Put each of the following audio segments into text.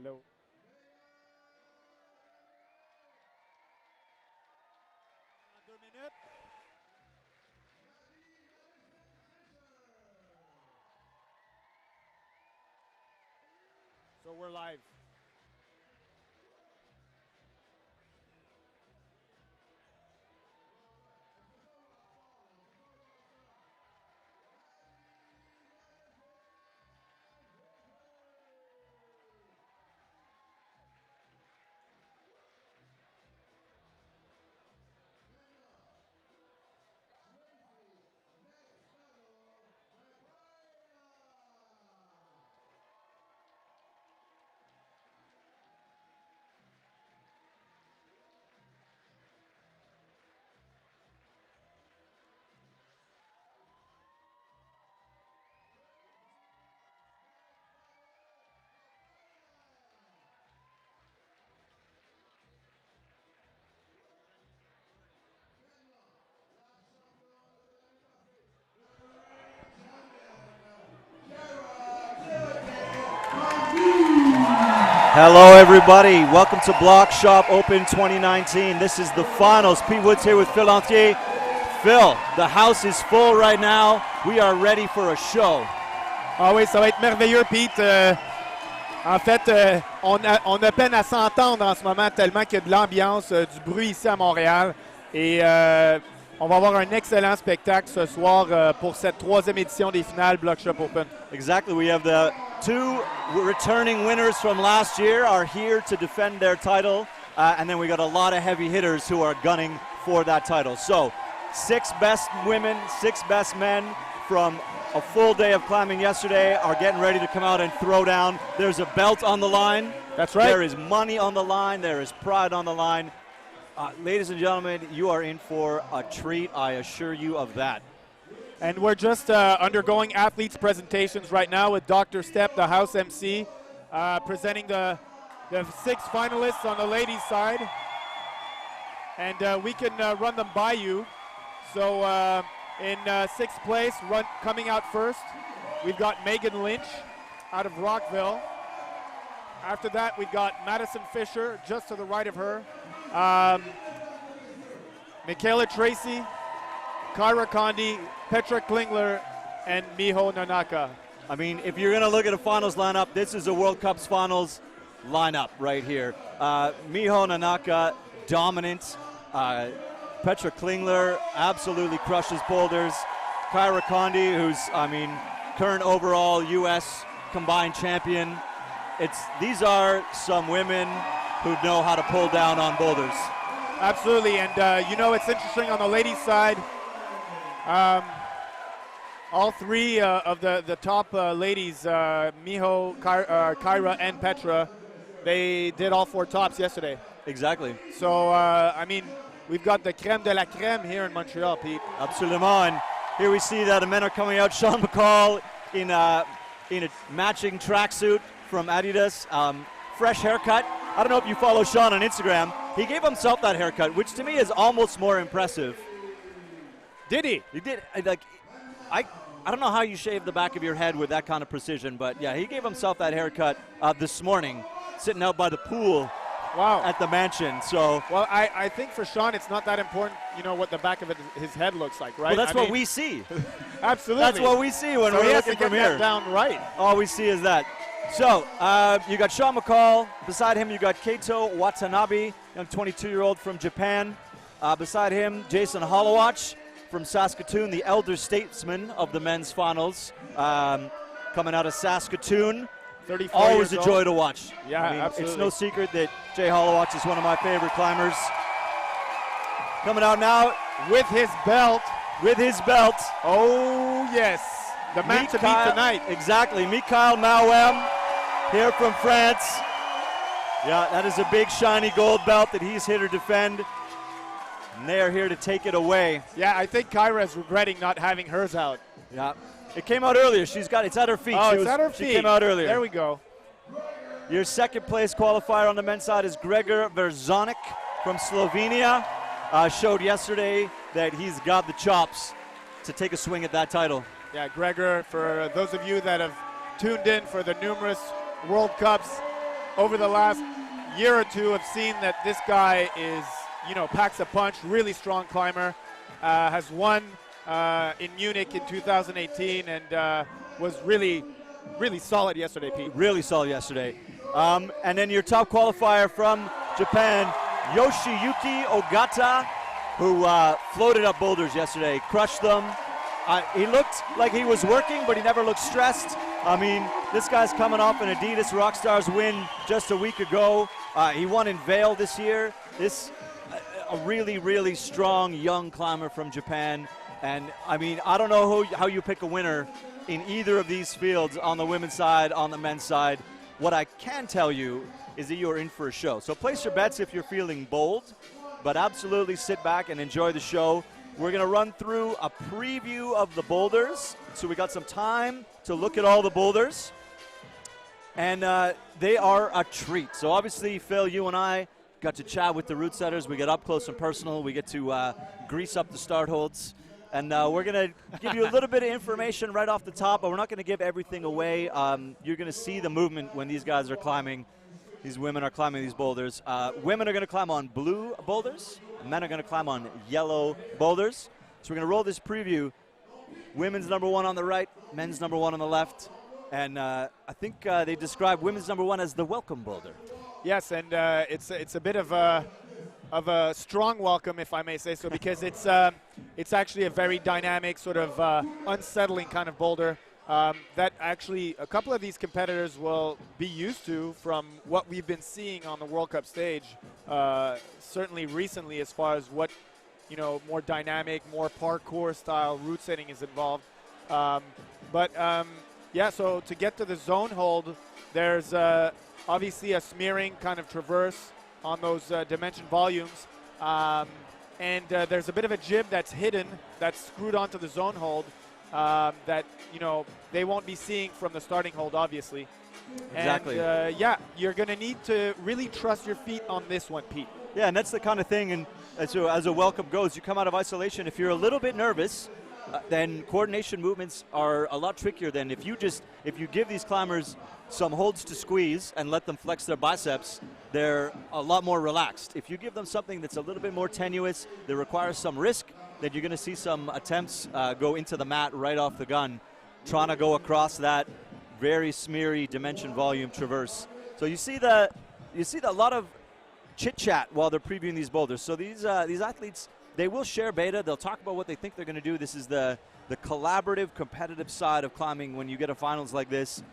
Hello. So we're live. Hello everybody, welcome to Bloc Shop Open 2019. This is the finals. Pete Woods here with Phil Entier. Phil, the house is full right now. We are ready for a show. Ah oui, ça va être merveilleux, Pete. En fait, on a peine à s'entendre en ce moment tellement qu'il y a de l'ambiance, du bruit ici à Montréal. Et on va avoir un excellent spectacle ce soir pour cette troisième édition des finales Bloc Shop Open. Exactly, we have the two returning winners from last year are here to defend their title. And then we got a lot of heavy hitters who are gunning for that title. So, 6 best women, 6 best men from a full day of climbing yesterday are getting ready to come out and throw down. There's a belt on the line. That's right. There is money on the line. There is pride on the line. Ladies and gentlemen, you are in for a treat, I assure you of that. And we're just undergoing athletes' presentations right now with Dr. Stepp, the house MC, presenting the 6 finalists on the ladies' side. And we can run them by you. So in 6th place, coming out first, we've got Megan Lynch out of Rockville. After that, we've got Madison Fisher just to the right of her. Michaela Tracy, Kyra Condi, Petra Klingler, and Miho Nanaka. I mean, if you're going to look at a finals lineup, this is a World Cup's finals lineup right here. Miho Nanaka, dominant. Petra Klingler absolutely crushes boulders. Kyra Condi, who's, I mean, current overall U.S. combined champion. These are some women who know how to pull down on boulders. Absolutely, and you know, it's interesting on the ladies' side. All 3 of the top ladies, Miho, Kyra, and Petra, they did all 4 tops yesterday. Exactly. So, I mean, we've got the crème de la crème here in Montreal, Pete. Absolument. And here we see that the men are coming out. Sean McCall in a matching tracksuit from Adidas. Fresh haircut. I don't know if you follow Sean on Instagram. He gave himself that haircut, which to me is almost more impressive. Did he? He did. Like, I don't know how you shave the back of your head with that kind of precision, but yeah, he gave himself that haircut this morning, sitting out by the pool. Wow. At the mansion. So, well, I think for Sean, it's not that important, you know, what the back of his head looks like, right? Well, that's what we see. Absolutely. That's what we see when we're looking from here. That down right. All we see is that. So, you got Sean McCall. Beside him, you got Keito Watanabe, young 22-year-old from Japan. Beside him, Jason Holowach from Saskatoon, the elder statesman of the men's finals, coming out of Saskatoon. 34 Always years a joy old. to watch. Yeah, I mean, absolutely. It's no secret that Jay Holowach is one of my favorite climbers. Coming out now with his belt. With his belt. Oh, yes. The man to beat tonight. Exactly. Mikhail Mauem here from France. Yeah, that is a big shiny gold belt that he's here to defend. And they are here to take it away. Yeah, I think Kyra is regretting not having hers out. Yeah. It came out earlier. It's at her feet. Oh, it's at her feet. She came out earlier. There we go. Your 2nd place qualifier on the men's side is Gregor Verzonik from Slovenia. Showed yesterday that he's got the chops to take a swing at that title. Yeah, Gregor, for those of you that have tuned in for the numerous World Cups, over the last year or two have seen that this guy is, packs a punch, really strong climber, has won in Munich in 2018 and was really solid yesterday, Pete. Really solid yesterday. And then your top qualifier from Japan, Yoshiyuki Ogata, who floated up boulders yesterday, crushed them. He looked like he was working, but he never looked stressed. I mean, this guy's coming off an Adidas Rockstars win just a week ago. He won in Vail this year. A really strong young climber from Japan. And I mean, I don't know how you pick a winner in either of these fields, on the women's side, on the men's side. What I can tell you is that you're in for a show. So place your bets if you're feeling bold, but absolutely sit back and enjoy the show. We're going to run through a preview of the boulders. So we got some time to look at all the boulders. And they are a treat. So obviously, Phil, you and I got to chat with the route setters. We get up close and personal. We get to grease up the start holds. And we're going to give you a little bit of information right off the top, but we're not going to give everything away. You're going to see the movement when these guys are climbing. These women are climbing these boulders. Women are going to climb on blue boulders. Men are going to climb on yellow boulders. So we're going to roll this preview. Women's number 1 on the right, men's number 1 on the left. And I think they describe women's number 1 as the welcome boulder. Yes, and it's a bit of a strong welcome, if I may say so, because it's actually a very dynamic, sort of unsettling kind of boulder that actually a couple of these competitors will be used to from what we've been seeing on the World Cup stage, certainly recently, as far as what, more dynamic, more parkour style route setting is involved. Yeah, so to get to the zone hold, there's obviously a smearing kind of traverse on those dimension volumes. And there's a bit of a jib that's hidden, that's screwed onto the zone hold that, they won't be seeing from the starting hold, obviously. Exactly. And, yeah, you're going to need to really trust your feet on this one, Pete. Yeah, and that's the kind of thing, and as a welcome goes, you come out of isolation. If you're a little bit nervous, then coordination movements are a lot trickier than if you give these climbers some holds to squeeze and let them flex their biceps, they're a lot more relaxed. If you give them something that's a little bit more tenuous, that requires some risk, then you're going to see some attempts go into the mat right off the gun, trying to go across that very smeary dimension volume traverse. So you see a lot of chit chat while they're previewing these boulders. So these athletes, they will share beta. They'll talk about what they think they're going to do. This is the collaborative, competitive side of climbing when you get a finals like this.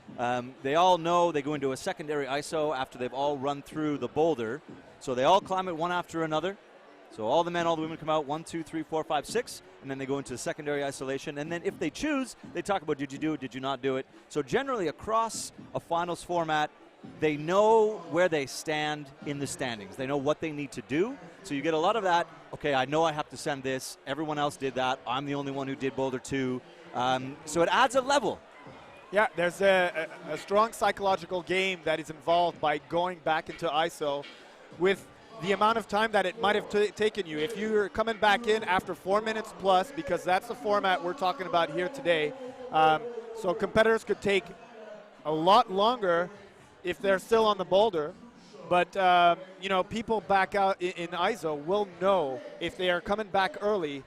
They all know they go into a secondary ISO after they've all run through the boulder. So they all climb it one after another. So all the men, all the women come out 1, 2, 3, 4, 5, 6, and then they go into secondary isolation. And then if they choose, they talk about, did you do it, did you not do it? So generally across a finals format, they know where they stand in the standings. They know what they need to do. So you get a lot of that, okay, I know I have to send this. Everyone else did that. I'm the only one who did Boulder 2. So it adds a level. Yeah, there's a strong psychological game that is involved by going back into ISO with the amount of time that it might have taken you. If you're coming back in after 4 minutes plus, because that's the format we're talking about here today, so competitors could take a lot longer if they're still on the boulder. But, people back out in ISO will know if they are coming back early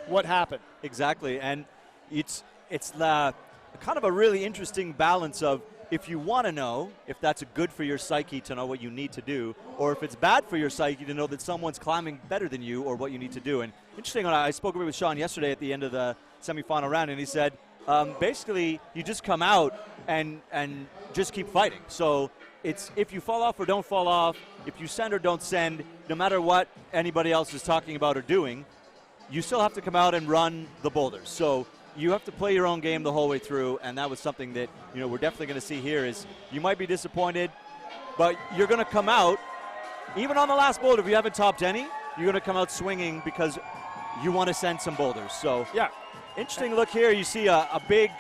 what happened. Exactly, and it's kind of a really interesting balance of if you want to know if that's good for your psyche to know what you need to do, or if it's bad for your psyche to know that someone's climbing better than you or what you need to do. And interesting, I spoke with Sean yesterday at the end of the semifinal round, and he said, basically, you just come out and just keep fighting. So it's if you fall off or don't fall off, if you send or don't send, no matter what anybody else is talking about or doing, you still have to come out and run the boulders. So you have to play your own game the whole way through, and that was something that we're definitely going to see here. Is you might be disappointed, but you're going to come out, even on the last boulder, if you haven't topped any, you're going to come out swinging because you want to send some boulders. So yeah, interesting look here. You see a big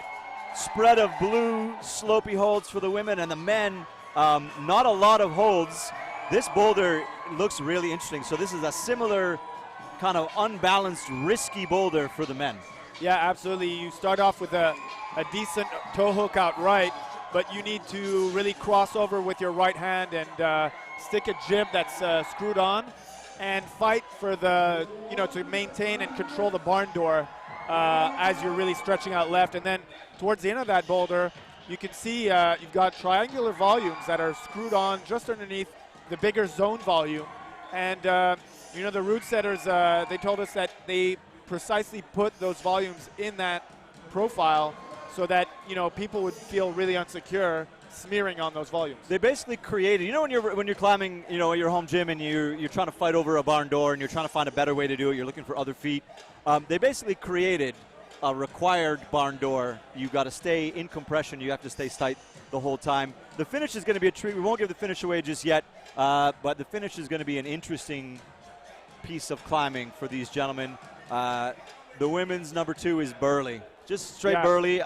spread of blue slopey holds for the women, and the men, not a lot of holds. This boulder looks really interesting. So this is a similar kind of unbalanced, risky boulder for the men. Yeah, absolutely. You start off with a decent toe hook out right, but you need to really cross over with your right hand and stick a jib that's screwed on and fight for the, to maintain and control the barn door as you're really stretching out left. And then towards the end of that boulder, you can see you've got triangular volumes that are screwed on just underneath the bigger zone volume. And, the route setters, they told us that they precisely put those volumes in that profile so that, people would feel really unsecure smearing on those volumes. They basically created, when you're climbing, at your home gym and you're trying to fight over a barn door and you're trying to find a better way to do it, you're looking for other feet. They basically created a required barn door. You got to stay in compression. You have to stay tight the whole time. The finish is going to be a treat. We won't give the finish away just yet, but the finish is going to be an interesting piece of climbing for these gentlemen. The women's number 2 is Burley, just straight Burley.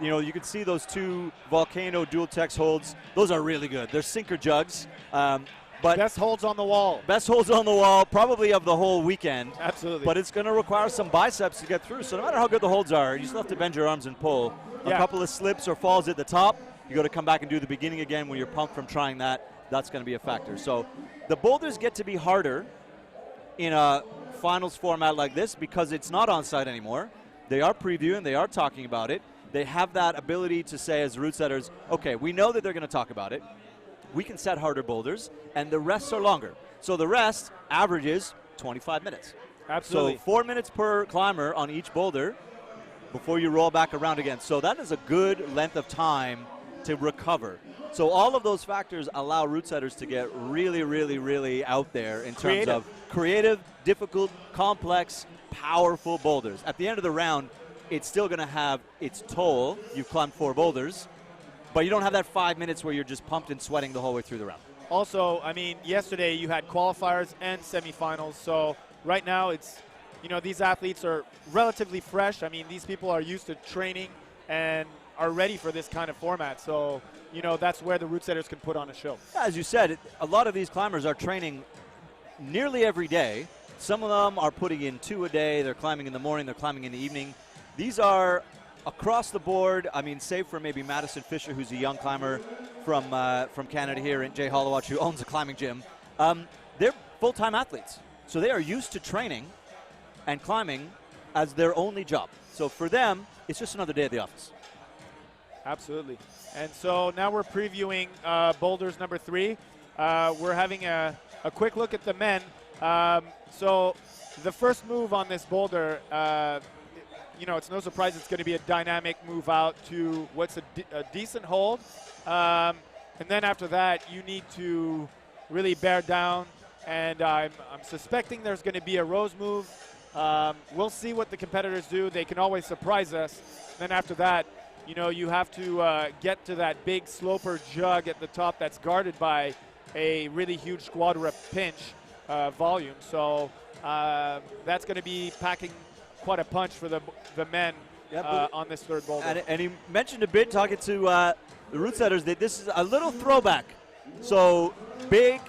You can see those 2 Volcano dual text holds. Those are really good. They're sinker jugs. But best holds on the wall. Best holds on the wall, probably of the whole weekend. Absolutely. But it's going to require some biceps to get through. So no matter how good the holds are, you still have to bend your arms and pull. A couple of slips or falls at the top, you got to come back and do the beginning again when you're pumped from trying that. That's going to be a factor. So the boulders get to be harder in a finals format like this because it's not on site anymore. They are previewing. They are talking about it. They have that ability to say as route setters, okay, we know that they're going to talk about it. We can set harder boulders, and the rests are longer. So the rest averages 25 minutes. Absolutely. So 4 minutes per climber on each boulder before you roll back around again. So that is a good length of time to recover. So all of those factors allow route setters to get really, really, really out there in terms of creative, difficult, complex, powerful boulders. At the end of the round, it's still going to have its toll. You've climbed 4 boulders. But you don't have that 5 minutes where you're just pumped and sweating the whole way through the round. Also, yesterday you had qualifiers and semifinals. So right now it's, these athletes are relatively fresh. These people are used to training and are ready for this kind of format. So, that's where the route setters can put on a show. As you said, a lot of these climbers are training nearly every day. Some of them are putting in 2 a day. They're climbing in the morning. They're climbing in the evening. These are across the board, save for maybe Madison Fisher, who's a young climber from Canada here, and Jay Hollowatch, who owns a climbing gym. They're full-time athletes. So they are used to training and climbing as their only job. So for them, it's just another day at the office. Absolutely. And so now we're previewing boulders number 3. We're having a quick look at the men. So the first move on this boulder, it's no surprise it's going to be a dynamic move out to what's a decent hold. And then after that, you need to really bear down. And I'm suspecting there's going to be a rose move. We'll see what the competitors do. They can always surprise us. Then after that, you have to get to that big sloper jug at the top that's guarded by a really huge quadra pinch volume. So that's going to be packing quite a punch for the men on this third boulder. And he mentioned a bit talking to the route setters that this is a little throwback. So big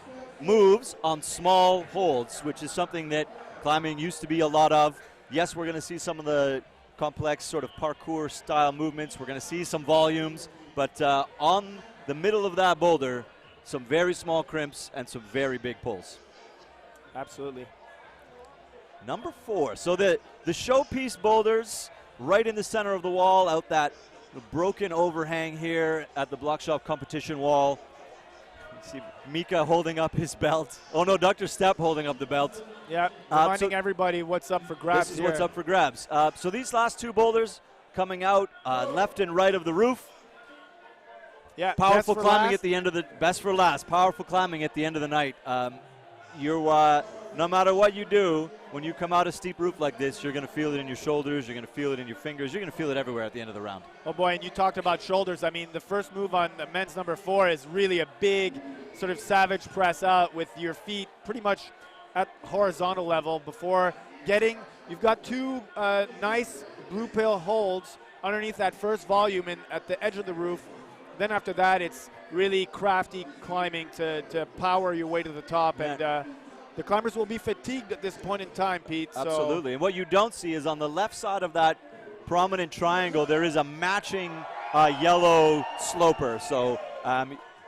moves on small holds, which is something that climbing used to be a lot of. Yes, we're going to see some of the complex sort of parkour style movements. We're going to see some volumes, but on the middle of that boulder, some very small crimps and some very big pulls. Absolutely. Number 4. So the showpiece boulders right in the center of the wall, out that broken overhang here at the Bloc Shop competition wall. You see Mika holding up his belt. Oh no, Dr. Stepp holding up the belt. Yeah, reminding everybody what's up for grabs. This is what's up for grabs. So these last 2 boulders coming out left and right of the roof. Yeah, powerful climbing at the end of the best for last. Powerful climbing at the end of the night. No matter what you do, when you come out a steep roof like this, you're going to feel it in your shoulders, you're going to feel it in your fingers, you're going to feel it everywhere at the end of the round. Oh boy, and you talked about shoulders. The first move on the men's number 4 is really a big sort of savage press out with your feet pretty much at horizontal level before you've got 2 nice blue pill holds underneath that first volume and at the edge of the roof. Then after that, it's really crafty climbing to power your way to the top. And the climbers will be fatigued at this point in time, Pete. Absolutely. And what you don't see is on the left side of that prominent triangle, there is a matching yellow sloper. So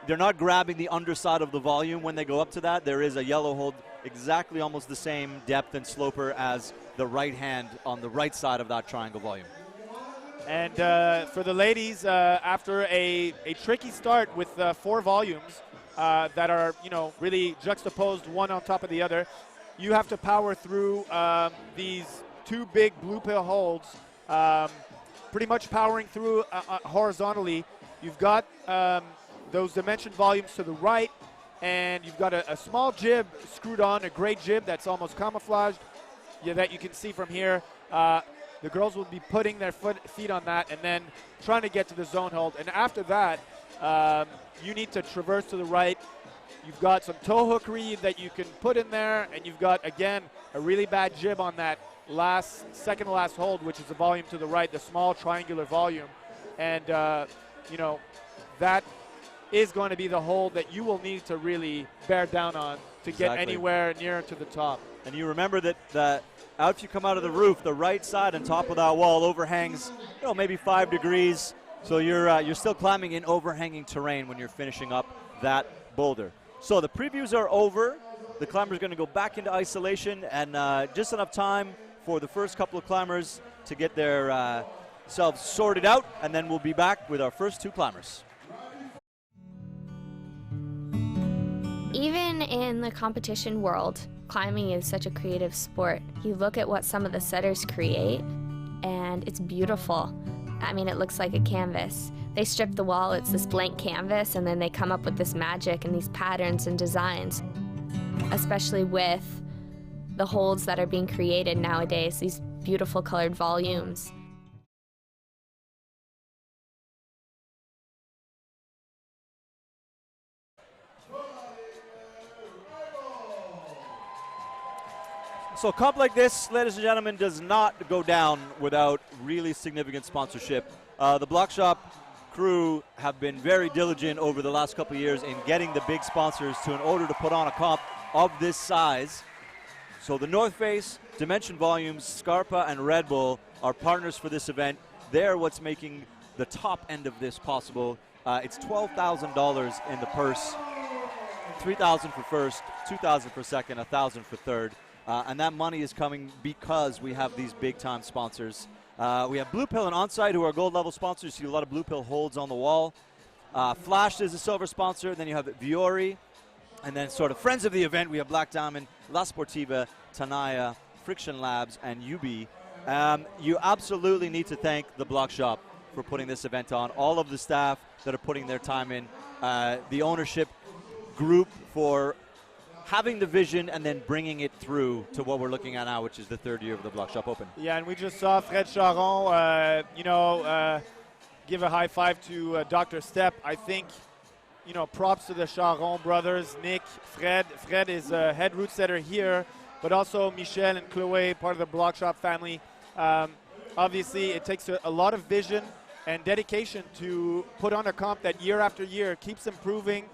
they're not grabbing the underside of the volume when they go up to that. There is a yellow hold exactly almost the same depth and sloper as the right hand on the right side of that triangle volume. And for the ladies, after a tricky start with 4 volumes that are, really juxtaposed one on top of the other, you have to power through these 2 big blue pill holds, pretty much powering through horizontally. You've got those dimension volumes to the right, and you've got a small jib screwed on, a gray jib that's almost camouflaged, that you can see from here. The girls will be putting their feet on that and then trying to get to the zone hold. And after that, you need to traverse to the right. You've got some toe hookery that you can put in there, and you've got, again, a really bad jib on that second to last hold, which is the volume to the right, the small triangular volume. And, that is going to be the hold that you will need to really bear down on to get anywhere near to the top. And you remember that after you come out of the roof, the right side and top of that wall overhangs, maybe 5 degrees. So you're still climbing in overhanging terrain when you're finishing up that boulder. So the previews are over. The climber's going to go back into isolation, and just enough time for the first couple of climbers to get their selves sorted out, and then we'll be back with our first 2 climbers. Even in the competition world, climbing is such a creative sport. You look at what some of the setters create, and it's beautiful. I mean, it looks like a canvas. They strip the wall, it's this blank canvas, and then they come up with this magic and these patterns and designs, especially with the holds that are being created nowadays, these beautiful colored volumes. So a comp like this, ladies and gentlemen, does not go down without really significant sponsorship. The Bloc Shop crew have been very diligent over the last couple of years in getting the big sponsors in order to put on a comp of this size. So the North Face, Dimension Volumes, Scarpa, and Red Bull are partners for this event. They're what's making the top end of this possible. It's $12,000 in the purse, $3,000 for first, $2,000 for second, $1,000 for third. And that money is coming because we have these big-time sponsors. We have Blue Pill and Onsite, who are gold level sponsors. You see a lot of Blue Pill holds on the wall. Flash is a silver sponsor. Then you have Viori. And then sort of friends of the event, we have Black Diamond, La Sportiva, Tanaya, Friction Labs, and UB. You absolutely need to thank the Bloc Shop for putting this event on. All of the staff that are putting their time in. The ownership group for having the vision and then bringing it through to what we're looking at now, which is the 3rd year of the Bloc Shop Open. Yeah, and we just saw Fred Charon, give a high five to Dr. Stepp. I think, props to the Charon brothers, Nick, Fred. Fred is a head route setter here, but also Michel and Chloe, part of the Bloc Shop family. Obviously, it takes a lot of vision and dedication to put on a comp that year after year keeps improving.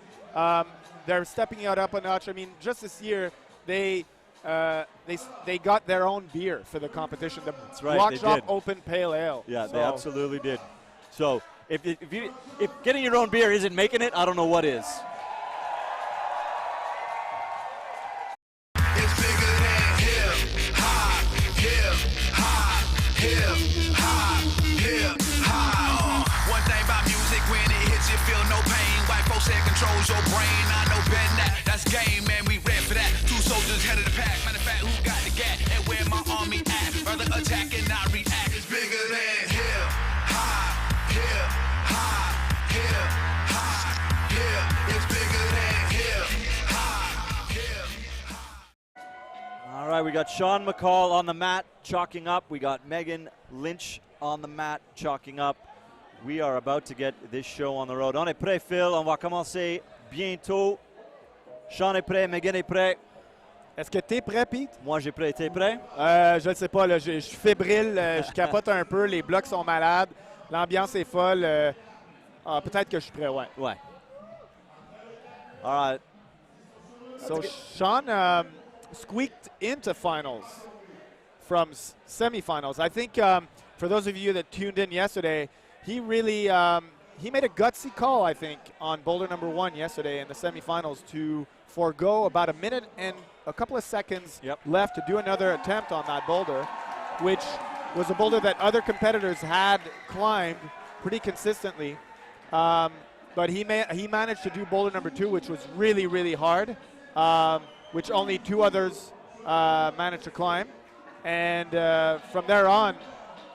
They're stepping it up a notch. I mean, just this year, they got their own beer for the competition. The Bloc Shop Open Pale Ale. Yeah, they absolutely did. So if getting your own beer isn't making it, I don't know what is. It's bigger than hip hop, hip hop, hip hop, hip hop. One thing about music, when it hits, you feel no pain. White folks that controls your brain. I know better than that. That's game, man. We ready for that. 2 soldiers head of the pack. Matter of fact, who got the gat and where my army at? Rather attack and not react. It's bigger than hip hop, hip hop, hip hop, hip. It's bigger than hip hop, hip hop. All right, we got Sean McCall on the mat chalking up. We got Megan Lynch on the mat chalking up. We are about to get this show on the road. On est prêt, Phil. On va commencer bientôt. Sean est prêt, Megan est prêt. Est-ce que tu es prêt, Pete? Moi, j'ai prêt. T'es prêt? Je ne sais pas. Là, je suis fébrile. Je capote un peu. Les blocs sont malades. L'ambiance est folle. Peut-être que je suis prêt, ouais. Ouais. All right. So Sean squeaked into finals from semifinals. I think for those of you that tuned in yesterday, he really he made a gutsy call, I think, on boulder number 1 yesterday in the semifinals to forego about a minute and a couple of seconds left to do another attempt on that boulder, which was a boulder that other competitors had climbed pretty consistently. But he managed to do boulder number 2, which was really, really hard, which only 2 others managed to climb. And from there on,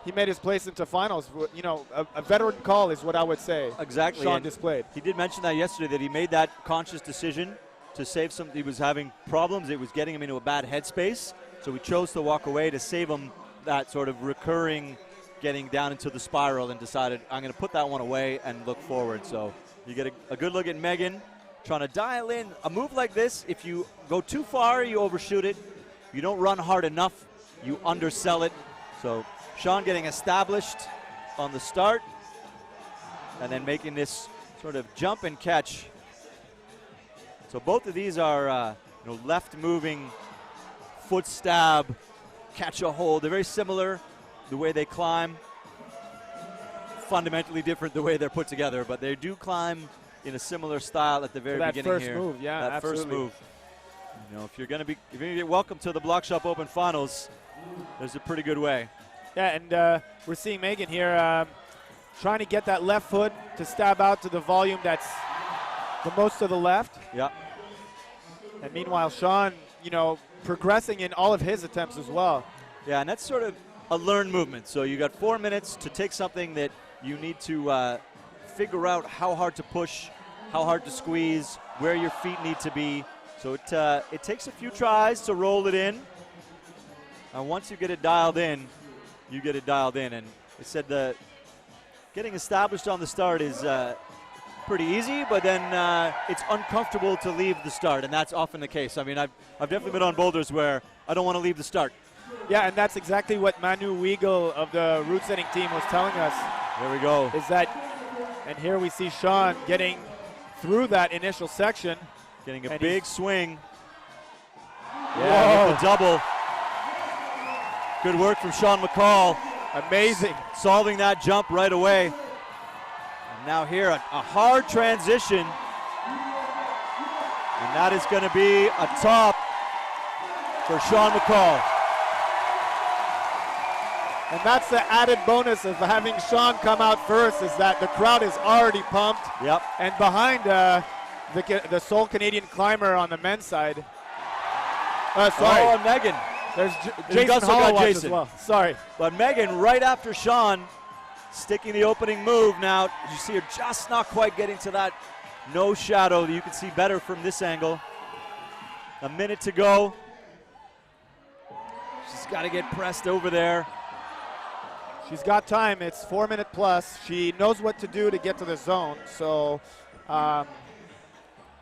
he made his place into finals. You know, a veteran call is what I would say. Exactly. Sean and displayed. He did mention that yesterday, that he made that conscious decision to save some. He was having problems. It was getting him into a bad headspace. So he chose to walk away to save him that sort of recurring getting down into the spiral, and decided, I'm going to put that one away and look forward. So you get a good look at Megan trying to dial in a move like this. If you go too far, you overshoot it. If you don't run hard enough, you undersell it. So Sean getting established on the start and then making this sort of jump and catch. So both of these are left moving foot stab, catch a hold. They're very similar the way they climb. Fundamentally different the way they're put together, but they do climb in a similar style at the very beginning here. That first move, yeah, that absolutely. First move. You know, if you're going to get welcome to the Bloc Shop Open Finals, there's a pretty good way. Yeah, and we're seeing Megan here trying to get that left foot to stab out to the volume that's the most to the left. Yeah. And meanwhile, Sean, progressing in all of his attempts as well. Yeah, and that's sort of a learned movement. So you got 4 minutes to take something that you need to figure out how hard to push, how hard to squeeze, where your feet need to be. So it takes a few tries to roll it in. And once you get it dialed in, you get it dialed in. And it said that getting established on the start is pretty easy, but then it's uncomfortable to leave the start, and that's often the case. I mean, I've definitely been on boulders where I don't want to leave the start. Yeah, and that's exactly what Manu Weigel of the route setting team was telling us. There we go. Is that, and here we see Sean getting through that initial section. Getting a big swing. Yeah, with the double. Good work from Sean McCall. Amazing. Solving that jump right away. And now here, a hard transition. And that is going to be a top for Sean McCall. And that's the added bonus of having Sean come out first, is that the crowd is already pumped. Yep. And behind the sole Canadian climber on the men's side. Sorry. Oh, and Megan. There's Jason Hall as well. Sorry. But Megan, right after Sean, sticking the opening move. Now, you see her just not quite getting to that no shadow that you can see better from this angle. A minute to go. She's got to get pressed over there. She's got time. It's 4 minute plus. She knows what to do to get to the zone. So I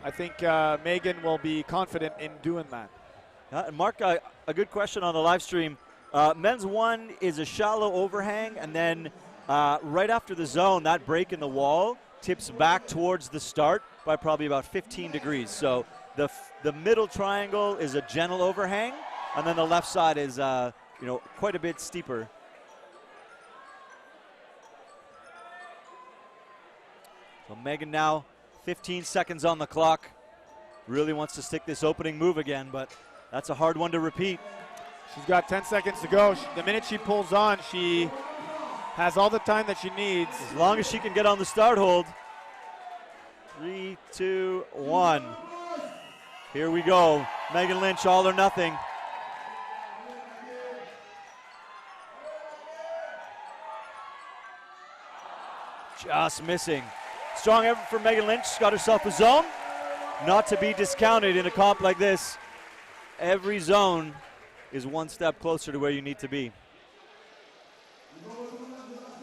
think Megan will be confident in doing that. And Mark, a good question on the live stream. Men's 1 is a shallow overhang, and then right after the zone, that break in the wall tips back towards the start by probably about 15 degrees. So the middle triangle is a gentle overhang, and then the left side is quite a bit steeper. So Megan now 15 seconds on the clock. Really wants to stick this opening move again, but that's a hard one to repeat. She's got 10 seconds to go. The minute she pulls on, she has all the time that she needs. As long as she can get on the start hold. 3, 2, 1. Here we go. Megan Lynch, all or nothing. Just missing. Strong effort for Megan Lynch. She's got herself a zone. Not to be discounted in a comp like this. Every zone is one step closer to where you need to be.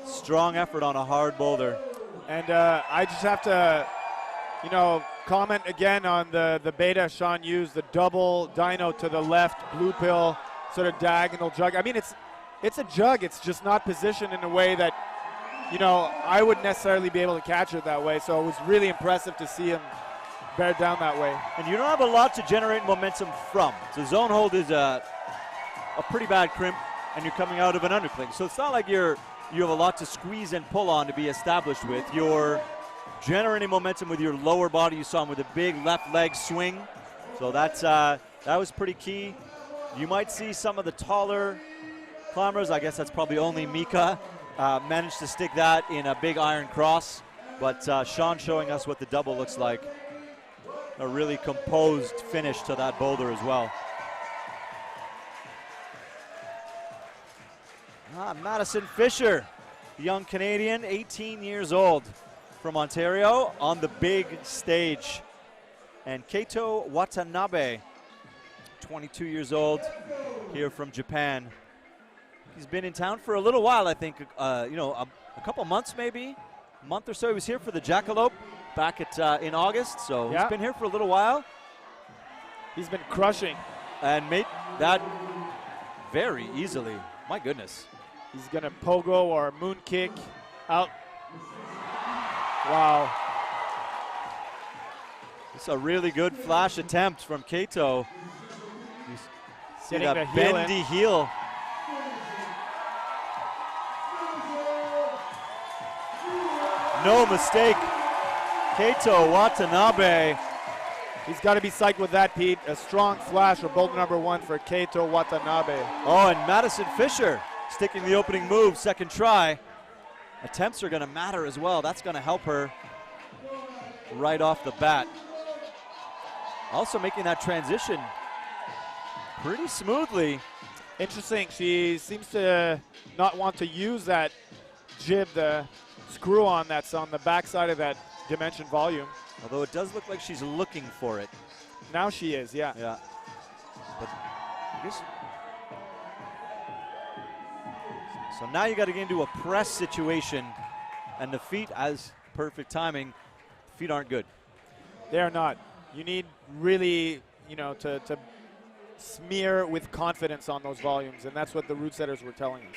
Strong effort on a hard boulder. And I just have to, comment again on the beta Sean used, the double dyno to the left, blue pill, sort of diagonal jug. I mean, it's a jug. It's just not positioned in a way that, I wouldn't necessarily be able to catch it that way. So it was really impressive to see him bear down that way. And you don't have a lot to generate momentum from. So zone hold is a pretty bad crimp, and you're coming out of an undercling. So it's not like you're you have a lot to squeeze and pull on to be established with. You're generating momentum with your lower body. You saw him with a big left leg swing. So that was pretty key. You might see some of the taller climbers. I guess that's probably only Mika managed to stick that in a big iron cross. But Sean showing us what the double looks like. A really composed finish to that boulder as well. Madison Fisher, young Canadian, 18 years old, from Ontario on the big stage. And Keito Watanabe, 22 years old, here from Japan. He's been in town for a little while, I think, a couple months maybe, a month or so. He was here for the Jackalope back in August, so he's been here for a little while. He's been crushing. And made that very easily. My goodness. He's going to pogo or moon kick out. Wow. It's a really good flash attempt from Keito. You see Getting that the heel bendy in. heel. No mistake. Keito Watanabe. He's got to be psyched with that, Pete. A strong flash or boulder number 1 for Keito Watanabe. Oh, and Madison Fisher sticking the opening move, second try. Attempts are going to matter as well. That's going to help her right off the bat. Also making that transition pretty smoothly. Interesting. She seems to not want to use that jib, the screw-on that's on the backside of that dimension volume. Although it does look like she's looking for it. Now she is, yeah. Yeah. But I guess. So now you got to get into a press situation, and the feet, as perfect timing, the feet aren't good. They are not. You need really, to smear with confidence on those volumes, and that's what the root setters were telling us.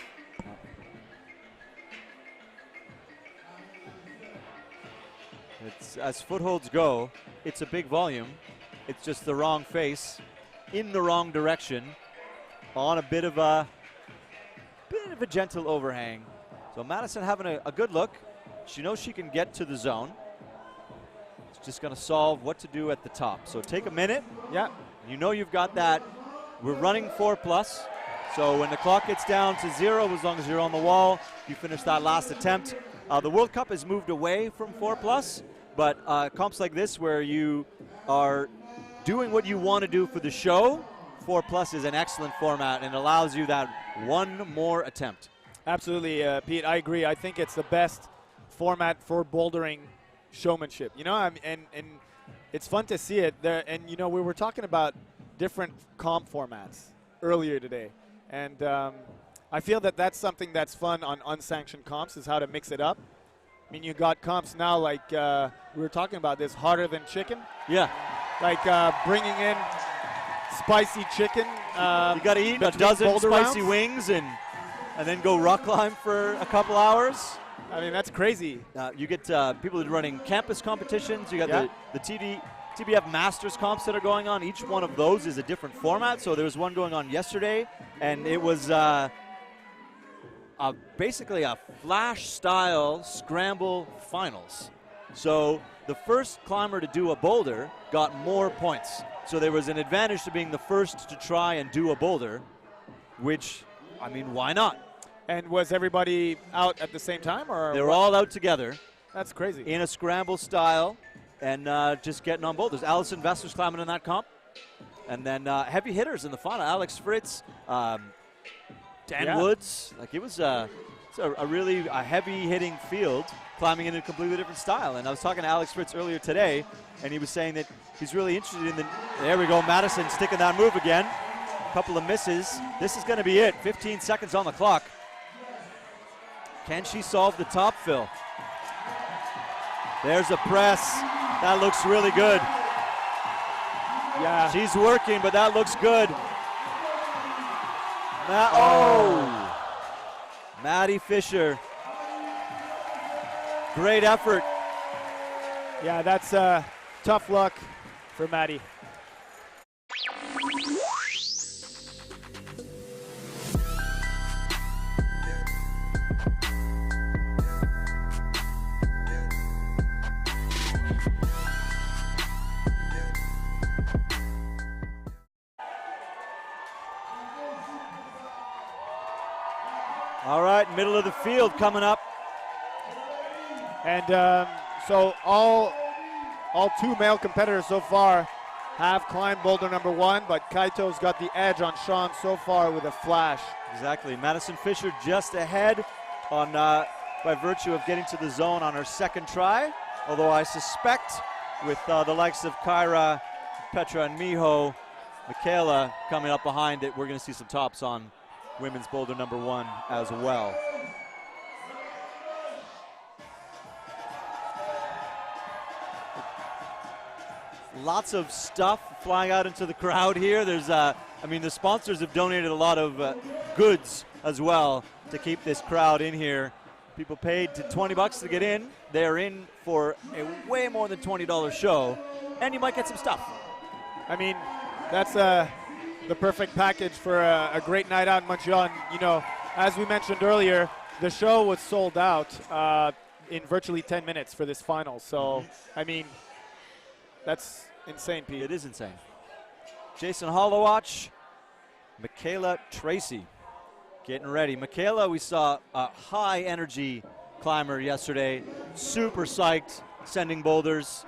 It's, as footholds go, it's a big volume. It's just the wrong face, in the wrong direction, on a bit of a gentle overhang. So Madison having a good look. She knows she can get to the zone. It's just going to solve what to do at the top. So take a minute. Yeah. You know you've got that. We're running 4+. So when the clock gets down to 0, as long as you're on the wall, you finish that last attempt. The World Cup has moved away from 4+, but comps like this where you are doing what you want to do for the show, 4+ is an excellent format and allows you that one more attempt. Absolutely, Pete. I agree. I think it's the best format for bouldering showmanship. And it's fun to see it there. And we were talking about different comp formats earlier today, and I feel that that's something that's fun on unsanctioned comps, is how to mix it up. I mean, you got comps now like we were talking about this, hotter than chicken. Yeah. Like bringing in spicy chicken. You got to eat a dozen spicy wings and then go rock climb for a couple hours. I mean, that's crazy. You get people that are running campus competitions. You got the TBF Masters comps that are going on. Each one of those is a different format. So there was one going on yesterday, and it was basically a flash-style scramble finals. So the first climber to do a boulder got more points. So there was an advantage to being the first to try and do a boulder, which, I mean, why not? And was everybody out at the same time? Or they were all out together. That's crazy. In a scramble style and just getting on boulders. Allison Vesler's climbing in that comp. And then heavy hitters in the final. Alex Fritz, Dan Woods. Like it was a really heavy-hitting field, climbing in a completely different style. And I was talking to Alex Fritz earlier today, and he was saying that he's really interested in the. There we go, Madison sticking that move again. A couple of misses. This is going to be it. 15 seconds on the clock. Can she solve the top fill? There's a press. That looks really good. Yeah. She's working, but that looks good. Maddie Fisher. Great effort. Yeah, that's tough luck for Maddie. All right, middle of the field coming up. And so all two male competitors so far have climbed boulder number 1, but Kaito's got the edge on Sean so far with a flash. Exactly. Madison Fisher just ahead on by virtue of getting to the zone on her second try. Although I suspect with the likes of Kyra, Petra, and Miho, Michaela coming up behind it, we're going to see some tops on women's boulder number 1 as well. Lots of stuff flying out into the crowd here. There's, I mean, the sponsors have donated a lot of goods as well to keep this crowd in here. People paid $20 to get in. They're in for a way more than $20 show, and you might get some stuff. I mean, that's the perfect package for a great night out in Montreal. And, you know, as we mentioned earlier, the show was sold out in virtually 10 minutes for this final. So, I mean, that's insane, Pete. It is insane. Jason Hollowatch, Michaela Tracy getting ready. Michaela, we saw a high energy climber yesterday, super psyched, sending boulders,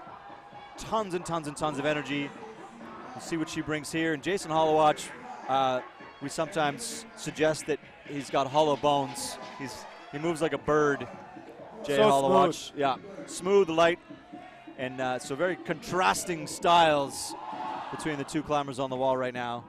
tons and tons and tons of energy. We'll see what she brings here. And Jason Hollowatch, we sometimes suggest that he's got hollow bones. He moves like a bird. Jay So Hollowatch, smooth. yeah, smooth, light, and so very contrasting styles between the two climbers on the wall right now.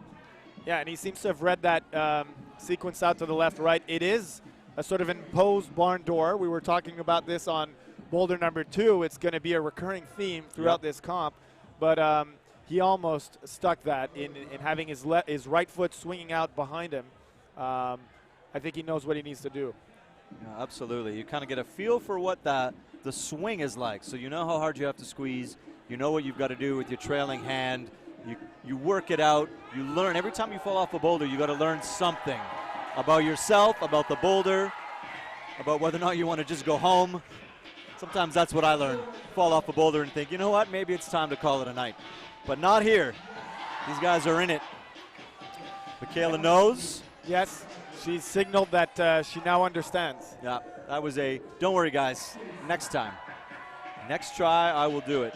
Yeah, and he seems to have read that sequence out to the left, right. It is a sort of imposed barn door. We were talking about this on boulder number 2. It's going to be a recurring theme throughout this comp, but he almost stuck that in having his right foot swinging out behind him. I think he knows what he needs to do. Yeah, absolutely. You kind of get a feel for what the swing is like. So you know how hard you have to squeeze. You know what you've got to do with your trailing hand. You work it out. You learn. Every time you fall off a boulder, you got to learn something about yourself, about the boulder, about whether or not you want to just go home. Sometimes that's what I learn. Fall off a boulder and think, you know what, maybe it's time to call it a night. But not here. These guys are in it. Michaela knows. Yes, she signaled that she now understands. Yeah, that was don't worry, guys. Next time. Next try, I will do it.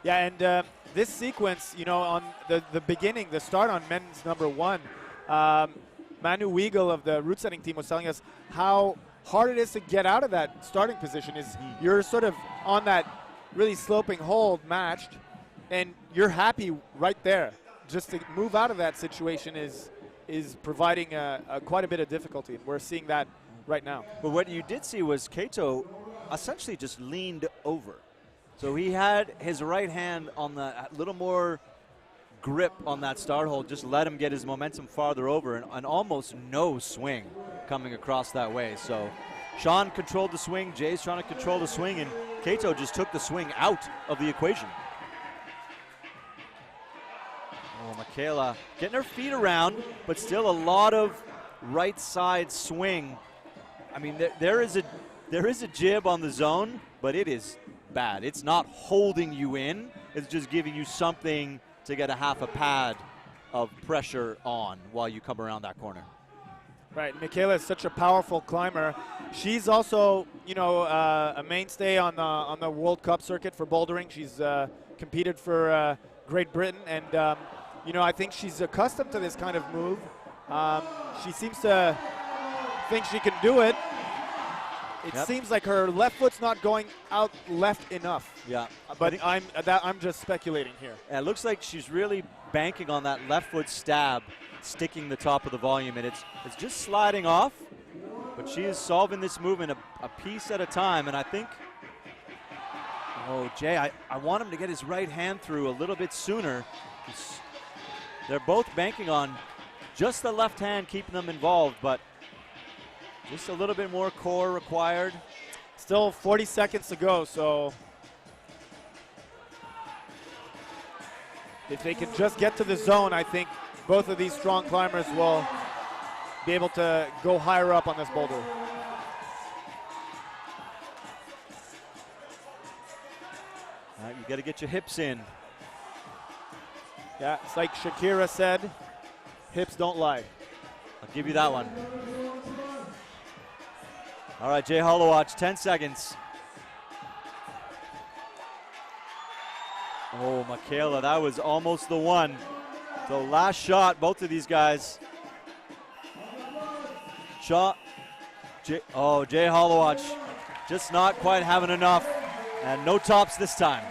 Yeah, and this sequence, you know, on the beginning, the start on men's number 1, Manu Weigel of the route setting team was telling us how hard it is to get out of that starting position. You're sort of on that really sloping hold matched, and you're happy right there. Just to move out of that situation is providing quite a bit of difficulty. We're seeing that right now. But what you did see was Kaito essentially just leaned over. So he had his right hand on the little more grip on that start hold, just let him get his momentum farther over, and almost no swing coming across that way. So Sean controlled the swing, Jay's trying to control the swing, and Kaito just took the swing out of the equation. Oh, Michaela getting her feet around, but still a lot of right side swing. I mean, there is a jib on the zone, but it is bad. It's not holding you in. It's just giving you something to get a half a pad of pressure on while you come around that corner. Right, Michaela is such a powerful climber. She's also, you know, a mainstay on the World Cup circuit for bouldering. She's competed for Great Britain, and you know, I think she's accustomed to this kind of move. She seems to think she can do it. It seems like her left foot's not going out left enough. Yeah, but I'm just speculating here. It looks like she's really banking on that left foot stab, sticking the top of the volume, and it's just sliding off. But she is solving this movement a piece at a time, and I think, oh, Jay, I want him to get his right hand through a little bit sooner. They're both banking on just the left hand keeping them involved, but just a little bit more core required. Still 40 seconds to go, so if they can just get to the zone, I think both of these strong climbers will be able to go higher up on this boulder. You got to get your hips in. Yeah, it's like Shakira said, hips don't lie. I'll give you that one. All right, Jay Hollowatch, 10 seconds. Oh, Michaela, that was almost the one. The last shot, both of these guys. Jay Hollowatch just not quite having enough, and no tops this time.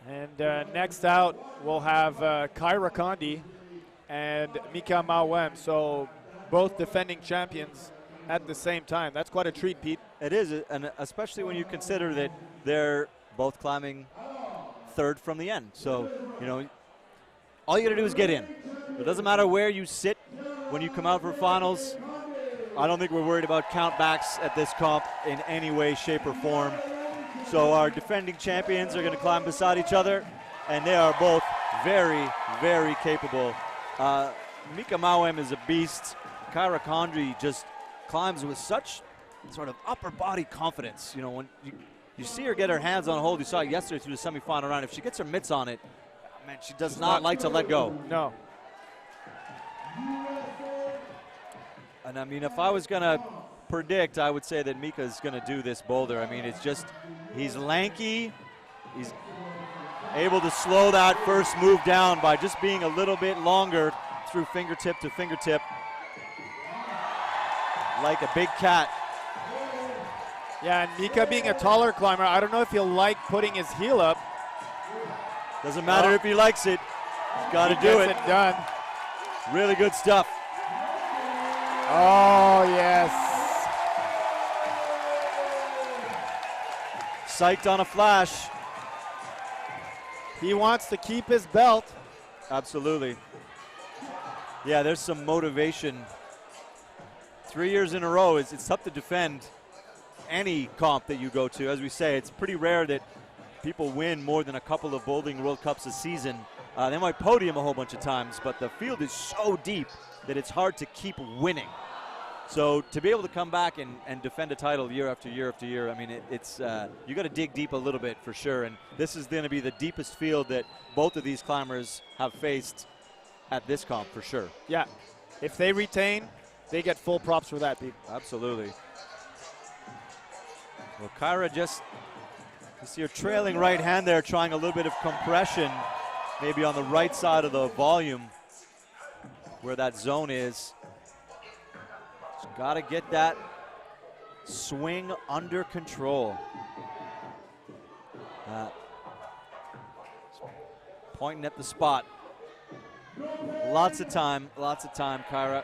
And next out, we'll have Kyra Condi and Mika Mawem. So both defending champions at the same time. That's quite a treat, Pete. It is, and especially when you consider that they're both climbing third from the end. So, you know, all you got to do is get in. It doesn't matter where you sit when you come out for finals. I don't think we're worried about countbacks at this comp in any way, shape, or form. So our defending champions are going to climb beside each other, and they are both very, very capable. Mika Mawem is a beast. Kyra Condry just climbs with such sort of upper body confidence. You know, when you see her get her hands on hold, you saw it yesterday through the semifinal round. If she gets her mitts on it, man, she does not like to let go. No. And I mean, if I was going to predict, I would say that Mika's going to do this boulder. I mean, it's just, he's lanky. He's able to slow that first move down by just being a little bit longer through fingertip to fingertip, like a big cat. Yeah, and Mika being a taller climber, I don't know if he'll like putting his heel up. Doesn't matter if he likes it. He's got to do it. Done. Really good stuff. Oh, yes. Psyched on a flash. He wants to keep his belt. Absolutely. Yeah, there's some motivation. 3 years in a row, it's tough to defend any comp that you go to. As we say, it's pretty rare that people win more than a couple of bouldering World Cups a season. They might podium a whole bunch of times, but the field is so deep that it's hard to keep winning. So to be able to come back and defend a title year after year after year, I mean, it's you got to dig deep a little bit for sure. And this is going to be the deepest field that both of these climbers have faced at this comp for sure. Yeah, if they retain, they get full props for that, people. Absolutely. Well, Kyra just, you see her trailing right hand there, trying a little bit of compression, maybe on the right side of the volume where that zone is. She's got to get that swing under control. Pointing at the spot. Lots of time, Kyra.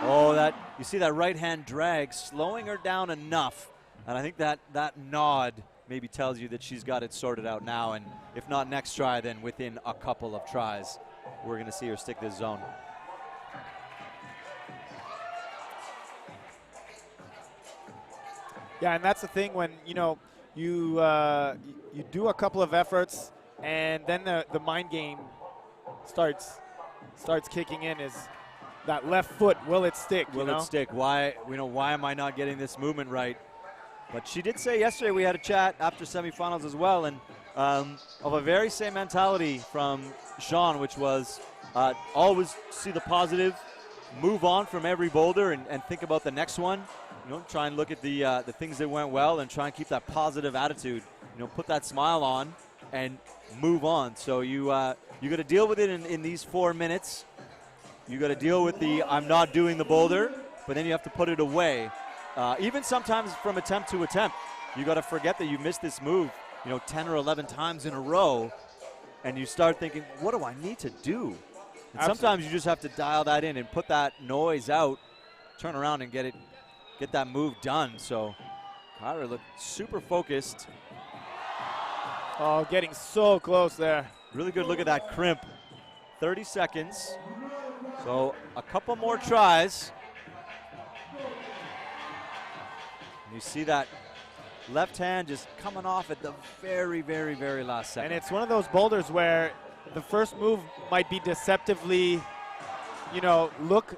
Oh, you see that right hand drag, slowing her down enough. And I think that nod maybe tells you that she's got it sorted out now. And if not next try, then within a couple of tries, we're going to see her stick this zone. Yeah, and that's the thing when, you know, you do a couple of efforts and then the mind game starts kicking in. Is that left foot, will it stick? Will it stick? Why am I not getting this movement right? But she did say yesterday, we had a chat after semifinals as well, and of a very same mentality from Jean, which was always see the positive, move on from every boulder and think about the next one. You know, try and look at the things that went well and try and keep that positive attitude. You know, put that smile on and move on. So you got to deal with it in these 4 minutes. You got to deal with the I'm not doing the boulder, but then you have to put it away. Even sometimes from attempt to attempt, you got to forget that you missed this move, you know, 10 or 11 times in a row, and you start thinking, what do I need to do? And Absolutely. sometimes you just have to dial that in and put that noise out, turn around and get that move done. So Kyra looked super focused. Oh, getting so close there. Really good look at that crimp. 30 seconds. So a couple more tries. You see that left hand just coming off at the very, very, very last second. And it's one of those boulders where the first move might be deceptively, you know, look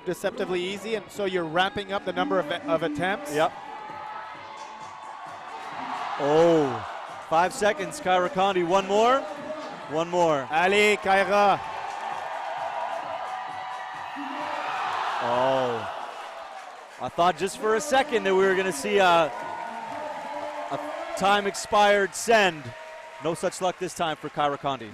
deceptively easy, and so you're ramping up the number of attempts. Yep. Oh, 5 seconds, Kyra Condi. One more. One more. Allez, Kyra. Oh. I thought just for a second that we were going to see a time expired send. No such luck this time for Kyra Condi.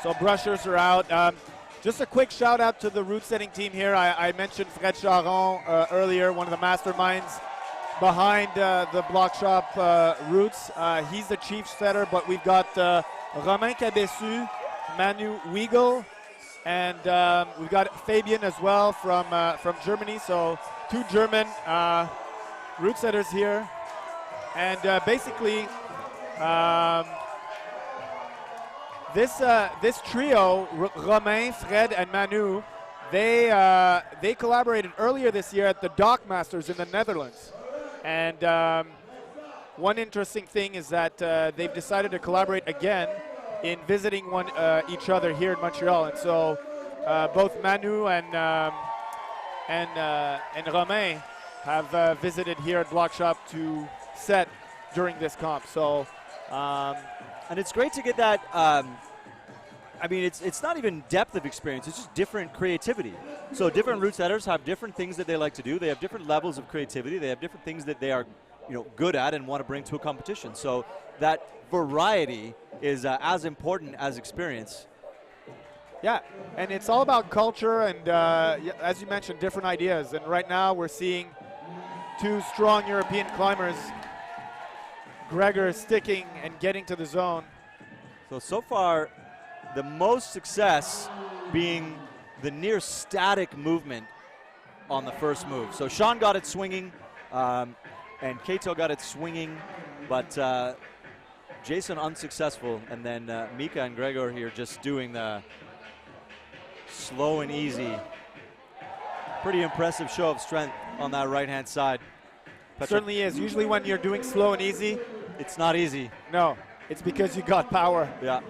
So brushers are out. Just a quick shout out to the route setting team here. I mentioned Fred Charon earlier, one of the masterminds behind the Bloc Shop routes. He's the chief setter, but we've got Romain Cabessu, Manu Wiegel, and we've got Fabian as well from Germany. So 2 German route setters here. And basically, this trio, Romain, Fred, and Manu, they collaborated earlier this year at the Dock Masters in the Netherlands. And one interesting thing is that they've decided to collaborate again in visiting each other here in Montreal. And so both Manu and Romain have visited here at Bloc Shop to set during this comp. So. And it's great to get that. I mean, it's not even depth of experience. It's just different creativity. So different route setters have different things that they like to do. They have different levels of creativity. They have different things that they are, good at and want to bring to a competition. So that variety is as important as experience. Yeah, and it's all about culture and, as you mentioned, different ideas. And right now we're seeing 2 strong European climbers, Gregor sticking and getting to the zone. So far, the most success being the near static movement on the first move. So Sean got it swinging, and Kato got it swinging, but Jason unsuccessful. And then Mika and Gregor here just doing the slow and easy. Pretty impressive show of strength on that right-hand side. Certainly is. Usually when you're doing slow and easy, it's not easy. No, it's because you got power. Yeah.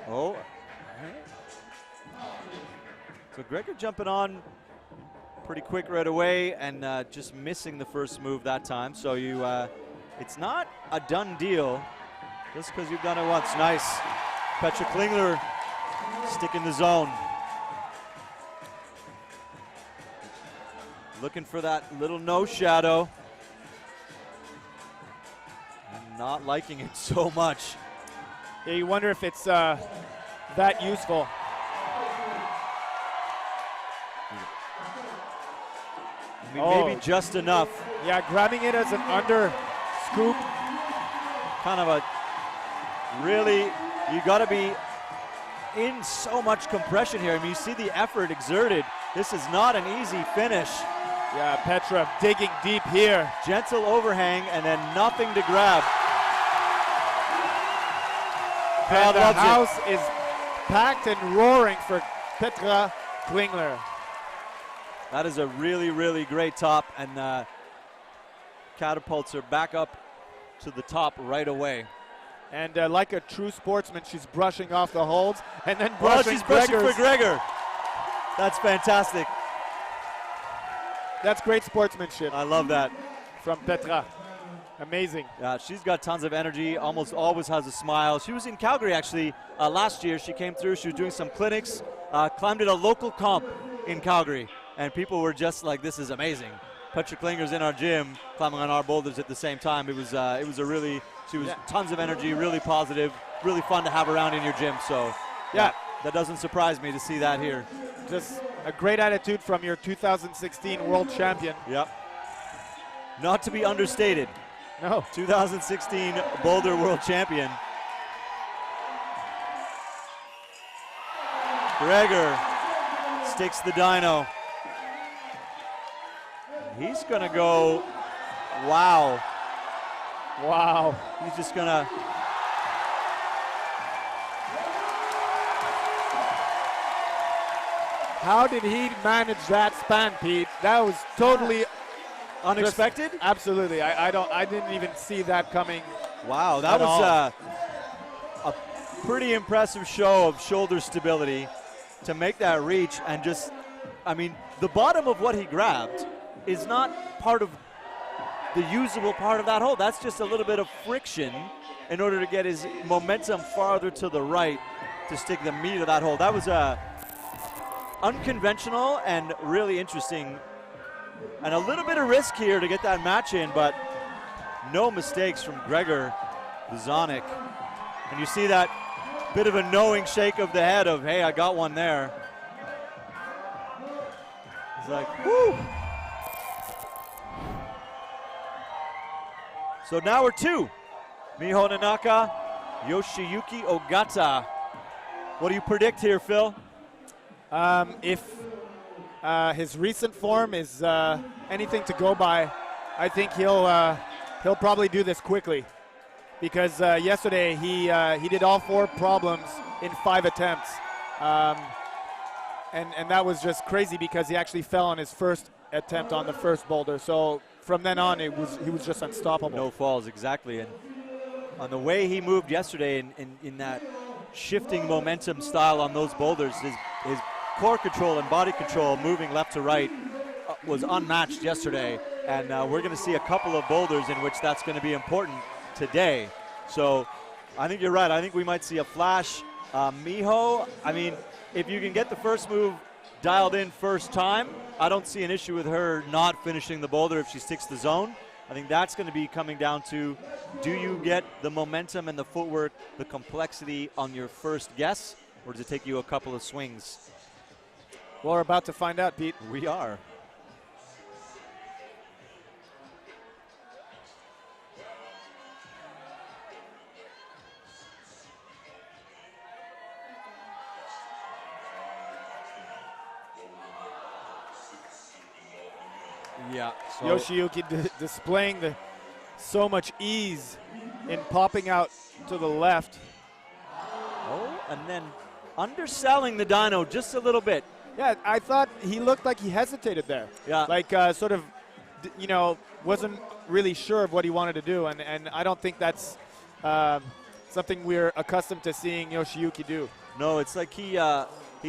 Oh. So Gregor jumping on pretty quick right away and just missing the first move that time. So it's not a done deal just because you've done it once. Nice. Petra Klingler stick in the zone. Looking for that little no shadow. And not liking it so much. Yeah, you wonder if it's that useful. I mean, maybe just enough. Yeah, grabbing it as an under scoop. Kind of a really, you got to be in so much compression here. I mean, you see the effort exerted. This is not an easy finish. Yeah, Petra digging deep here. Gentle overhang and then nothing to grab. And the house is packed and roaring for Petra Klingler. That is a really, really great top, and catapults her back up to the top right away. And like a true sportsman, she's brushing off the holds and then brushing she's brushing Gregor's. for Gregor. That's fantastic. That's great sportsmanship. I love that. From Petra. Amazing. Yeah, she's got tons of energy, almost always has a smile. She was in Calgary actually last year. She came through, she was doing some clinics, climbed at a local comp in Calgary, and people were just like, this is amazing. Petra Klinger's in our gym, climbing on our boulders at the same time. It was a really, she was tons of energy, really positive, really fun to have around in your gym. So yeah, that doesn't surprise me to see that here. just a great attitude from your 2016 world champion. Yep. Not to be understated. No. 2016 Boulder world champion. Gregor sticks the dyno. He's gonna go, wow. Wow. He's just gonna. How did he manage that span, Pete? That was totally Unexpected? Absolutely. I didn't even see that coming. Wow, that was a pretty impressive show of shoulder stability to make that reach and just, I mean, the bottom of what he grabbed is not part of the usable part of that hole. That's just a little bit of friction in order to get his momentum farther to the right to stick the meat of that hole. That was unconventional and really interesting, and a little bit of risk here to get that match in, but no mistakes from Gregor Buzonic. And you see that bit of a knowing shake of the head of, hey, I got one there. He's like, whoo. So now we're two. Miho Nanaka, Yoshiyuki Ogata. What do you predict here, Phil? If his recent form is anything to go by, I think he'll probably do this quickly, because yesterday he did all 4 problems in 5 attempts, and that was just crazy because he actually fell on his first attempt on the first boulder. So from then on, he was just unstoppable. No falls, exactly. And on the way he moved yesterday in that shifting momentum style on those boulders, his core control and body control moving left to right was unmatched yesterday. And we're going to see a couple of boulders in which that's going to be important today. So I think you're right. I think we might see a flash. Miho, I mean, if you can get the first move dialed in first time, I don't see an issue with her not finishing the boulder if she sticks the zone. I think that's going to be coming down to, do you get the momentum and the footwork, the complexity on your first guess, or does it take you a couple of swings? Well, we're about to find out, Pete. We are. Yeah. So Yoshiyuki displaying so much ease in popping out to the left. Oh, and then underselling the dyno just a little bit. Yeah, I thought he looked like he hesitated there. Yeah. Like sort of, wasn't really sure of what he wanted to do, and I don't think that's something we're accustomed to seeing Yoshiyuki do. No, it's like he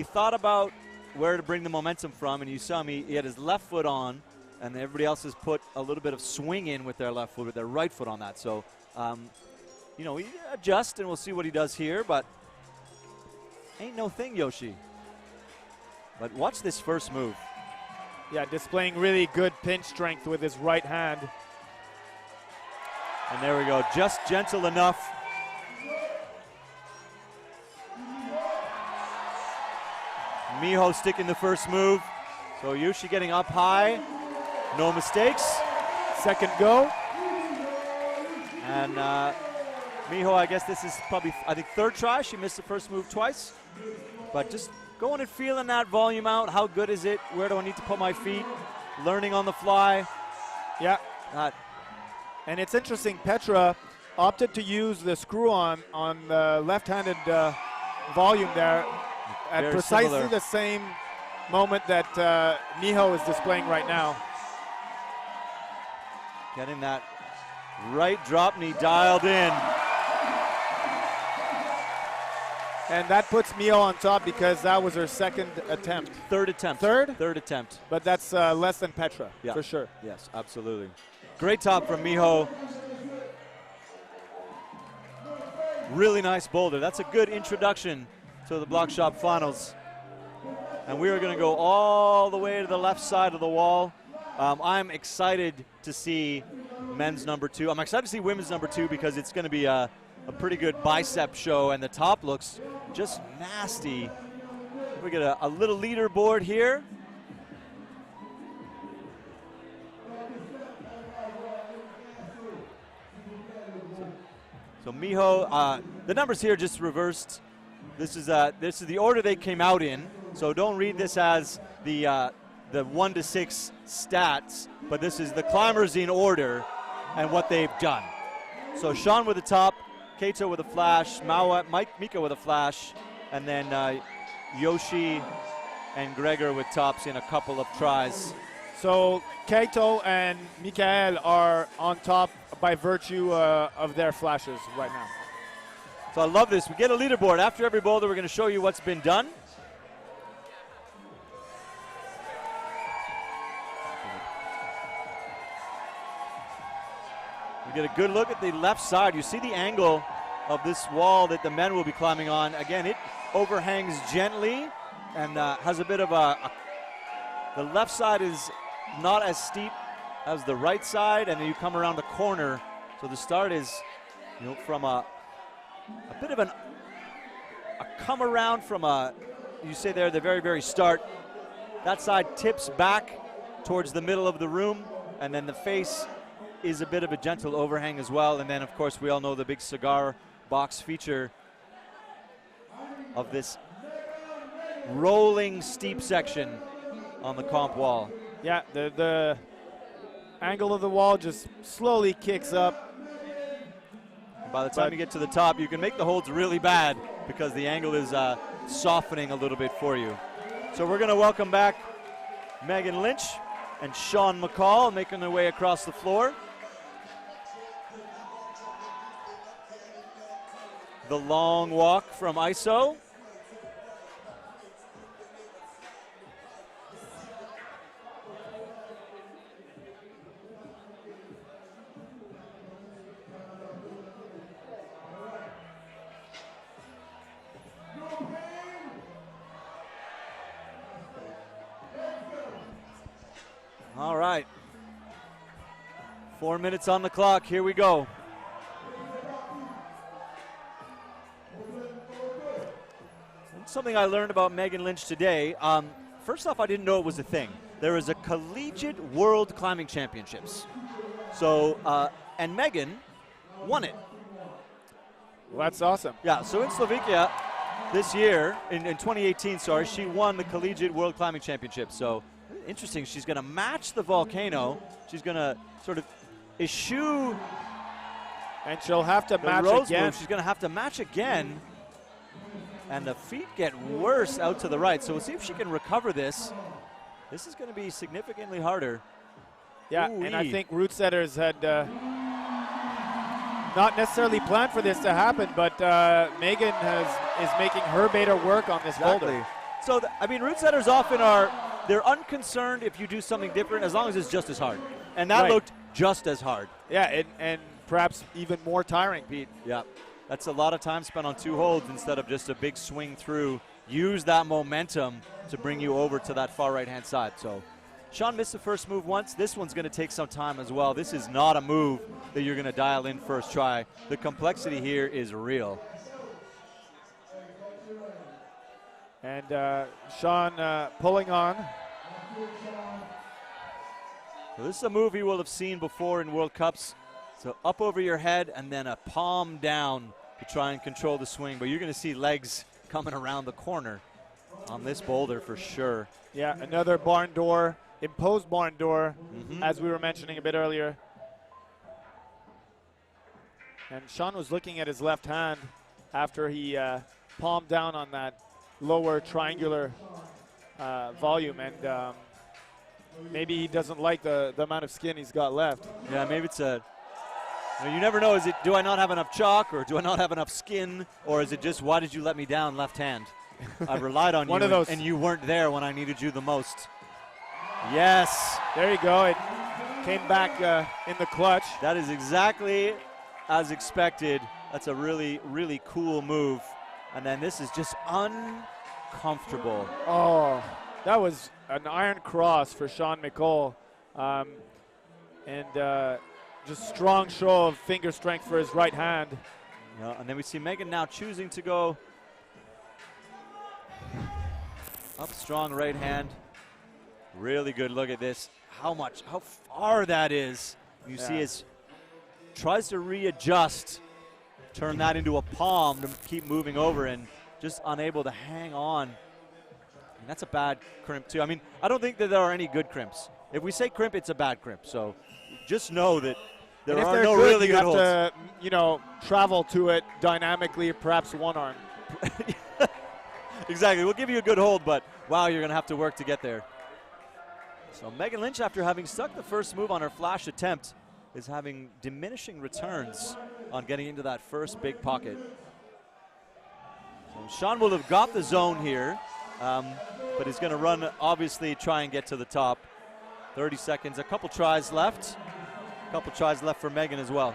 thought about where to bring the momentum from, and you saw him, he had his left foot on, and everybody else has put a little bit of swing in with their left foot, with their right foot on that. So, he adjusts, and we'll see what he does here, but ain't no thing, Yoshi. But watch this first move. Yeah, displaying really good pinch strength with his right hand. And there we go, just gentle enough. Miho sticking the first move. So Yoshi getting up high. No mistakes. Second go. And Miho, I guess this is probably, third try. She missed the first move twice. But just going and feeling that volume out. How good is it? Where do I need to put my feet? Learning on the fly. Yeah. And it's interesting, Petra opted to use the screw-on on the left-handed volume there at Very precisely similar. the same moment that Miho is displaying right now. Getting that right drop knee dialed in. And that puts Miho on top because that was her second attempt. Third attempt. Third? Third attempt. But that's less than Petra, Yeah. for sure. Yes, absolutely. Great top from Miho. Really nice boulder. That's a good introduction to the Bloc Shop Finals. And we are going to go all the way to the left side of the wall. I'm excited to see men's number 2. I'm excited to see women's number 2 because it's going to be a pretty good bicep show, and the top looks just nasty We get a little leaderboard here. So Miho, the numbers here just reversed. This is the order they came out in. So don't read this as the 1 to 6 stats, but this is the climbers in order and what they've done. So Sean with the top, Kato with a flash, Mika with a flash, and then Yoshi and Gregor with tops in a couple of tries. So Kato and Mikael are on top by virtue of their flashes right now. So I love this. We get a leaderboard. After every boulder, we're going to show you what's been done. We get a good look at the left side. You see the angle of this wall that the men will be climbing on. Again, it overhangs gently and has a bit of the left side is not as steep as the right side, and then you come around the corner. So the start is, from a bit of a come around from you say there, the very, very start. That side tips back towards the middle of the room, and then the face is a bit of a gentle overhang as well. And then, of course, we all know the big cigar box feature of this rolling steep section on the comp wall. Yeah, the angle of the wall just slowly kicks up. By the time you get to the top, you can make the holds really bad because the angle is softening a little bit for you. So we're going to welcome back Megan Lynch and Sean McCall making their way across the floor. The long walk from ISO. All right. 4 minutes on the clock. Here we go. Something I learned about Megan Lynch today. First off, I didn't know it was a thing. There is a collegiate world climbing championships. So, and Megan won it. Well, that's awesome. Yeah, so in Slovakia this year, in 2018, sorry, she won the collegiate world climbing championship. So interesting, she's going to match the volcano. She's going to sort of eschew. And she'll have to match again. Move. She's going to have to match again. And the feet get worse out to the right. So we'll see if she can recover this. This is going to be significantly harder. Yeah, Ooh-wee. and I think root setters had not necessarily planned for this to happen, but Megan is making her beta work on this boulder. So, root setters often they're unconcerned if you do something different as long as it's just as hard. And that looked just as hard. Yeah, and perhaps even more tiring, Pete. Yeah. That's a lot of time spent on 2 holds instead of just a big swing through. Use that momentum to bring you over to that far right-hand side. So Sean missed the first move once. This one's going to take some time as well. This is not a move that you're going to dial in first try. The complexity here is real. And Sean pulling on. So this is a move you will have seen before in World Cups. So up over your head and then a palm down to try and control the swing. But you're going to see legs coming around the corner on this boulder for sure. Yeah, another barn door, imposed barn door, as we were mentioning a bit earlier. And Sean was looking at his left hand after he palmed down on that lower triangular volume. And maybe he doesn't like the amount of skin he's got left. Yeah, maybe it's you never know. Is it, do I not have enough chalk, or do I not have enough skin, or is it just, why did you let me down left hand? I relied on One you, of those. and you weren't there when I needed you the most. Yes. There you go. It came back in the clutch. That is exactly as expected. That's a really, really cool move. And then this is just uncomfortable. Oh, that was an iron cross for Sean McCall. Just strong show of finger strength for his right hand. Yeah, and then we see Megan now choosing to go Up strong right hand. Really good look at this. How far that is. You see his tries to readjust, turn that into a palm to keep moving over, and just unable to hang on. And that's a bad crimp too. I mean, I don't think that there are any good crimps. If we say crimp, it's a bad crimp. So just know that there are no really good holds. You have to, you know, travel to it dynamically, perhaps one arm. Exactly. We'll give you a good hold, but wow, you're going to have to work to get there. So Megan Lynch, after having stuck the first move on her flash attempt, is having diminishing returns on getting into that first big pocket. So Sean will have got the zone here, but he's going to run, obviously, try and get to the top. 30 seconds, a couple tries left. A couple tries left for Megan as well.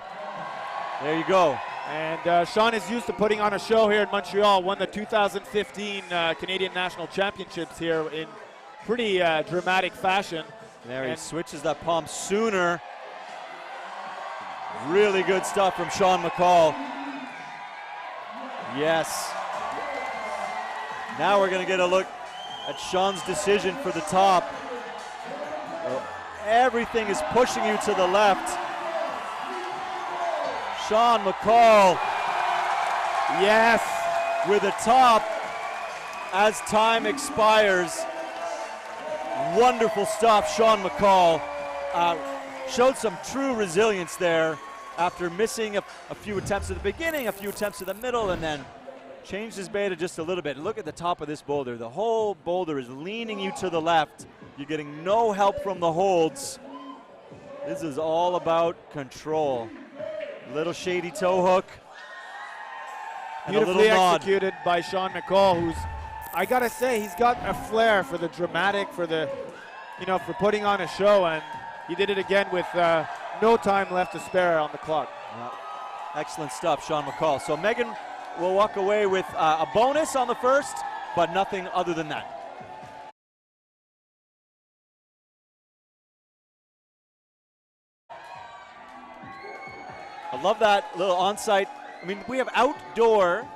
There you go. And Sean is used to putting on a show here in Montreal, won the 2015 Canadian National Championships here in pretty dramatic fashion. There he switches that palm sooner. Really good stuff from Sean McCall. Yes. Now we're going to get a look at Sean's decision for the top. Everything is pushing you to the left. Sean McCall, yes, with a top as time expires. Wonderful stuff, Sean McCall. Showed some true resilience there after missing a few attempts at the beginning, a few attempts at the middle, and then changed his beta just a little bit. Look at the top of this boulder. The whole boulder is leaning you to the left. You're getting no help from the holds. This is all about control. Little shady toe hook. And beautifully a little nod. Executed by Sean McCall, who's, I gotta say, he's got a flair for the dramatic, for the, you know, for putting on a show, and he did it again with no time left to spare on the clock. Yeah. Excellent stuff, Sean McCall. So Megan will walk away with a bonus on the first, but nothing other than that. I love that little on-site. I mean, we have outdoor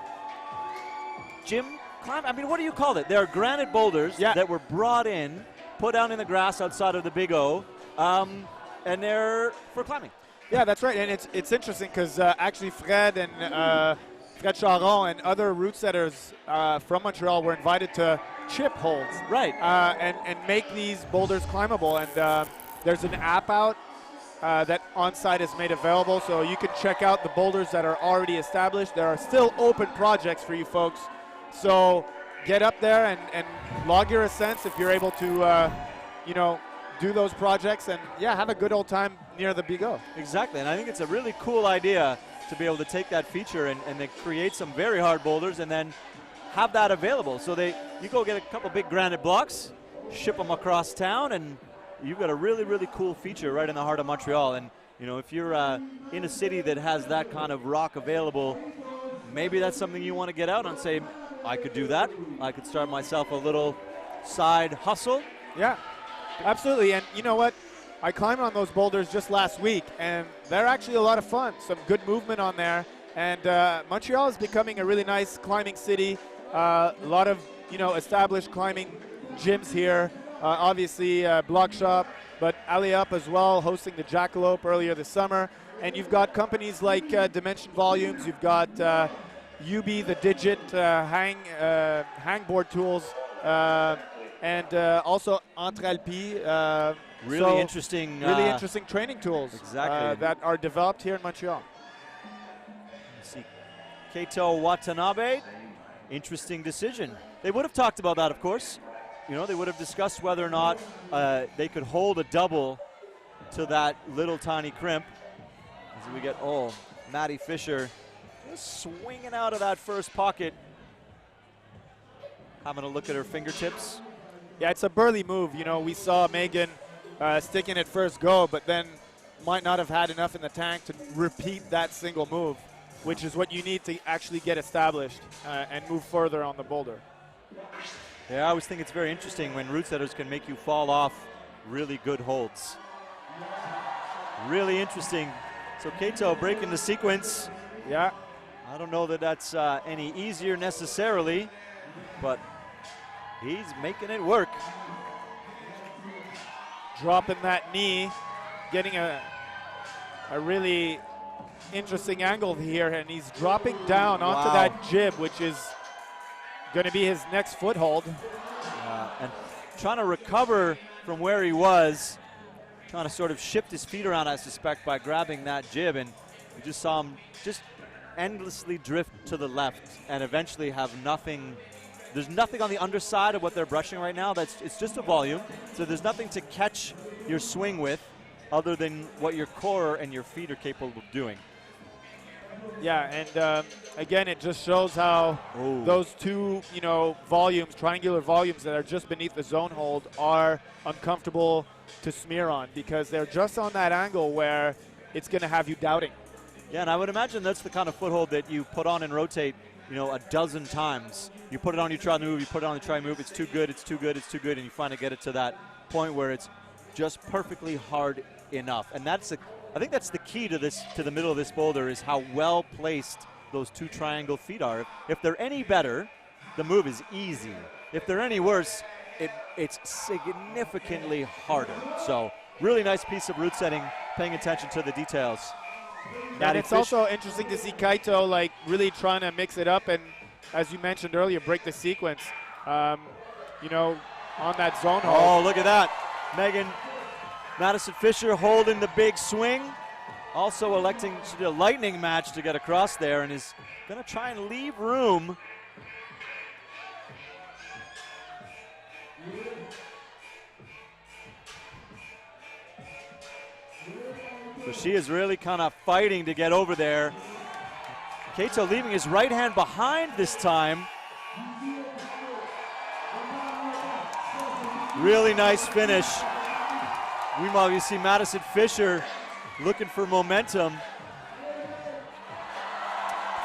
gym climb. I mean, what do you call it? There are granite boulders that were brought in, put down in the grass outside of the Big O, and they're for climbing. Yeah, that's right. And it's interesting because actually Fred and Fred Charon and other route setters from Montreal were invited to chip holds. Right. And make these boulders climbable. And there's an app out that On-Site is made available, so you can check out the boulders that are already established. There are still open projects for you folks, so get up there and log your ascents if you're able to, you know, do those projects and have a good old time near the Big O. Exactly, and I think it's a really cool idea to be able to take that feature and then create some very hard boulders and then have that available. So you go get a couple big granite blocks, ship them across town, and you've got a really, really cool feature right in the heart of Montreal. And, you know, if you're in a city that has that kind of rock available, maybe that's something you want to get out and say, I could do that. I could start myself a little side hustle. Yeah, absolutely. And you know what? I climbed on those boulders just last week, and they're actually a lot of fun. Some good movement on there. And Montreal is becoming a really nice climbing city. A lot of, you know, established climbing gyms here. Obviously, Bloc Shop, but Alley Up as well, hosting the Jackalope earlier this summer. And you've got companies like Dimension Volumes. You've got UB, the Digit, hangboard tools, and also Entrealpi. Really interesting training tools exactly. that are developed here in Montreal. See, Keito Watanabe, interesting decision. They would have talked about that, of course. You know, they would have discussed whether or not they could hold a double to that little tiny crimp. As we get, Maddie Fisher just swinging out of that first pocket. Having a look at her fingertips. Yeah, it's a burly move. You know, we saw Megan sticking at first go, but then might not have had enough in the tank to repeat that single move, which is what you need to actually get established and move further on the boulder. Yeah, I always think it's very interesting when route setters can make you fall off really good holds. Really interesting. So Keito breaking the sequence. Yeah. I don't know that that's any easier necessarily, but He's making it work. Dropping that knee, getting a really interesting angle here, and he's dropping down onto that jib, which is going to be his next foothold. And trying to recover from where he was, trying to sort of shift his feet around, I suspect, by grabbing that jib, and you just saw him just endlessly drift to the left and eventually have nothing. There's nothing on the underside of what they're brushing right now. It's just a volume, so there's nothing to catch your swing with other than what your core and your feet are capable of doing. Yeah, and again, it just shows how those two, volumes, triangular volumes that are just beneath the zone hold are uncomfortable to smear on because they're just on that angle where it's going to have you doubting. Yeah, and I would imagine that's the kind of foothold that you put on and rotate, a dozen times. You put it on, you try to move, you put it on, you try to move. It's too good, it's too good, it's too good, and you finally get it to that point where it's just perfectly hard enough. And I think that's the key to the middle of this boulder, is how well placed those two triangle feet are. If they're any better, the move is easy. If they're any worse, it's significantly harder. So really nice piece of root setting, paying attention to the details. And it's also interesting to see Kaito really trying to mix it up and, as you mentioned earlier, break the sequence. On that zone hold. Oh, look at that. Madison Fisher holding the big swing. Also electing to do a lightning match to get across there, and is going to try and leave room. So she is really kind of fighting to get over there. Kaito leaving his right hand behind this time. Really nice finish. Meanwhile, you see Madison Fisher looking for momentum.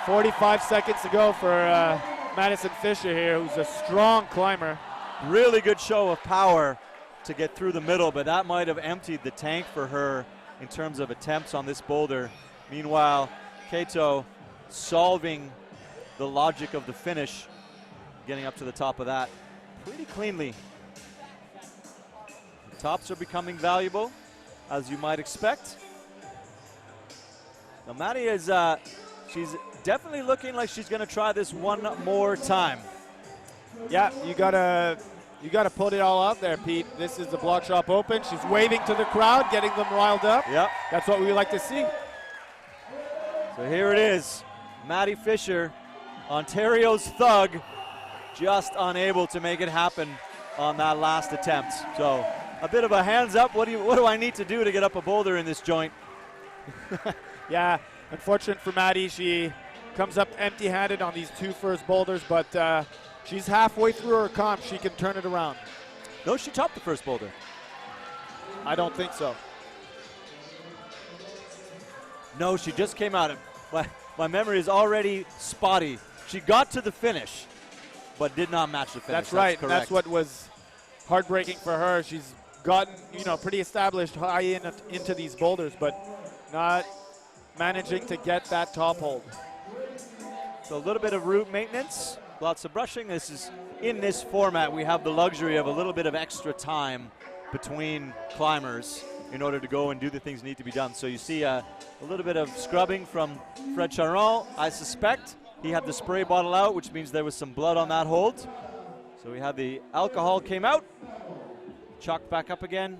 45 seconds to go for Madison Fisher here, who's a strong climber. Really good show of power to get through the middle, but that might have emptied the tank for her in terms of attempts on this boulder. Meanwhile, Kaito solving the logic of the finish, getting up to the top of that pretty cleanly. The tops are becoming valuable, as you might expect. Now Maddie is, she's definitely looking like she's gonna try this one more time. Yeah, you gotta put it all out there, Pete. This is the Bloc Shop Open. She's waving to the crowd, getting them riled up. Yep. That's what we like to see. So here it is, Maddie Fisher, Ontario's thug, just unable to make it happen on that last attempt. So a bit of a hands up. What do I need to do to get up a boulder in this joint? Yeah, unfortunate for Maddie. She comes up empty-handed on these two first boulders, but she's halfway through her comp. She can turn it around. No, she topped the first boulder. I don't think so. No, she just came out. My memory is already spotty. She got to the finish, but did not match the finish. That's right. Correct. That's what was heartbreaking for her. She's gotten, pretty established high into these boulders, but not managing to get that top hold. So a little bit of root maintenance, lots of brushing. This is, in this format, we have the luxury of a little bit of extra time between climbers in order to go and do the things that need to be done. So you see a little bit of scrubbing from Fred Charon. I suspect he had the spray bottle out, which means there was some blood on that hold. So we had the alcohol came out, chalked back up again,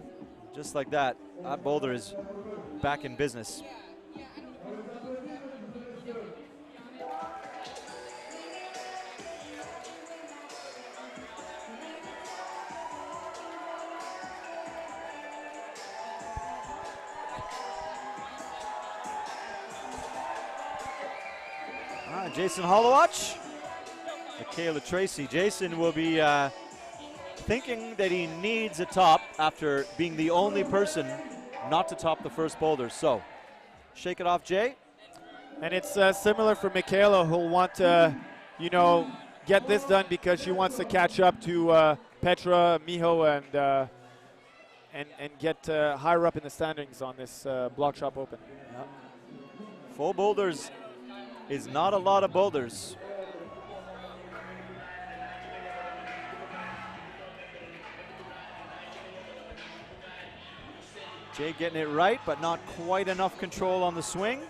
just like that. That boulder is back in business. Jason Hollowatch, Michaela Tracy. Jason will be thinking that he needs a top after being the only person not to top the first boulder. So, shake it off, Jay. And it's similar for Michaela, who'll want to, get this done because she wants to catch up to Petra, Miho, and get higher up in the standings on this Bloc Shop Open. Yep. 4 boulders is not a lot of boulders. Jay getting it right, but not quite enough control on the swing.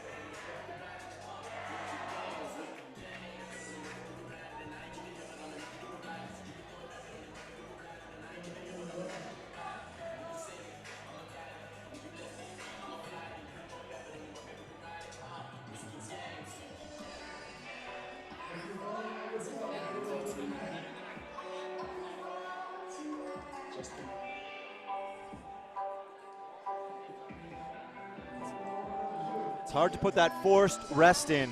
It's hard to put that forced rest in.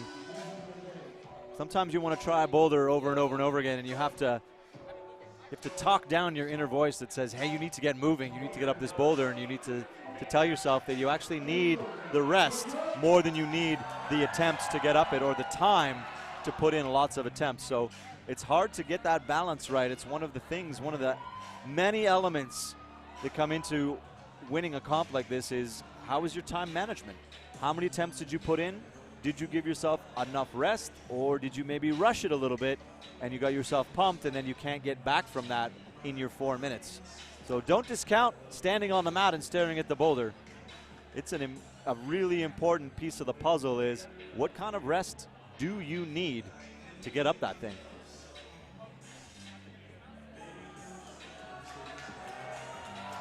Sometimes you want to try a boulder over and over and over again, and you have to talk down your inner voice that says, hey, you need to get moving, you need to get up this boulder, and you need to tell yourself that you actually need the rest more than you need the attempts to get up it or the time to put in lots of attempts. So it's hard to get that balance right. It's one of the things, one of the many elements that come into winning a comp like this is, how is your time management? How many attempts did you put in? Did you give yourself enough rest, or did you maybe rush it a little bit and you got yourself pumped and then you can't get back from that in your 4 minutes? So don't discount standing on the mat and staring at the boulder. It's a really important piece of the puzzle is, what kind of rest do you need to get up that thing?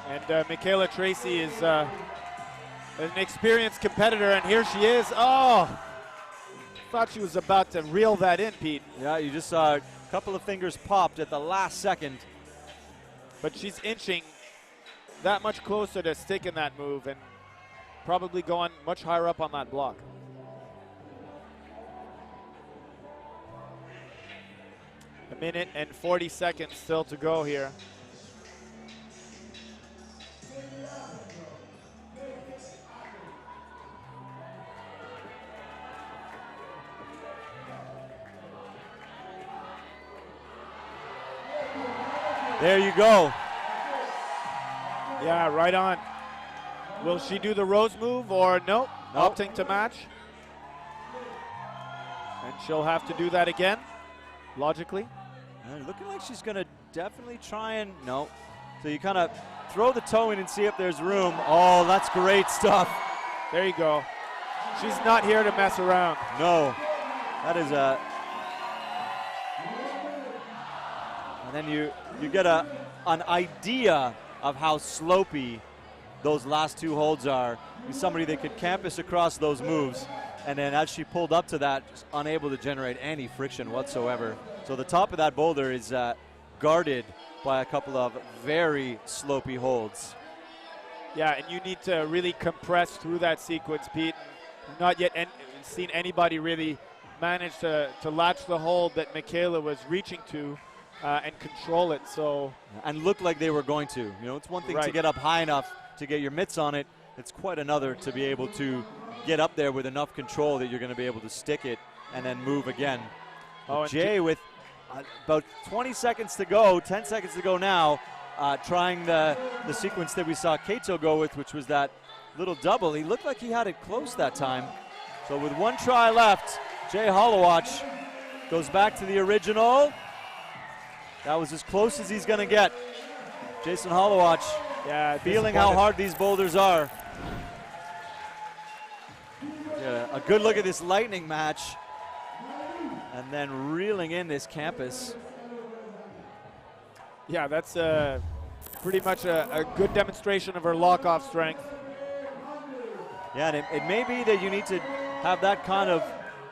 And Michaela Tracy is an experienced competitor, and here she is. Oh, thought she was about to reel that in, Pete. Yeah, you just saw a couple of fingers popped at the last second. But she's inching that much closer to sticking that move and probably going much higher up on that block. A minute and 40 seconds still to go here. There you go. Yeah, right on. Will she do the rose move or no? Nope. Opting to match. And she'll have to do that again, logically. Looking like she's going to definitely try and, no. So you kind of throw the toe in and see if there's room. Oh, that's great stuff. There you go. She's not here to mess around. No. That is a... And then you get an idea of how slopey those last two holds are. Somebody that could campus across those moves, and then as she pulled up to that, just unable to generate any friction whatsoever. So the top of that boulder is guarded by a couple of very slopey holds. Yeah, and you need to really compress through that sequence, Pete. Not yet seen anybody really manage to latch the hold that Michaela was reaching to. And control it, so. And look like they were going to. You know, it's one thing to get up high enough to get your mitts on it. It's quite another to be able to get up there with enough control that you're going to be able to stick it and then move again. Oh, Jay with about 20 seconds to go, 10 seconds to go now, trying the sequence that we saw Kato go with, which was that little double. He looked like he had it close that time. So with one try left, Jay Hollowatch goes back to the original. That was as close as he's going to get. Jason Hollowatch, feeling how hard these boulders are. Yeah, a good look at this lightning match. And then reeling in this campus. Yeah, that's pretty much a good demonstration of her lock-off strength. Yeah, and it may be that you need to have that kind of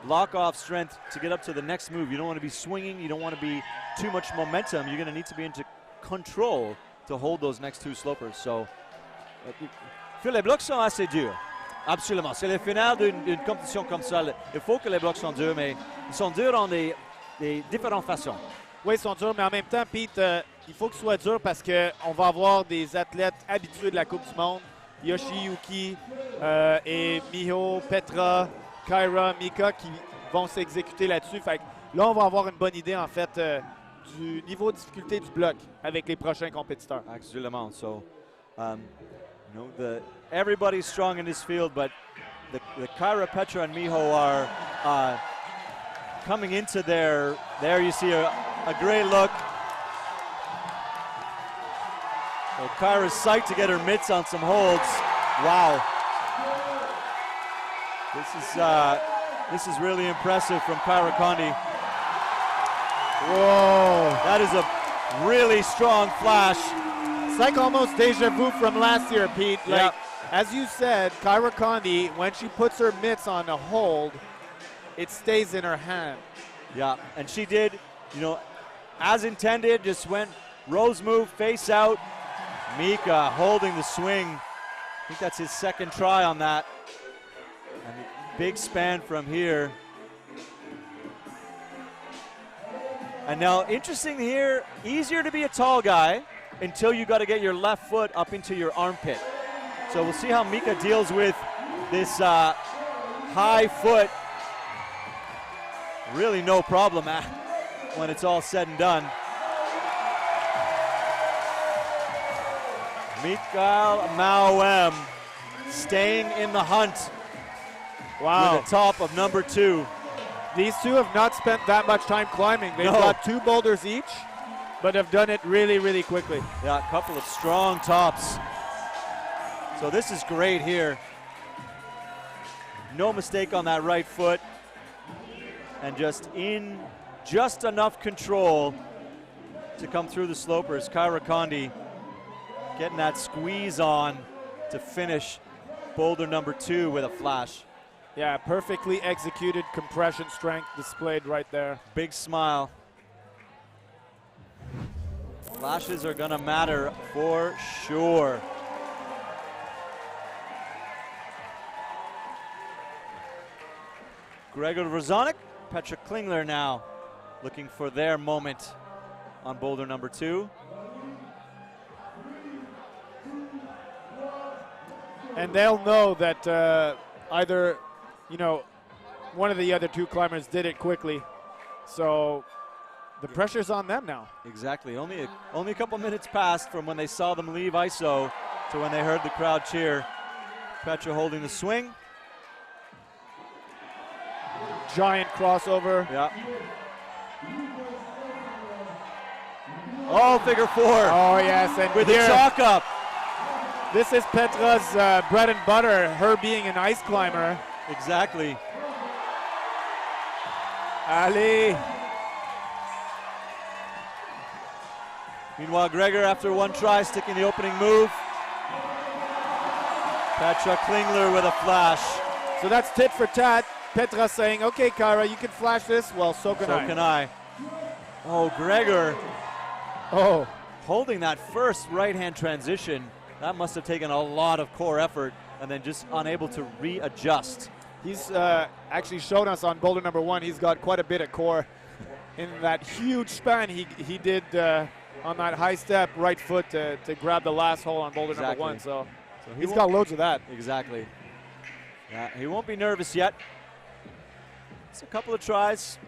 lock-off strength to get up to the next move. You don't want to be swinging. You don't want to be too much momentum. You're going to need to be into control to hold those next two slopers. So, les blocs sont assez durs. Absolument. C'est le final d'une compétition comme ça. Il faut que les blocs sont durs, mais ils sont durs en des différentes façons. Oui, ils sont durs, mais en même temps, Pete, il faut qu'ils soient durs parce qu'on va avoir des athlètes habitués de la Coupe du Monde. Yoshi, Yuki et Miho, Petra, Kyra, Mika qui vont s'exécuter là-dessus. Fait que là, on va avoir une bonne idée, en fait, du niveau de difficulté du bloc avec les prochains compétiteurs. Absolument. So, you know, everybody's strong in this field, but the Kyra, Petra, and Miho are coming into there you see a great look. So Kyra's psyched to get her mitts on some holds. Wow. This is really impressive from Kyra Condi. Whoa. That is a really strong flash. It's like almost deja vu from last year, Pete. Like, Yep. as you said, Kyra Condi, when she puts her mitts on a hold, it stays in her hand. Yeah, and she did, as intended, just went rose move, face out. Mika holding the swing. I think that's his second try on that. And big span from here. And now, interesting here, easier to be a tall guy until you got to get your left foot up into your armpit. So we'll see how Mika deals with this high foot. Really no problem when it's all said and done. Mikael Mauem staying in the hunt. Wow. With the top of number 2. These two have not spent that much time climbing. They've No. got 2 boulders each, but have done it really, really quickly. Yeah, a couple of strong tops. So this is great here. No mistake on that right foot. And just in just enough control to come through the slopers. Kyra Condi getting that squeeze on to finish boulder number 2 with a flash. Yeah, perfectly executed compression strength displayed right there. Big smile. Flashes are gonna matter for sure. Gregor Vrzonik, Petra Klingler now looking for their moment on boulder number 2. And they'll know that either, one of the other 2 climbers did it quickly. So the pressure's on them now. Exactly. Only a couple minutes passed from when they saw them leave ISO to when they heard the crowd cheer. Petra holding the swing. Giant crossover. Yeah. Oh, figure 4. Oh, yes. And with the here, chalk up. this is Petra's bread and butter, her being an ice climber. Exactly. Ali. Meanwhile, Gregor, after one try, sticking the opening move. Petra Klingler with a flash. So that's tit for tat. Petra saying, okay, Kyra, you can flash this. Well, so can I. So can I. Oh, Gregor. Oh. Holding that first right-hand transition. That must have taken a lot of core effort and then just unable to readjust. He's actually shown us on boulder number 1, he's got quite a bit of core in that huge span he did on that high step right foot to grab the last hole on boulder number 1. So he's got loads of that. Exactly. Yeah, he won't be nervous yet. It's a couple of tries.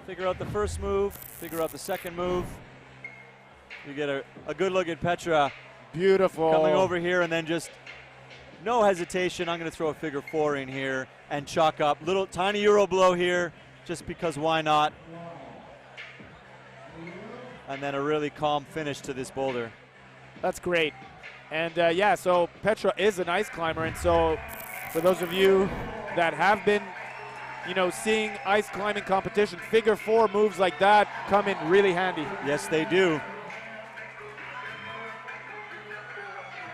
Figure out the first move, figure out the second move. You get a good look at Petra. Beautiful. Coming over here and then just no hesitation. I'm going to throw a figure 4 in here and chalk up. Little tiny Euro blow here just because why not? And then a really calm finish to this boulder. That's great. And yeah, so Petra is an ice climber. And so for those of you that have been, seeing ice climbing competition, figure 4 moves like that come in really handy. Yes, they do.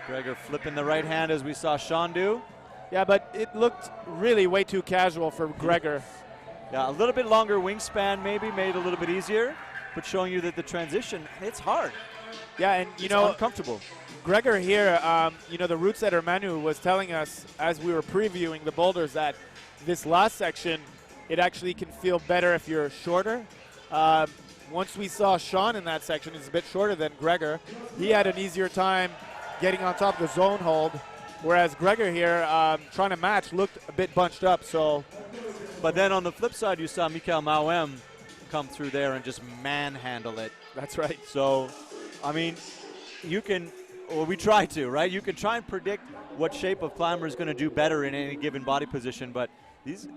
Gregor flipping the right hand as we saw Sean do. Yeah, but it looked really way too casual for Gregor. Yeah, a little bit longer wingspan maybe made it a little bit easier, but showing you that the transition, it's hard. Yeah, and it's uncomfortable. Gregor here, the route setter Manu was telling us as we were previewing the boulders that this last section, it actually can feel better if you're shorter. Once we saw Sean in that section, he's a bit shorter than Gregor. He had an easier time getting on top of the zone hold, whereas Gregor here, trying to match, looked a bit bunched up. So, but then on the flip side, you saw Mikael Mauem come through there and just manhandle it. That's right. So, I mean, we try to, right? You can try and predict what shape of climber is going to do better in any given body position, but these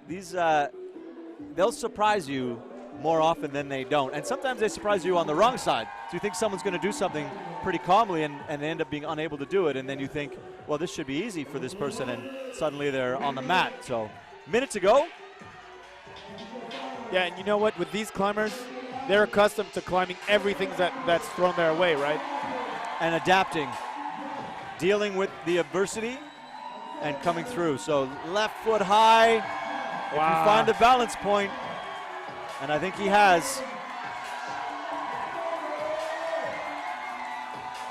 they'll surprise you more often than they don't. And sometimes they surprise you on the wrong side. So you think someone's going to do something pretty calmly and they end up being unable to do it. And then you think, well, this should be easy for this person. And suddenly they're on the mat. So minute to go. Yeah, and you know what? With these climbers, they're accustomed to climbing everything that's thrown their way, right? And adapting, dealing with the adversity and coming through. So left foot high. If you find a balance point, and I think he has.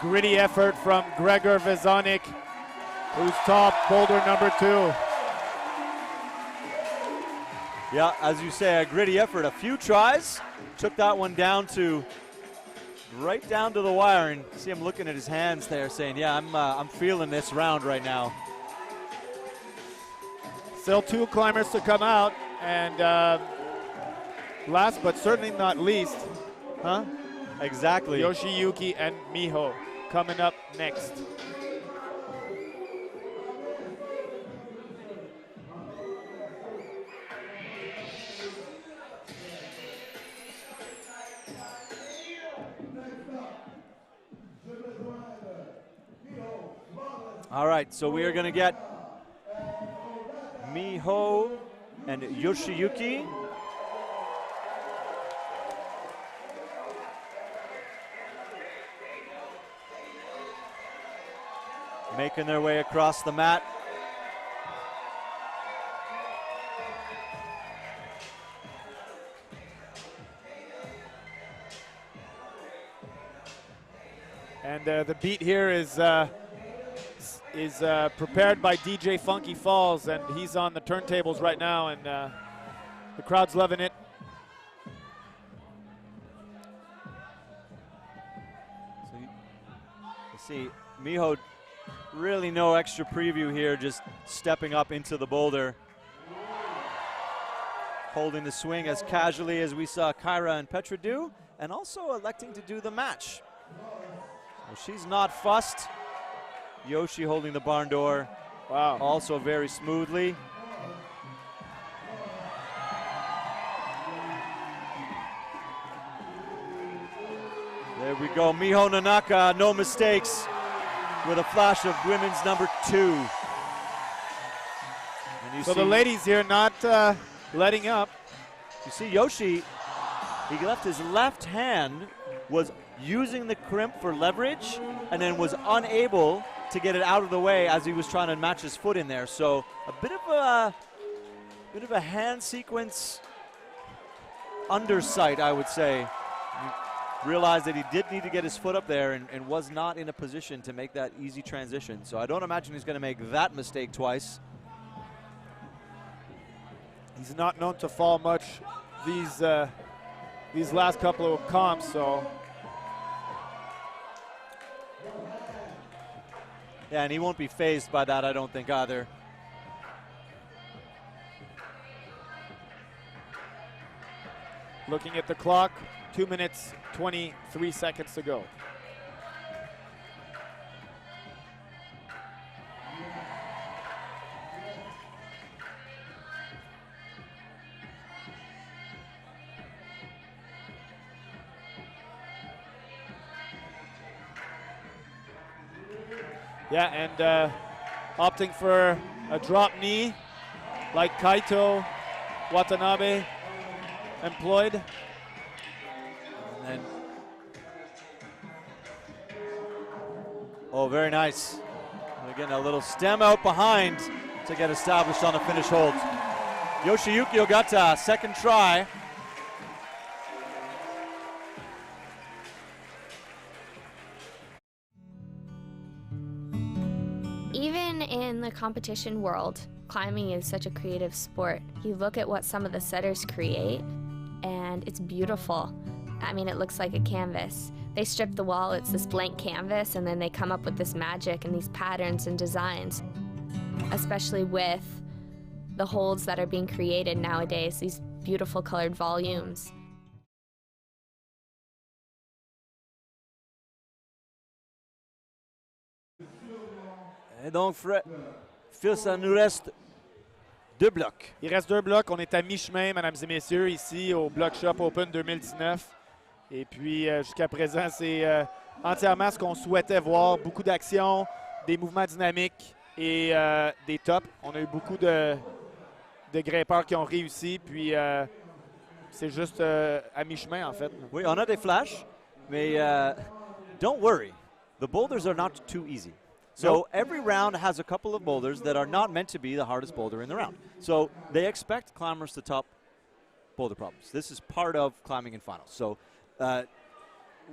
Gritty effort from Gregor Vezonik, who's top boulder number 2. Yeah, as you say, a gritty effort. A few tries, took that one down to right down to the wire, and see him looking at his hands there, saying, "Yeah, I'm feeling this round right now." Still 2 climbers to come out, and last but certainly not least, Exactly. Yoshiyuki and Miho coming up next. All right, so we are going to get Miho and Yoshiyuki. Making their way across the mat. And the beat here is prepared by DJ Funky Falls, and he's on the turntables right now, and the crowd's loving it. So you see Miho, really no extra preview here, just stepping up into the boulder. Holding the swing as casually as we saw Kyra and Petra do, and also electing to do the match. Well, she's not fussed. Yoshi holding the barn door. Wow. Also very smoothly. There we go. Miho Nanaka, no mistakes, with a flash of women's number 2. And you So see, the ladies here not letting up. you see Yoshi, he left his left hand, was using the crimp for leverage, and then was unable to get it out of the way as he was trying to match his foot in there. So a bit of a hand sequence undersight, I would say. He realized that he did need to get his foot up there and was not in a position to make that easy transition. So I don't imagine he's going to make that mistake twice. He's not known to fall much these last couple of comps, so. Yeah, and he won't be fazed by that, I don't think, either. Looking at the clock, 2 minutes, 23 seconds to go. Yeah, and opting for a drop knee like Kaito Watanabe employed. And then, oh, very nice. We're getting a little stem out behind to get established on a finish hold. Yoshiyuki Ogata, second try. Even in the competition world, climbing is such a creative sport. You look at what some of the setters create, and it's beautiful. I mean, it looks like a canvas. They strip the wall, it's this blank canvas, and then they come up with this magic and these patterns and designs, especially with the holds that are being created nowadays, these beautiful colored volumes. Et donc, Phil, ça nous reste 2 blocs. Il reste 2 blocs. On est à mi-chemin, mesdames et messieurs, ici au Bloc Shop Open 2019. Et puis, jusqu'à présent, c'est entièrement ce qu'on souhaitait voir. Beaucoup d'action, des mouvements dynamiques et des tops. On a eu beaucoup de grimpeurs qui ont réussi. Puis, c'est juste à mi-chemin, en fait. Oui, on a des flashs, mais don't worry. The boulders are not too easy. So Nope. every round has a couple of boulders that are not meant to be the hardest boulder in the round. So they expect climbers to top boulder problems. This is part of climbing in finals. So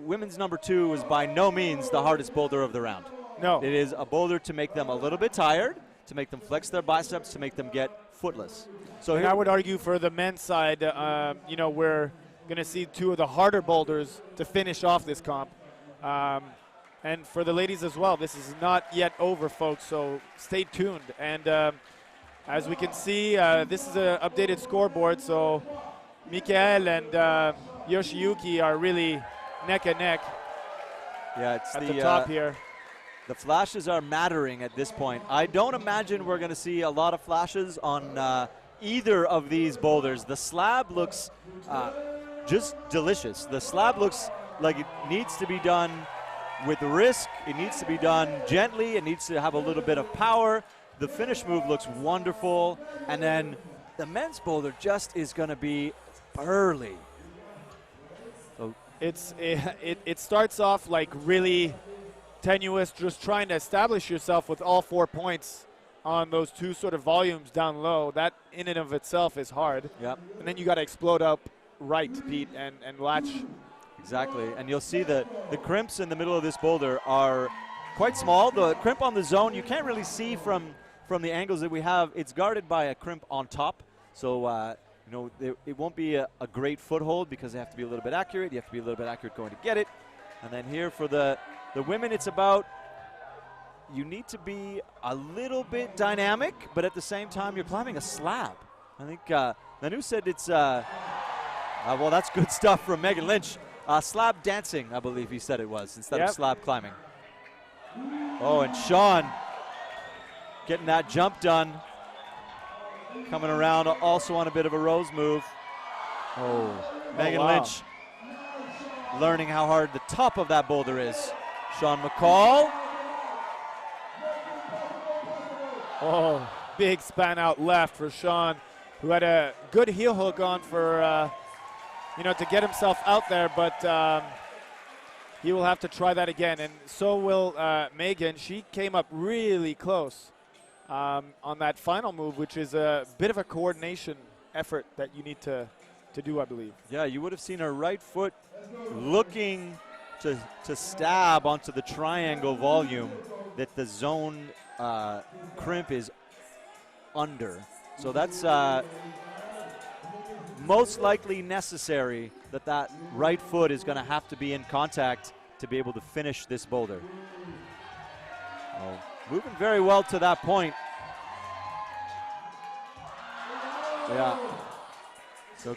women's number 2 is by no means the hardest boulder of the round. No. It is a boulder to make them a little bit tired, to make them flex their biceps, to make them get footless. So And here I would argue for the men's side, we're going to see 2 of the harder boulders to finish off this comp. And for the ladies as well, this is not yet over, folks, so stay tuned. And as we can see, this is an updated scoreboard, so Mikael and Yoshiyuki are really neck and neck yeah, it's at the top here. The flashes are mattering at this point. I don't imagine we're going to see a lot of flashes on either of these boulders. The slab looks just delicious. The slab looks like it needs to be done with risk. It needs to be done gently. It needs to have a little bit of power. The finish move looks wonderful. And then the men's boulder just is going to be burly. So It starts off like really tenuous, just trying to establish yourself with all 4 points on those 2 sort of volumes down low. That in and of itself is hard. Yep. And then you got to explode up right, Pete, and latch. Exactly, and you'll see that the crimps in the middle of this boulder are quite small. The crimp on the zone, you can't really see from the angles that we have. It's guarded by a crimp on top, so it won't be a great foothold because they have to be a little bit accurate. You have to be a little bit accurate going to get it. And then here for the women, it's about you need to be a little bit dynamic, but at the same time, you're climbing a slab. I think Manu said it's, well, that's good stuff from Megan Lynch. Slab dancing, I believe he said it was, instead of slab climbing. Oh, and Sean getting that jump done. Coming around also on a bit of a rose move. Oh, Megan wow. Lynch learning how hard the top of that boulder is. Sean McCall. Oh, big span out left for Sean, who had a good heel hook on for, to get himself out there, but he will have to try that again. And so will Megan. She came up really close on that final move, which is a bit of a coordination effort that you need to do, I believe. Yeah, you would have seen her right foot looking to stab onto the triangle volume that the zone crimp is under. So that's most likely necessary that right foot is going to have to be in contact to be able to finish this boulder. Oh, moving very well to that point. Yeah. So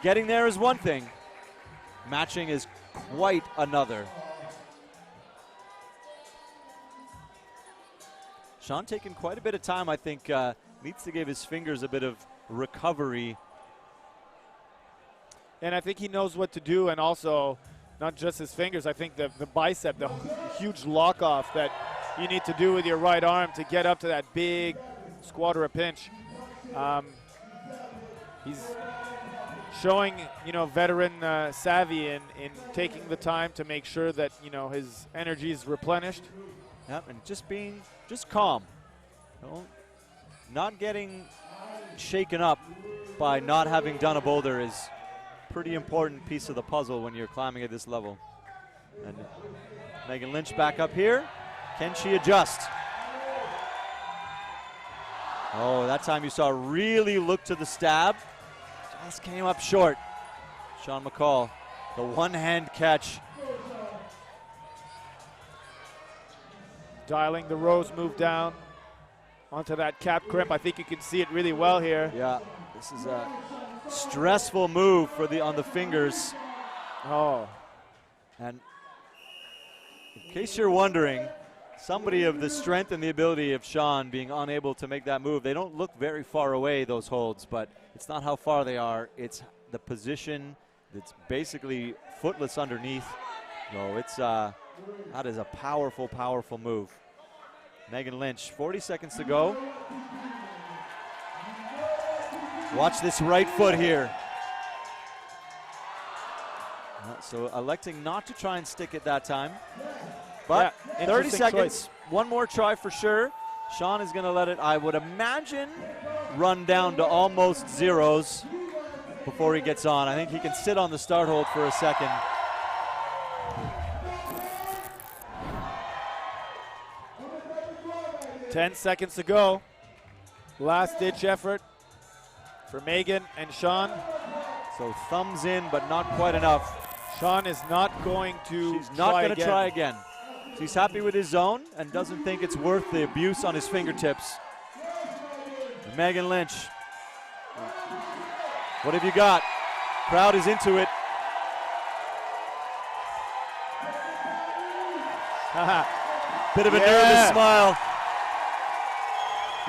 getting there is one thing. Matching is quite another. Sean taking quite a bit of time, I think, needs to give his fingers a bit of recovery. And I think he knows what to do, and also not just his fingers. I think the bicep, the huge lock off that you need to do with your right arm to get up to that big squat or a pinch. He's showing, veteran savvy in taking the time to make sure that, his energy is replenished. Yep, and just calm. Not getting shaken up by not having done a boulder is pretty important piece of the puzzle when you're climbing at this level. And Megan Lynch back up here. Can she adjust? Oh, that time you saw really look to the stab. Just came up short. Sean McCall, the one-hand catch. Dialing the rose move down onto that cap crimp. I think you can see it really well here. Yeah, this is a stressful move on the fingers. Oh. And in case you're wondering, somebody of the strength and the ability of Sean being unable to make that move. They don't look very far away, those holds, but it's not how far they are. It's the position that's basically footless underneath. No, it's that is a powerful, powerful move. Megan Lynch, 40 seconds to go. Watch this right foot here. So electing not to try and stick it that time. But Yeah, 30 seconds, choice. one more try for sure. Sean is going to let it, I would imagine, run down to almost zeros before he gets on. I think he can sit on the start hold for a second. Ten seconds to go. Last ditch effort for Megan and Sean. So thumbs in, but not quite enough. Sean is not going to She's not going to try again. He's happy with his zone and doesn't think it's worth the abuse on his fingertips. And Megan Lynch. What have you got? Crowd is into it. Bit of a nervous smile.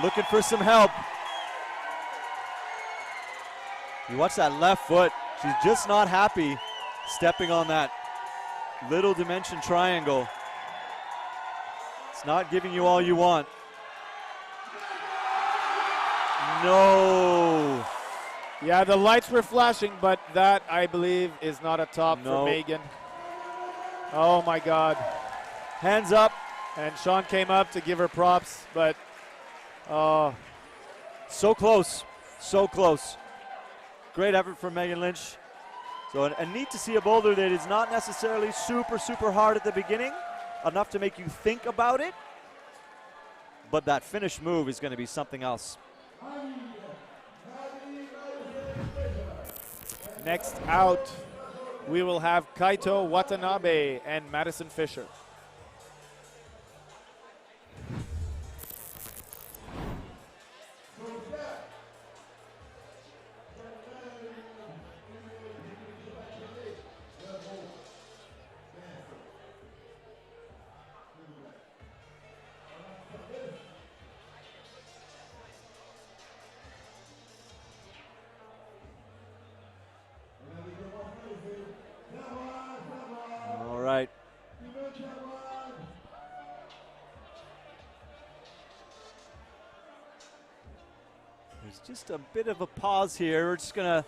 Looking for some help. You watch that left foot. She's just not happy stepping on that little dimension triangle. It's not giving you all you want. No. Yeah, the lights were flashing, but that, I believe, is not a top for Megan. Oh, my God. Hands up. And Sean came up to give her props, but so close. So close. Great effort from Megan Lynch. So and neat to see a boulder that is not necessarily super, super hard at the beginning, enough to make you think about it, but that finish move is going to be something else. next out, we will have Kaito Watanabe and Madison Fisher. Just a bit of a pause here. We're just gonna.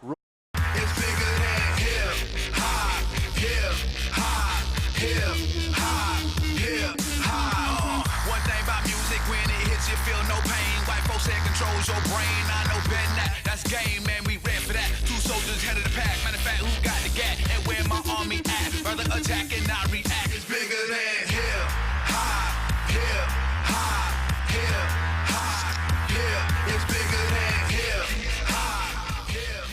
It's bigger than hip hop, hip hop, hip hop, hip hop. One thing about music, when it hits, you feel no pain. White folks that controls your brain. I know better than that. That's game, man. We ready for that. Two soldiers head of the pack. Matter of fact, who got the gat and where my army at? Rather attack and not react. It's bigger than hip hop, hip hop, hip hop. It's bigger than hip hop, hip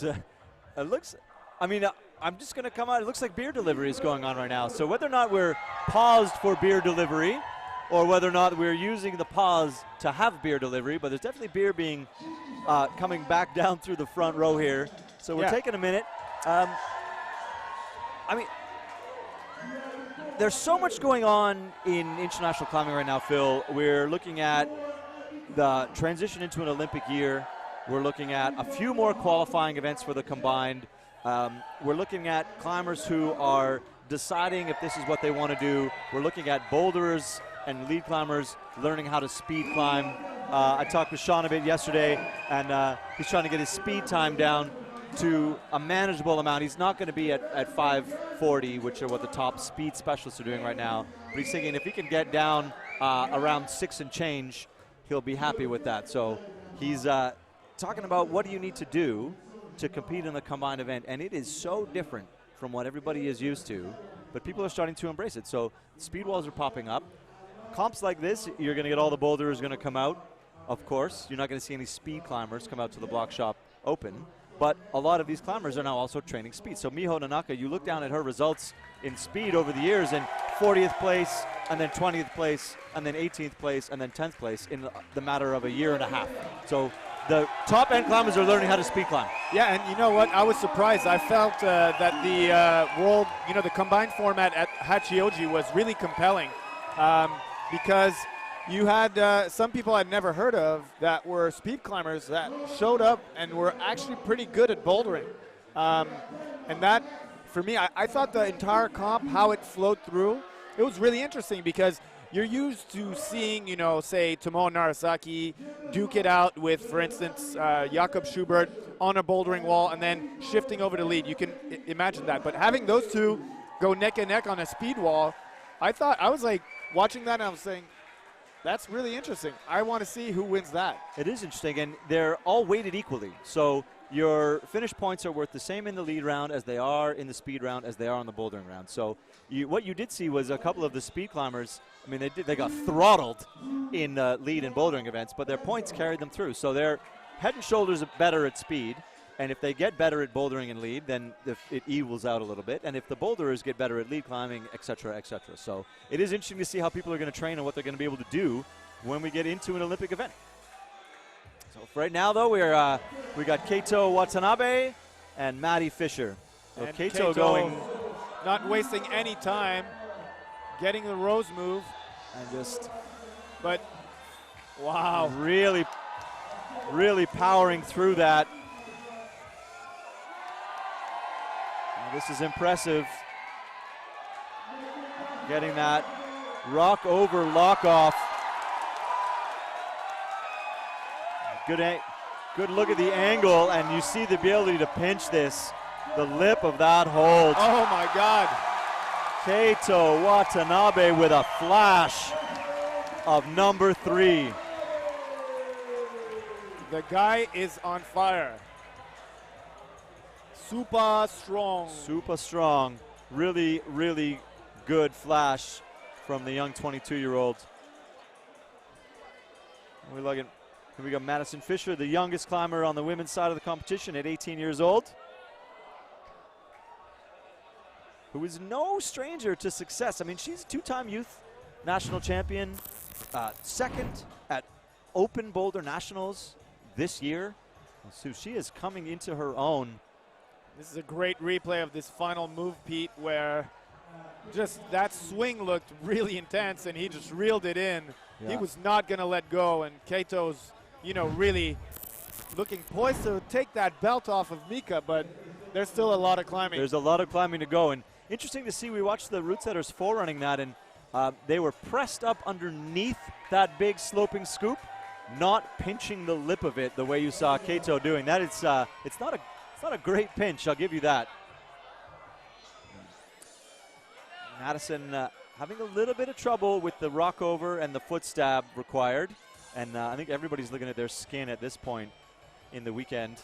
hop. It looks, I mean, I'm just going to come out. It looks like beer delivery is going on right now. So whether or not we're paused for beer delivery or whether or not we're using the pause to have beer delivery, but there's definitely beer being coming back down through the front row here. So we're taking a minute. I mean, there's so much going on in international climbing right now, Phil. We're looking at the transition into an Olympic year. We're looking at a few more qualifying events for the combined. We're looking at climbers who are deciding if this is what they want to do. We're looking at boulders and lead climbers learning how to speed climb. I talked with Sean a bit yesterday, and he's trying to get his speed time down to a manageable amount. He's not going to be at 5:40, which are what the top speed specialists are doing right now. But he's thinking if he can get down around 6 and change, he'll be happy with that. So he's talking about what do you need to do to compete in the combined event. And it is so different from what everybody is used to. But people are starting to embrace it. So speed walls are popping up. Comps like this, you're going to get all the boulders going to come out, of course. You're not going to see any speed climbers come out to the Bloc Shop Open. But a lot of these climbers are now also training speed. So Miho Nanaka, you look down at her results in speed over the years, and 40th place, and then 20th place, and then 18th place, and then 10th place in the matter of a year and a half. So the top end climbers are learning how to speed climb. Yeah, and you know what? I was surprised. I felt that the world, the combined format at Hachioji was really compelling because you had some people I'd never heard of that were speed climbers that showed up and were actually pretty good at bouldering. And that, for me, I thought the entire comp, how it flowed through, it was really interesting because you're used to seeing, say, Tomo Narasaki duke it out with, for instance, Jakob Schubert on a bouldering wall and then shifting over to lead. You can imagine that. But having those two go neck and neck on a speed wall, I was like watching that and I was saying, that's really interesting. I want to see who wins that. It is interesting, and they're all weighted equally. So your finish points are worth the same in the lead round as they are in the speed round as they are on the bouldering round. So what you did see was a couple of the speed climbers, I mean, they got throttled in lead and bouldering events, but their points carried them through. So they're head and shoulders better at speed, and if they get better at bouldering and lead, then it evils out a little bit. And if the boulderers get better at lead climbing, et cetera, et cetera. So it is interesting to see how people are going to train and what they're going to be able to do when we get into an Olympic event. So for right now, though, we got Keito Watanabe and Maddie Fisher. So And Keito going, not wasting any time, getting the rose move, and just but wow. really, really powering through that. This is impressive. Getting that rock over lock off. Good look at the angle, and you see the ability to pinch this. The lip of that hold. Oh my God. Keito Watanabe with a flash of number 3. The guy is on fire. Super strong. Super strong. Really, really good flash from the young 22-year-old. We got Madison Fisher, the youngest climber on the women's side of the competition at 18 years old, who is no stranger to success. I mean, she's a 2-time youth national champion, second at Open Boulder Nationals this year. So she is coming into her own. This is a great replay of this final move, Pete, where just that swing looked really intense and he just reeled it in. Yeah. He was not going to let go, and Keito's, really looking poised to take that belt off of Mika, but there's still a lot of climbing. There's a lot of climbing to go, and interesting to see, we watched the route setters forerunning that, and they were pressed up underneath that big sloping scoop, not pinching the lip of it the way you saw Keito doing. That is, it's not a great pinch, I'll give you that. Madison having a little bit of trouble with the rock over and the foot stab required. And I think everybody's looking at their skin at this point in the weekend,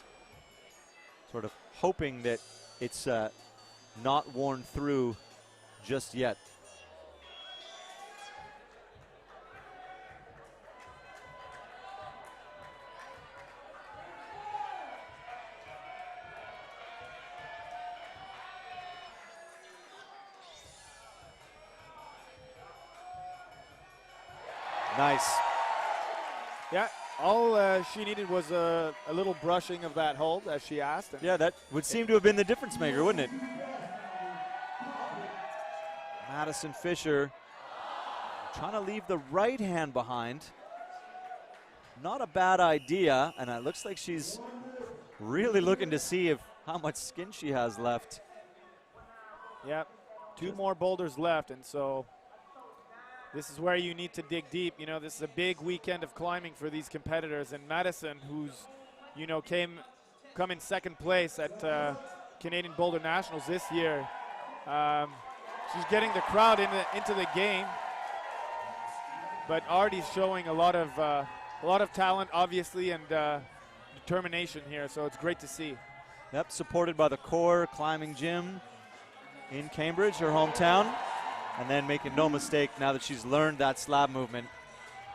sort of hoping that it's not worn through just yet. Nice. Yeah, all she needed was a little brushing of that hold, as she asked. Yeah, that would seem to have been the difference maker, wouldn't it? Madison Fisher trying to leave the right hand behind. Not a bad idea, and it looks like she's really looking to see how much skin she has left. Yeah, 2 more boulders left, and so this is where you need to dig deep. This is a big weekend of climbing for these competitors. And Madison, who's, come in second place at Canadian Boulder Nationals this year, she's getting the crowd into the game, but already showing a lot of talent, obviously, and determination here. So it's great to see. Yep, supported by the Core Climbing Gym in Cambridge, her hometown. And then making no mistake, now that she's learned that slab movement,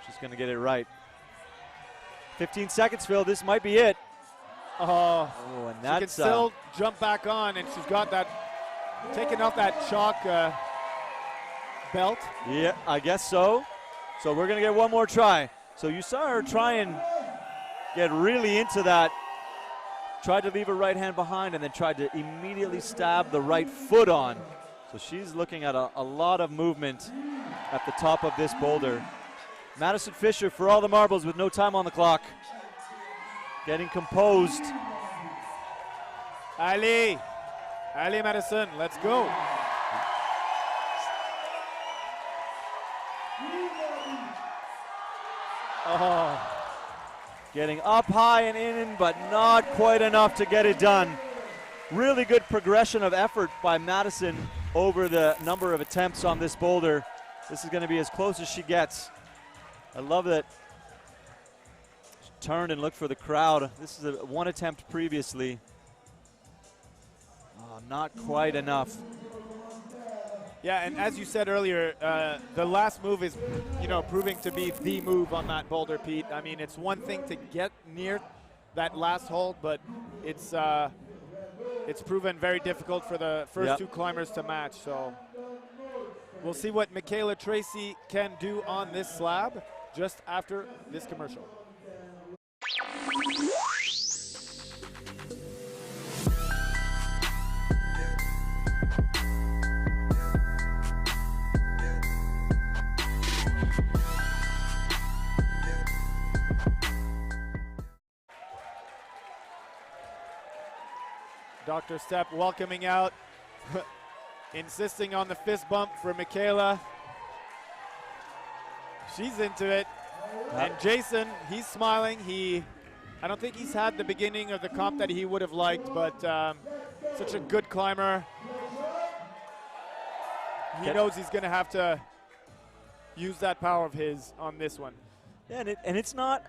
she's going to get it right. 15 seconds, Phil. This might be it. Oh, and she can still jump back on, and she's got that, taking off that chalk belt. Yeah, I guess so. So we're going to get one more try. So you saw her try and get really into that. Tried to leave her right hand behind and then tried to immediately stab the right foot on. So she's looking at a lot of movement at the top of this boulder. Madison Fisher for all the marbles with no time on the clock. Getting composed. Ali Madison, let's go. Oh. Getting up high and in, but not quite enough to get it done. Really good progression of effort by Madison over the number of attempts on this boulder. This is going to be as close as she gets. I love that she turned and looked for the crowd. This is one attempt previously. Oh, not quite enough. Yeah, and as you said earlier, the last move is, proving to be the move on that boulder, Pete. I mean, it's one thing to get near that last hold, but it's proven very difficult for the first two climbers to match. So we'll see what Michaela Tracy can do on this slab just after this commercial. Dr. Stepp welcoming out, insisting on the fist bump for Michaela. She's into it. And Jason, he's smiling. I don't think he's had the beginning of the comp that he would have liked, but such a good climber. He knows he's going to have to use that power of his on this one. Yeah, and it's not,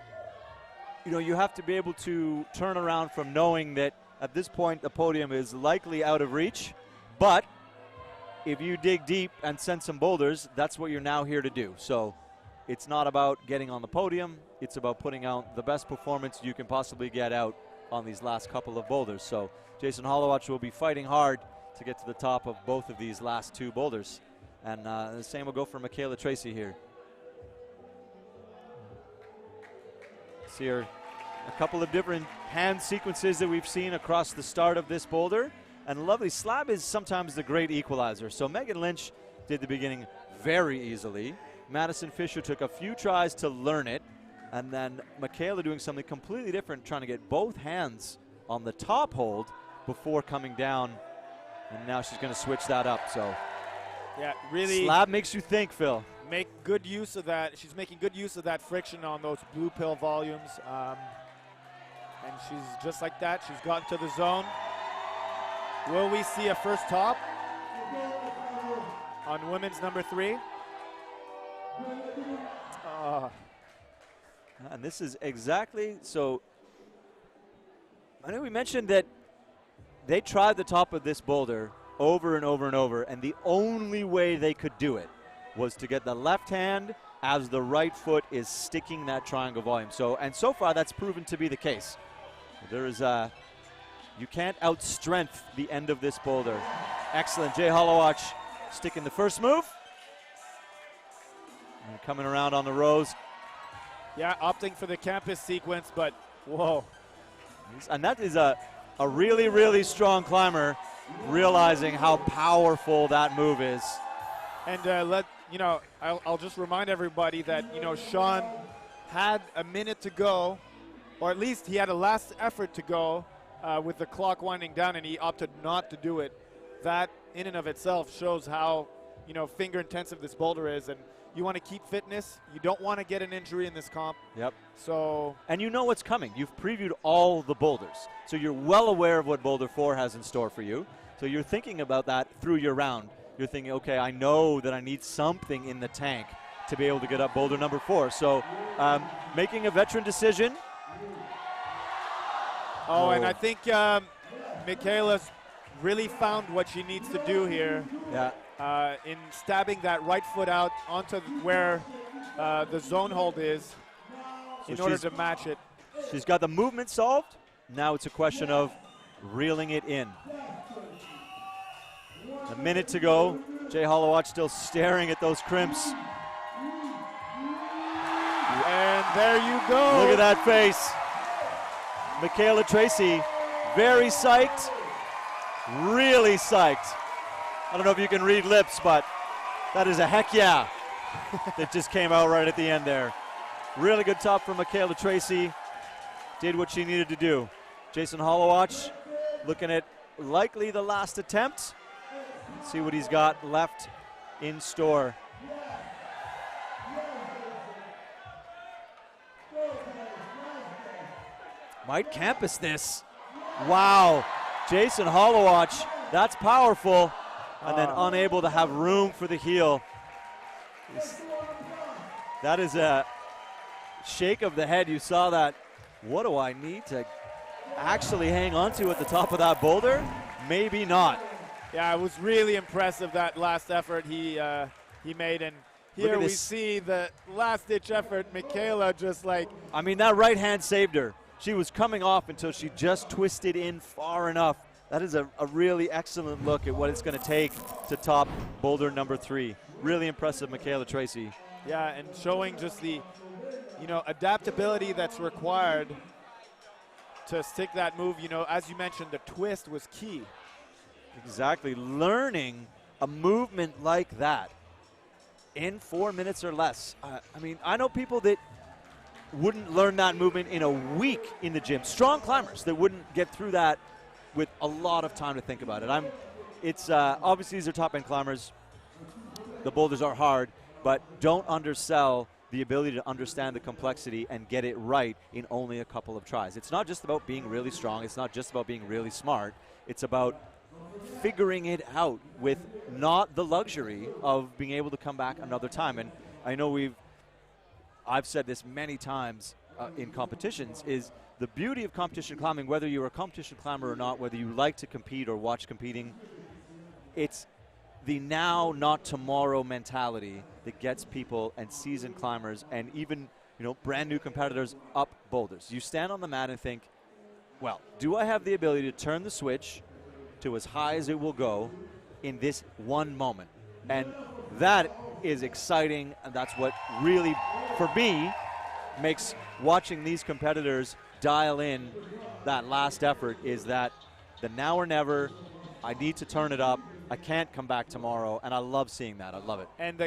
you have to be able to turn around from knowing that at this point the podium is likely out of reach, but if you dig deep and send some boulders, that's what you're now here to do. So it's not about getting on the podium, it's about putting out the best performance you can possibly get out on these last couple of boulders. So Jason Hollowatch will be fighting hard to get to the top of both of these last two boulders. And the same will go for Michaela Tracy here. See her, a couple of different hand sequences that we've seen across the start of this boulder. And lovely, slab is sometimes the great equalizer. So Megan Lynch did the beginning very easily. Madison Fisher took a few tries to learn it. And then Michaela doing something completely different, trying to get both hands on the top hold before coming down. And now she's going to switch that up. So yeah, really. Slab makes you think, Phil. Make good use of that. She's making good use of that friction on those blue pill volumes. And she's just like that. She's gotten to the zone. Will we see a first top on women's number 3? And this is exactly, so I know we mentioned that they tried the top of this boulder over and over and over, and the only way they could do it was to get the left hand as the right foot is sticking that triangle volume. So, and so far that's proven to be the case. There is you can't outstrength the end of this boulder. Excellent, Jay Hollowatch sticking the first move. And coming around on the rows. Yeah, opting for the campus sequence, but whoa. And that is a really, really strong climber, realizing how powerful that move is. And I'll just remind everybody that, Sean had a minute to go, or at least he had a last effort to go with the clock winding down, and he opted not to do it. That in and of itself shows how, finger intensive this boulder is, and you want to keep fitness. You don't want to get an injury in this comp. Yep. So. And you know what's coming. You've previewed all the boulders. So you're well aware of what Boulder 4 has in store for you. So you're thinking about that through your round. You're thinking, okay, I know that I need something in the tank to be able to get up boulder number 4. So making a veteran decision. And I think Michaela's really found what she needs to do here. Yeah. In stabbing that right foot out onto where the zone hold is in order to match it. She's got the movement solved. Now it's a question of reeling it in. A minute to go. Jay Hollowatch still staring at those crimps. And there you go. Look at that face. Michaela Tracy, very psyched, really psyched. I don't know if you can read lips, but that is a heck yeah that just came out right at the end there. Really good top from Michaela Tracy. Did what she needed to do. Jason Hollowatch looking at likely the last attempt. See what he's got left in store. Might campus this. Wow. Jason Hollowatch, that's powerful. And then unable to have room for the heel. That is a shake of the head. You saw that. What do I need to actually hang on to at the top of that boulder? Maybe not. Yeah, it was really impressive, that last effort he made. And here we see the last-ditch effort. Michaela just like... I mean, that right hand saved her. She was coming off until she just twisted in far enough. That is a really excellent look at what it's going to take to top boulder number 3. Really impressive, Michaela Tracy. Yeah, and showing just the, adaptability that's required to stick that move. As you mentioned, the twist was key. Exactly. Learning a movement like that in 4 minutes or less. I mean, I know people that wouldn't learn that movement in a week in the gym. Strong climbers that wouldn't get through that with a lot of time to think about it. It's obviously these are top-end climbers. The boulders are hard, but don't undersell the ability to understand the complexity and get it right in only a couple of tries. It's not just about being really strong. It's not just about being really smart. It's about figuring it out with not the luxury of being able to come back another time. And I know I've said this many times in competitions, is the beauty of competition climbing, whether you're a competition climber or not, whether you like to compete or watch competing, it's the now, not tomorrow mentality that gets people and seasoned climbers and even brand new competitors up boulders. You stand on the mat and think, well, do I have the ability to turn the switch to as high as it will go in this one moment? And that is exciting, and that's what really, for me, makes watching these competitors dial in that last effort, is that the now or never. I need to turn it up. I can't come back tomorrow, and I love seeing that. I love it. And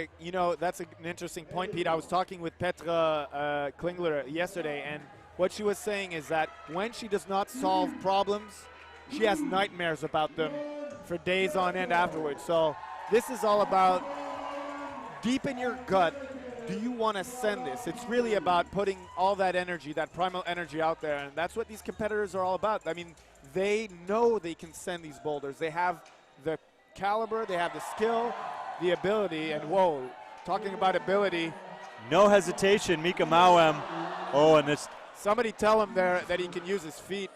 that's an interesting point, Pete. I was talking with Petra Klingler yesterday, and what she was saying is that when she does not solve problems, she has nightmares about them for days on end afterwards. So this is all about, deep in your gut, do you want to send this? It's really about putting all that energy, that primal energy out there, and that's what these competitors are all about. I mean, they know they can send these boulders. They have the caliber, they have the skill, the ability, and whoa, talking about ability. No hesitation, Mika Mauem. Oh, and this. Somebody tell him there that he can use his feet.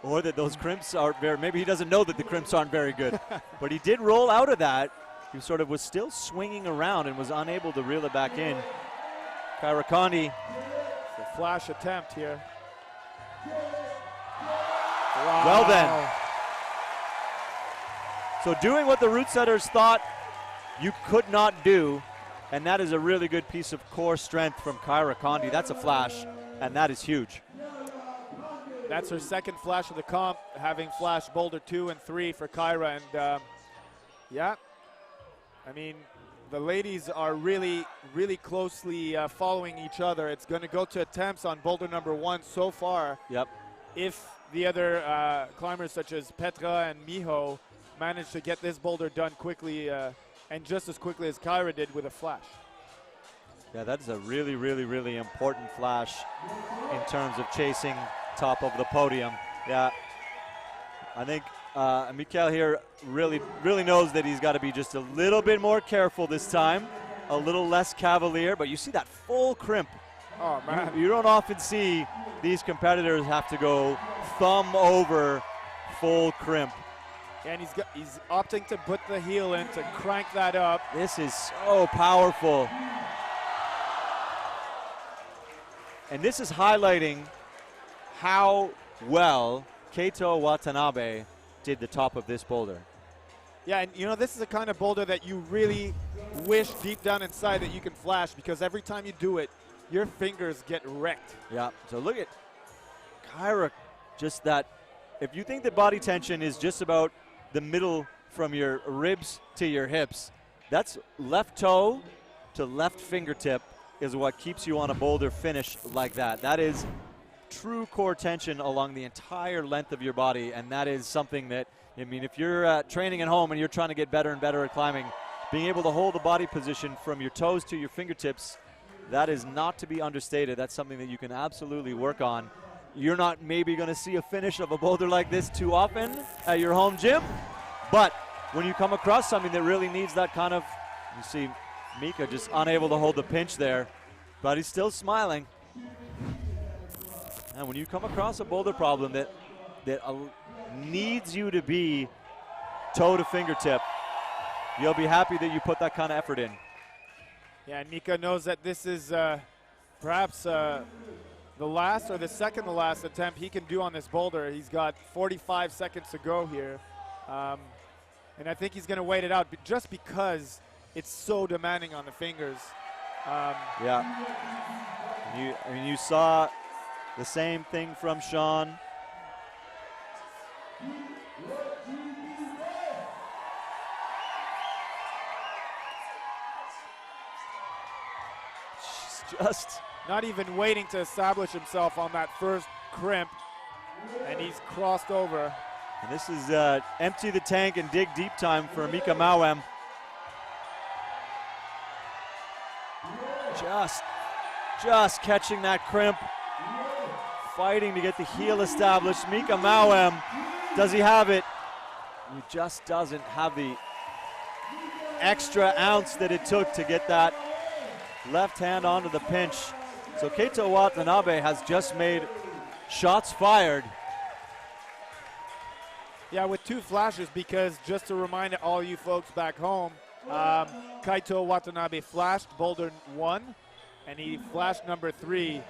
Or that those crimps aren't very, maybe he doesn't know that the crimps aren't very good. But he did roll out of that. He sort of was still swinging around and was unable to reel it back in. Kyra Condi. It's a flash attempt here. Wow. Well then. So doing what the route setters thought you could not do, and that is a really good piece of core strength from Kyra Condi. That's a flash, and that is huge. That's her second flash of the comp, having flashed boulder 2 and 3 for Kyra. And yeah, I mean, the ladies are really, really closely following each other. It's going to go to attempts on boulder number 1 so far. Yep. If the other climbers such as Petra and Miho manage to get this boulder done quickly and just as quickly as Kyra did with a flash. Yeah, that's a really, really, really important flash in terms of chasing top of the podium. Yeah, I think Mikael here really knows that he's got to be just a little bit more careful this time, a little less cavalier, but you see that full crimp. Oh, man. You don't often see these competitors have to go thumb over full crimp. And he's opting to put the heel in to crank that up. This is so powerful. And this is highlighting how well Keito Watanabe did the top of this boulder. Yeah, and this is the kind of boulder that you really wish deep down inside that you can flash, because every time you do it, your fingers get wrecked. Yeah, so look at Kyra just that if you think that body tension is just about the middle from your ribs to your hips, that's left toe to left fingertip is what keeps you on a boulder finish like that. That is true core tension along the entire length of your body, and that is something that, I mean, if you're training at home and you're trying to get better and better at climbing, being able to hold the body position from your toes to your fingertips, that is not to be understated. That's something that you can absolutely work on. You're not maybe going to see a finish of a boulder like this too often at your home gym, but when you come across something that really needs that kind of, you see Mika just unable to hold the pinch there, but he's still smiling. And when you come across a boulder problem that needs you to be toe to fingertip, you'll be happy that you put that kind of effort in. Yeah, and Mika knows that this is perhaps the last or the second to last attempt he can do on this boulder. He's got 45 seconds to go here. And I think he's going to wait it out just because it's so demanding on the fingers. Yeah. I mean, you saw the same thing from Sean. Just not even waiting to establish himself on that first crimp, and he's crossed over. And this is empty the tank and dig deep time for Mika Mawem. Just catching that crimp, fighting to get the heel established. Mika Mawem, does he have it? He just doesn't have the extra ounce that it took to get that left hand onto the pinch. So Keito Watanabe has just made shots fired. Yeah, with two flashes, because just to remind all you folks back home, Kaito Watanabe flashed boulder 1, and he flashed number 3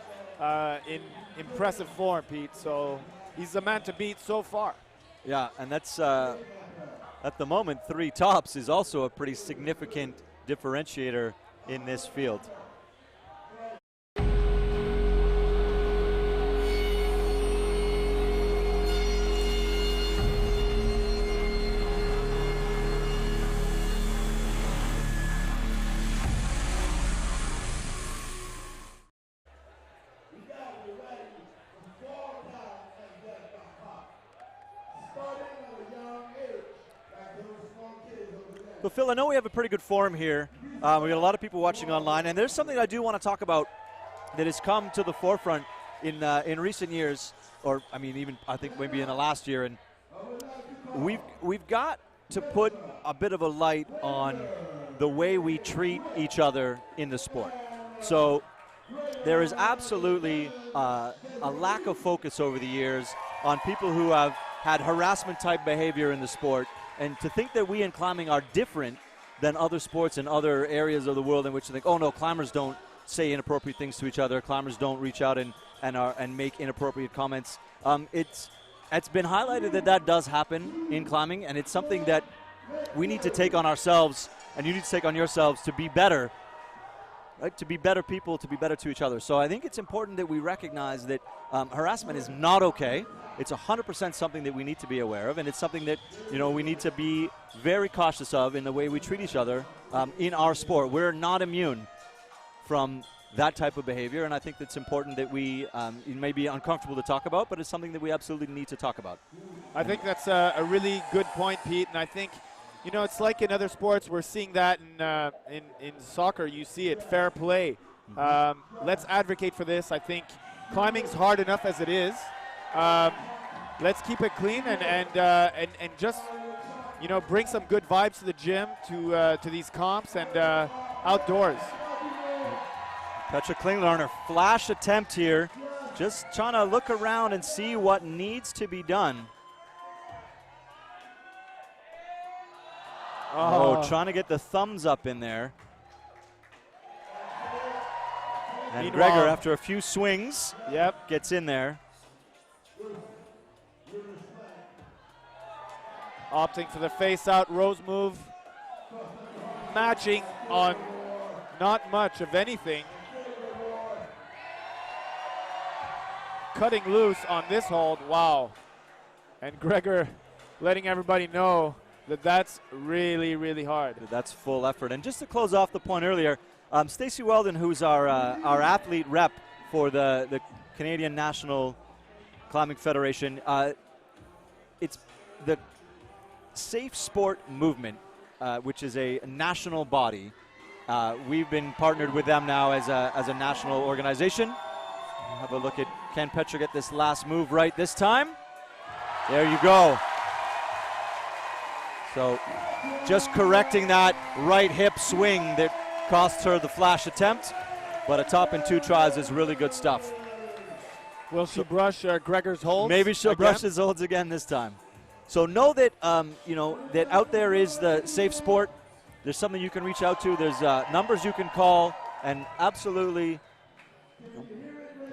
in impressive form, Pete. So he's the man to beat so far. Yeah, and that's, at the moment, 3 tops is also a pretty significant differentiator in this field. So Phil, I know we have a pretty good forum here. We got a lot of people watching online, and there's something I do want to talk about that has come to the forefront in recent years, or I mean, even I think maybe in the last year. And we've got to put a bit of a light on the way we treat each other in the sport. So there is absolutely a lack of focus over the years on people who have had harassment type behavior in the sport. And to think that we in climbing are different than other sports in other areas of the world in which they think, oh no, climbers don't say inappropriate things to each other, climbers don't reach out and make inappropriate comments. It's been highlighted that does happen in climbing, and it's something that we need to take on ourselves, and you need to take on yourselves to be better, right? To be better people, to be better to each other. So I think it's important that we recognize that harassment is not okay. It's 100% something that we need to be aware of, and it's something that, you know, we need to be very cautious of in the way we treat each other in our sport. We're not immune from that type of behavior, and I think that's important that we, it may be uncomfortable to talk about, but it's something that we absolutely need to talk about. I think that's a really good point, Pete, and I think, you know, it's like in other sports, we're seeing that in soccer, you see it, fair play. Let's advocate for this. I think climbing's hard enough as it is. Let's keep it clean and just, you know, bring some good vibes to the gym, to these comps and outdoors. Petra Klingler on her flash attempt here, just trying to look around and see what needs to be done. Oh, trying to get the thumbs up in there. And Gregor, after a few swings, gets in there. Opting for the face-out rose move. Matching on not much of anything. cutting loose on this hold. Wow. And Gregor letting everybody know that that's really, really hard. That's full effort. And just to close off the point earlier, Stacey Weldon, who's our athlete rep for the Canadian National Climbing Federation, it's the Safe Sport Movement, which is a national body. We've been partnered with them now as a national organization. We'll have a look at, can Petra get this last move right this time? There you go. So just correcting that right hip swing that cost her the flash attempt, but a top in 2 tries is really good stuff. Will she brush Gregor's holds? Maybe she'll again? brush his holds again this time. So know that that out there is the Safe Sport. There's something you can reach out to. There's numbers you can call, and absolutely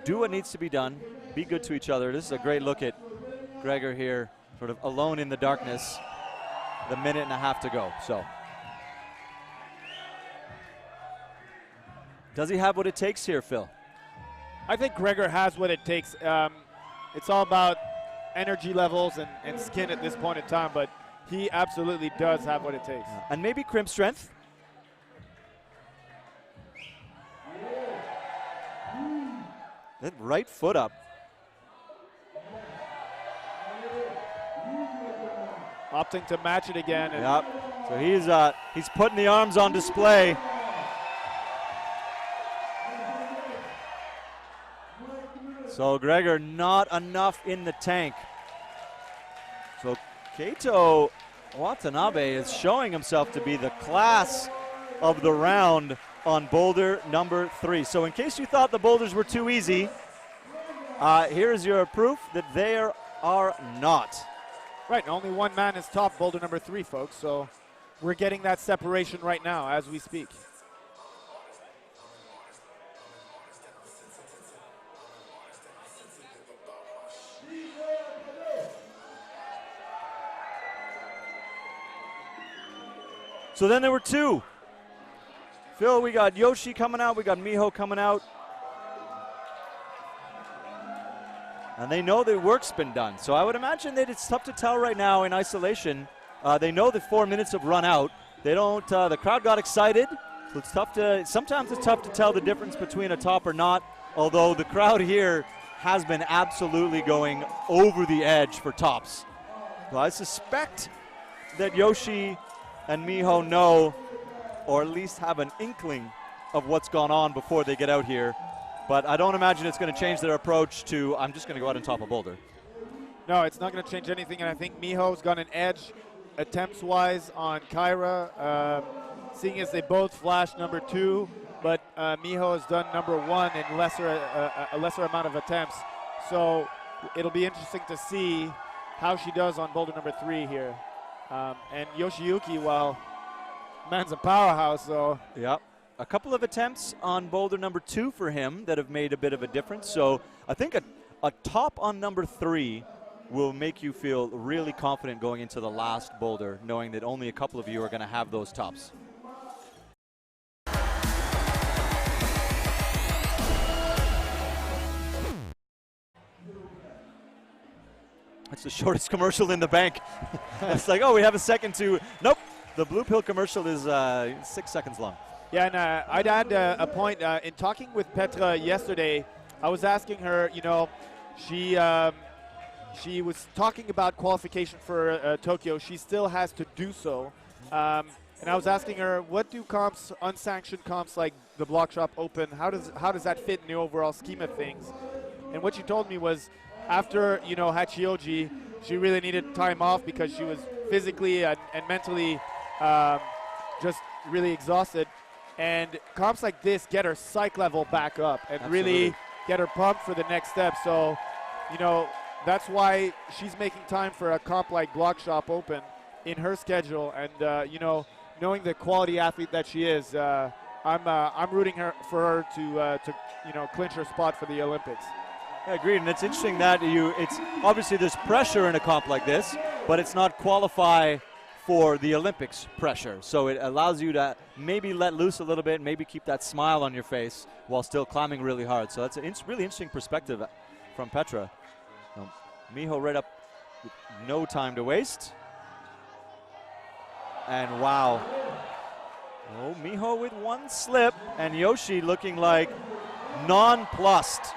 do what needs to be done. Be good to each other. This is a great look at Gregor here, sort of alone in the darkness. The minute and a half to go. So, does he have what it takes here, Phil? I think Gregor has what it takes. It's all about energy levels and skin at this point in time, but he absolutely does have what it takes. And maybe crimp strength. That right foot up. Opting to match it again. And Yep. So he's putting the arms on display. So Gregor, not enough in the tank. So Keito Watanabe is showing himself to be the class of the round on boulder number 3. So in case you thought the boulders were too easy, here's your proof that they are not. right, and only one man is top boulder number 3, folks. So we're getting that separation right now as we speak. So then there were 2. Phil, we got Yoshi coming out, we got Miho coming out. And they know the work's been done. So I would imagine that it's tough to tell right now in isolation. They know that 4 minutes have run out. They don't, the crowd got excited. So it's tough to, sometimes it's tough to tell the difference between a top or not. Although the crowd here has been absolutely going over the edge for tops. So I suspect that Yoshi and Miho know, or at least have an inkling of what's gone on before they get out here. But I don't imagine it's going to change their approach to, I'm just going to go out and top a boulder. No, it's not going to change anything, and I think Miho's got an edge attempts-wise on Kyra, seeing as they both flashed number 2, but Miho has done number 1 in a lesser amount of attempts. So it'll be interesting to see how she does on boulder number 3 here. And Yoshiyuki, well, man's a powerhouse, so. Yep. A couple of attempts on boulder number 2 for him that have made a bit of a difference. So I think a top on number 3 will make you feel really confident going into the last boulder, knowing that only a couple of you are going to have those tops. That's the shortest commercial in the bank. It's like, oh, we have a second to, nope. The blue pill commercial is 6 seconds long. Yeah, and I'd add a point. In talking with Petra yesterday, I was asking her, you know, she was talking about qualification for Tokyo. She still has to do so. And I was asking her, what do comps, unsanctioned comps like the Bloc Shop Open, how does that fit in the overall scheme of things? And what she told me was, after, you know, Hachioji, she really needed time off because she was physically and mentally just really exhausted. And comps like this get her psych level back up and really get her pumped for the next step. So, you know, that's why she's making time for a comp like Bloc Shop Open in her schedule. And, you know, knowing the quality athlete that she is, I'm rooting for her to you know, clinch her spot for the Olympics. I agree, and it's interesting that it's obviously there's pressure in a comp like this, but it's not qualify for the Olympics pressure. So it allows you to maybe let loose a little bit, maybe keep that smile on your face while still climbing really hard. So that's a really interesting perspective from Petra. Miho right up with no time to waste. And wow. Oh, Miho with one slip, and Yoshi looking like nonplussed.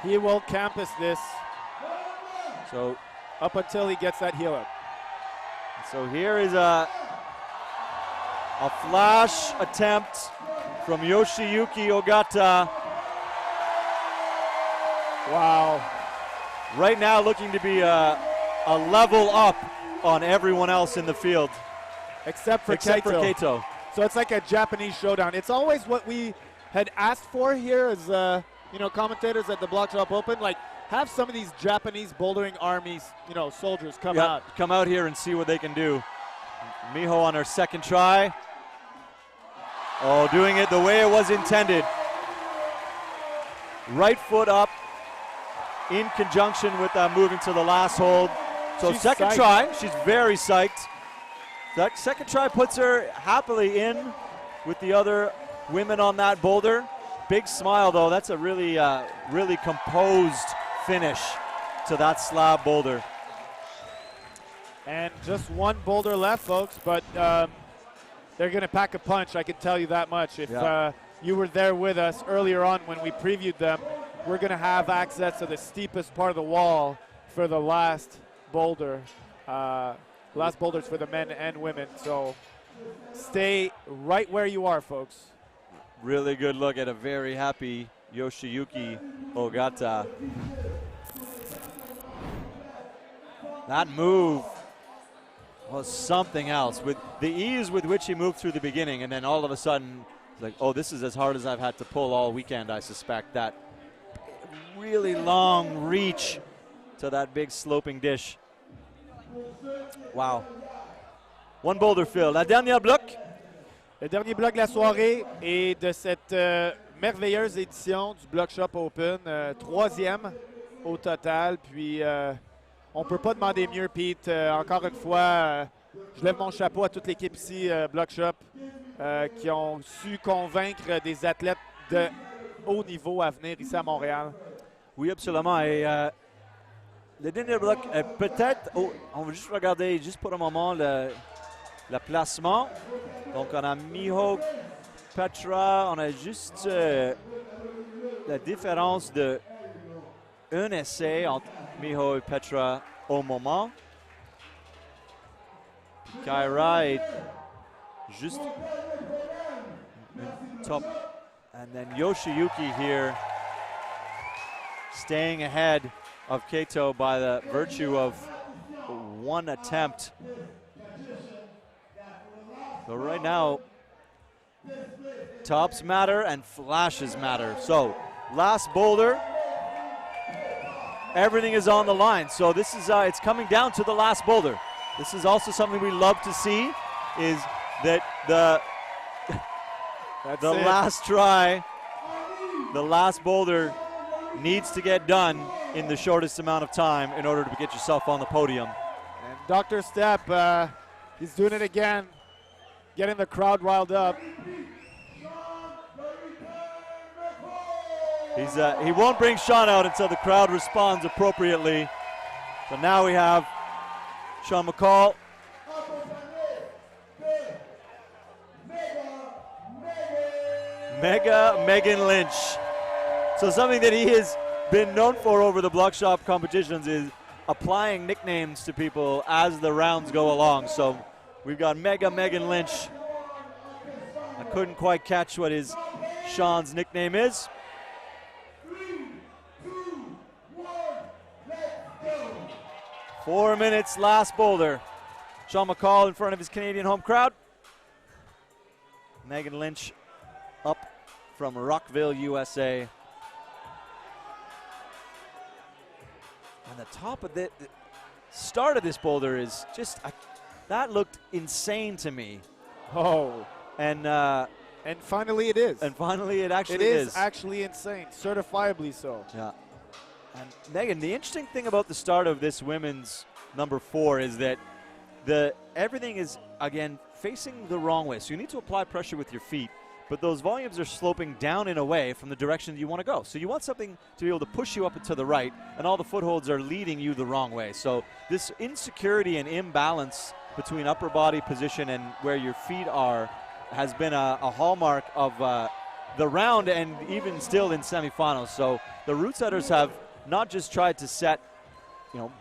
He will campus this So, up until he gets that heel up. so here is a flash attempt from Yoshiyuki Ogata. Wow. Right now looking to be a level up on everyone else in the field. Except for Kato. So it's like a Japanese showdown. It's always what we had asked for here as commentators at the Bloc Shop Open. Like, have some of these Japanese bouldering armies, soldiers come out. Come out here and see what they can do. Miho on her second try. Oh, doing it the way it was intended. Right foot up in conjunction with moving to the last hold. So She's second psyched. try, she's very psyched. That second try puts her happily in with the other women on that boulder. Big smile though, that's a really, really composed finish to that slab boulder. And just one boulder left, folks, but they're going to pack a punch, I can tell you that much. If you were there with us earlier on when we previewed them, we're going to have access to the steepest part of the wall for the last boulder. Last boulders for the men and women, so stay right where you are, folks. Really good look at a very happy Yoshiyuki Ogata. That move was something else. With the ease with which he moved through the beginning, and then all of a sudden, it's like, oh, this is as hard as I've had to pull all weekend, I suspect. That really long reach to that big sloping dish. Wow. One boulder fill. La dernière bloc. Le dernier bloc de la soirée et de cette merveilleuse édition du Bloc Shop Open, troisième au total. Puis on peut pas demander mieux, Pete. Encore une fois, je lève mon chapeau à toute l'équipe ici, Bloc Shop, qui ont su convaincre des athlètes de haut niveau à venir ici à Montréal. Oui, absolument. Et le dernier bloc, peut-être, on va juste regarder juste pour un moment le placement. Donc on a Miho, Petra, on a juste la différence de un essai entre Miho et Petra au moment. Kyra est juste top. And then Yoshiyuki here staying ahead of Kato by the virtue of one attempt. So right now, tops matter and flashes matter. So last boulder, everything is on the line. So this is, it's coming down to the last boulder. This is also something we love to see, is that the last try, the last boulder needs to get done in the shortest amount of time in order to get yourself on the podium. And Dr. Step, he's doing it again, getting the crowd riled up. He won't bring Sean out until the crowd responds appropriately. So now we have Sean McCall. Mega Megan Lynch. So something that he has been known for over the Bloc Shop competitions is applying nicknames to people as the rounds go along. So we've got Mega Megan Lynch. I couldn't quite catch what Sean's nickname is. 4 minutes, last boulder. Sean McCall in front of his Canadian home crowd. Megan Lynch up from Rockville, USA. And the top of the start of this boulder is just, that looked insane to me. Oh. And finally it is. And finally it actually is. It is actually insane, certifiably so. Yeah. And Megan, the interesting thing about the start of this women's number 4 is that everything is, again, facing the wrong way. So you need to apply pressure with your feet, but those volumes are sloping down in a way from the direction that you want to go. So you want something to be able to push you up and to the right, and all the footholds are leading you the wrong way. So this insecurity and imbalance between upper body position and where your feet are has been a hallmark of the round, and even still in semifinals. So the root setters have not just tried to set,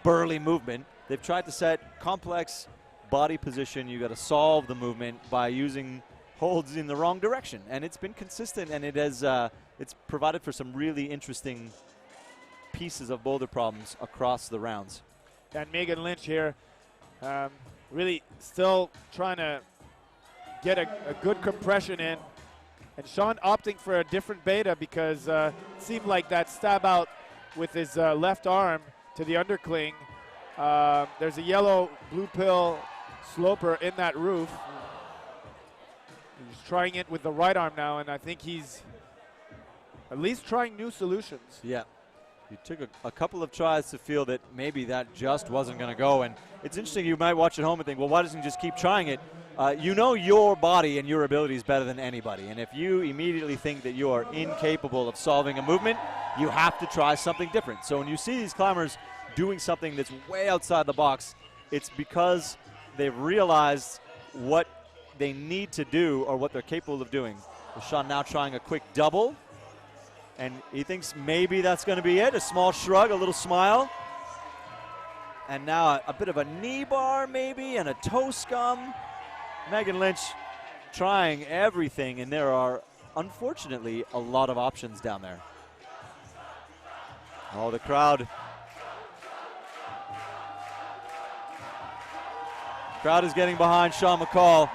burly movement. They've tried to set complex body position. You got to solve the movement by using holds in the wrong direction, and it's been consistent, and it has it's provided for some really interesting pieces of boulder problems across the rounds. And Megan Lynch here, really still trying to get a good compression in. And Sean opting for a different beta because it seemed like that stab out with his left arm to the undercling. There's a yellow blue pill sloper in that roof. He's trying it with the right arm now, and I think he's at least trying new solutions. Yeah. You took a couple of tries to feel that maybe that just wasn't going to go. And it's interesting, you might watch at home and think, well, why doesn't he just keep trying it? You know your body and your abilities better than anybody. And if you immediately think that you are incapable of solving a movement, you have to try something different. So when you see these climbers doing something that's way outside the box, it's because they've realized what they need to do or what they're capable of doing. So Sean now trying a quick double. And he thinks maybe that's going to be it. A small shrug, a little smile. And now a bit of a knee bar maybe and a toe scum. Megan Lynch trying everything, and there are, unfortunately, a lot of options down there. Oh, the crowd. Crowd is getting behind Sean McCall.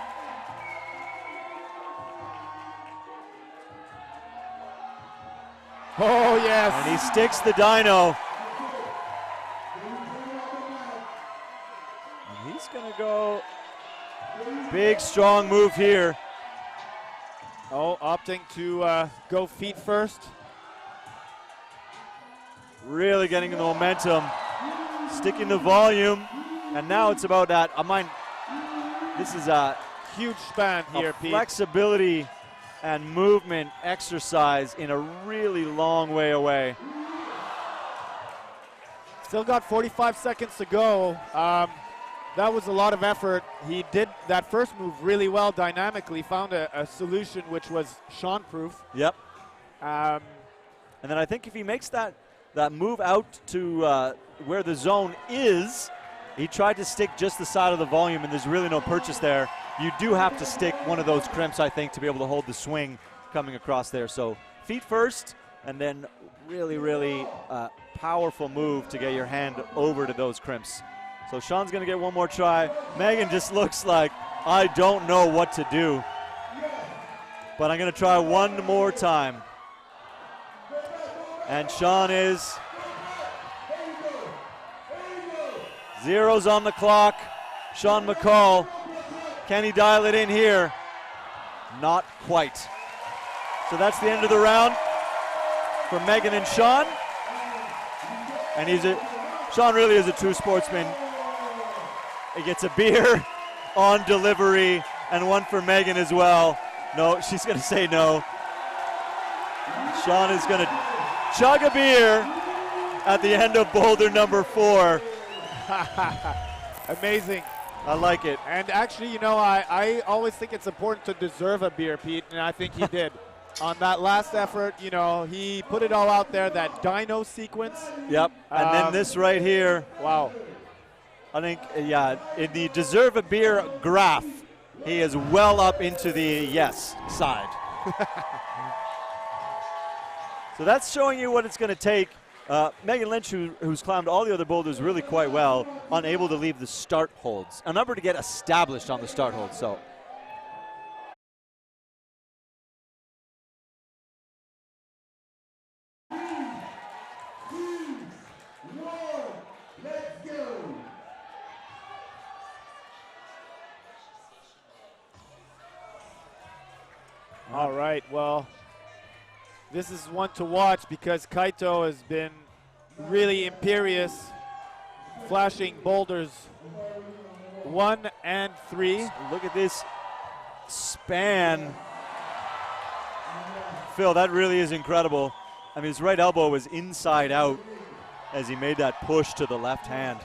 Oh, yes. And he sticks the dyno. And he's going to go. Big, strong move here. Oh, opting to go feet first. Really getting the momentum. Sticking the volume. And now it's about that. This is a huge span here, Pete. Flexibility and movement exercise in a really long way away. Still got 45 seconds to go. That was a lot of effort. He did that first move really well dynamically, found a solution which was Sean-proof. Yep. And then I think if he makes that move out to where the zone is, he tried to stick just the side of the volume, and there's really no purchase there. You do have to stick one of those crimps, I think, to be able to hold the swing coming across there. So feet first, and then really, really powerful move to get your hand over to those crimps. So Sean's going to get one more try. Megan just looks like, I don't know what to do. But I'm going to try one more time. And Sean is zeros on the clock. Sean McCall. Can he dial it in here? Not quite. So that's the end of the round for Megan and Sean. And Sean really is a true sportsman. He gets a beer on delivery, and one for Megan as well. No, she's going to say no. Sean is going to chug a beer at the end of boulder number 4. Amazing. I like it. And actually, I always think it's important to deserve a beer, Pete, and I think he did. On that last effort, he put it all out there, that dyno sequence. Yep, and then this right here. Wow. I think, in the deserve a beer graph, he is well up into the yes side. So that's showing you what it's going to take. Megan Lynch, who's climbed all the other boulders really quite well, unable to leave the start holds. A number to get established on the start holds. So. All right, well, this is one to watch because Kaito has been really imperious, flashing boulders 1 and 3. Look at this span Phil, that really is incredible. I mean, his right elbow was inside out as he made that push to the left hand.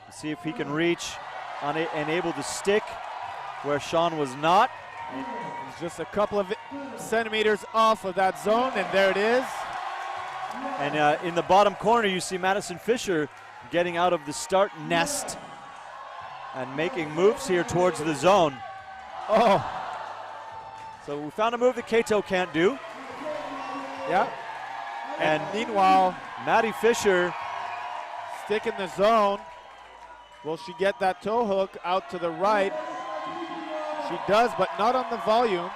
Let's see if he can reach on it and able to stick where Sean was not. He's just a couple of centimeters off of that zone, and there it is. And in the bottom corner, you see Madison Fisher getting out of the start nest and making moves here towards the zone. Oh. So we found a move that Kato can't do. Yeah. And meanwhile, Maddie Fisher stick in the zone. Will she get that toe hook out to the right? She does, but not on the volume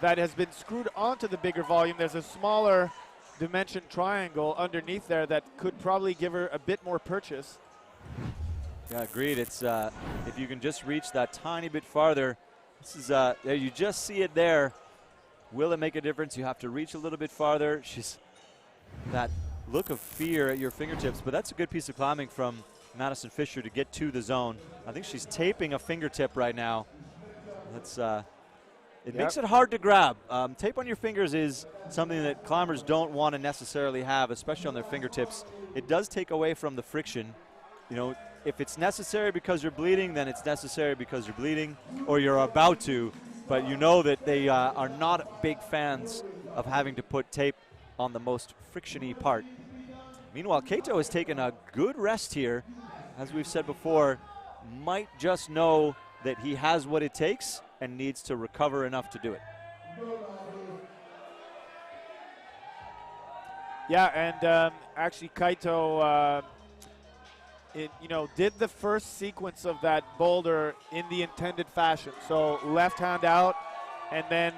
that has been screwed onto the bigger volume. There's a smaller dimension triangle underneath there that could probably give her a bit more purchase. Yeah, agreed. It's if you can just reach that tiny bit farther. This is there. You just see it there. Will it make a difference? You have to reach a little bit farther. She's that look of fear at your fingertips, but that's a good piece of climbing from Madison Fisher to get to the zone. I think she's taping a fingertip right now. That's it makes it hard to grab. Tape on your fingers is something that climbers don't want to necessarily have, especially on their fingertips. It does take away from the friction. You know, if it's necessary because you're bleeding, then it's necessary because you're bleeding or you're about to. But you know that they are not big fans of having to put tape on the most friction-y part. Meanwhile, Kato has taken a good rest here. As we've said before, might just know that he has what it takes and needs to recover enough to do it. Yeah, and actually Kaito, did the first sequence of that boulder in the intended fashion. So left hand out, and then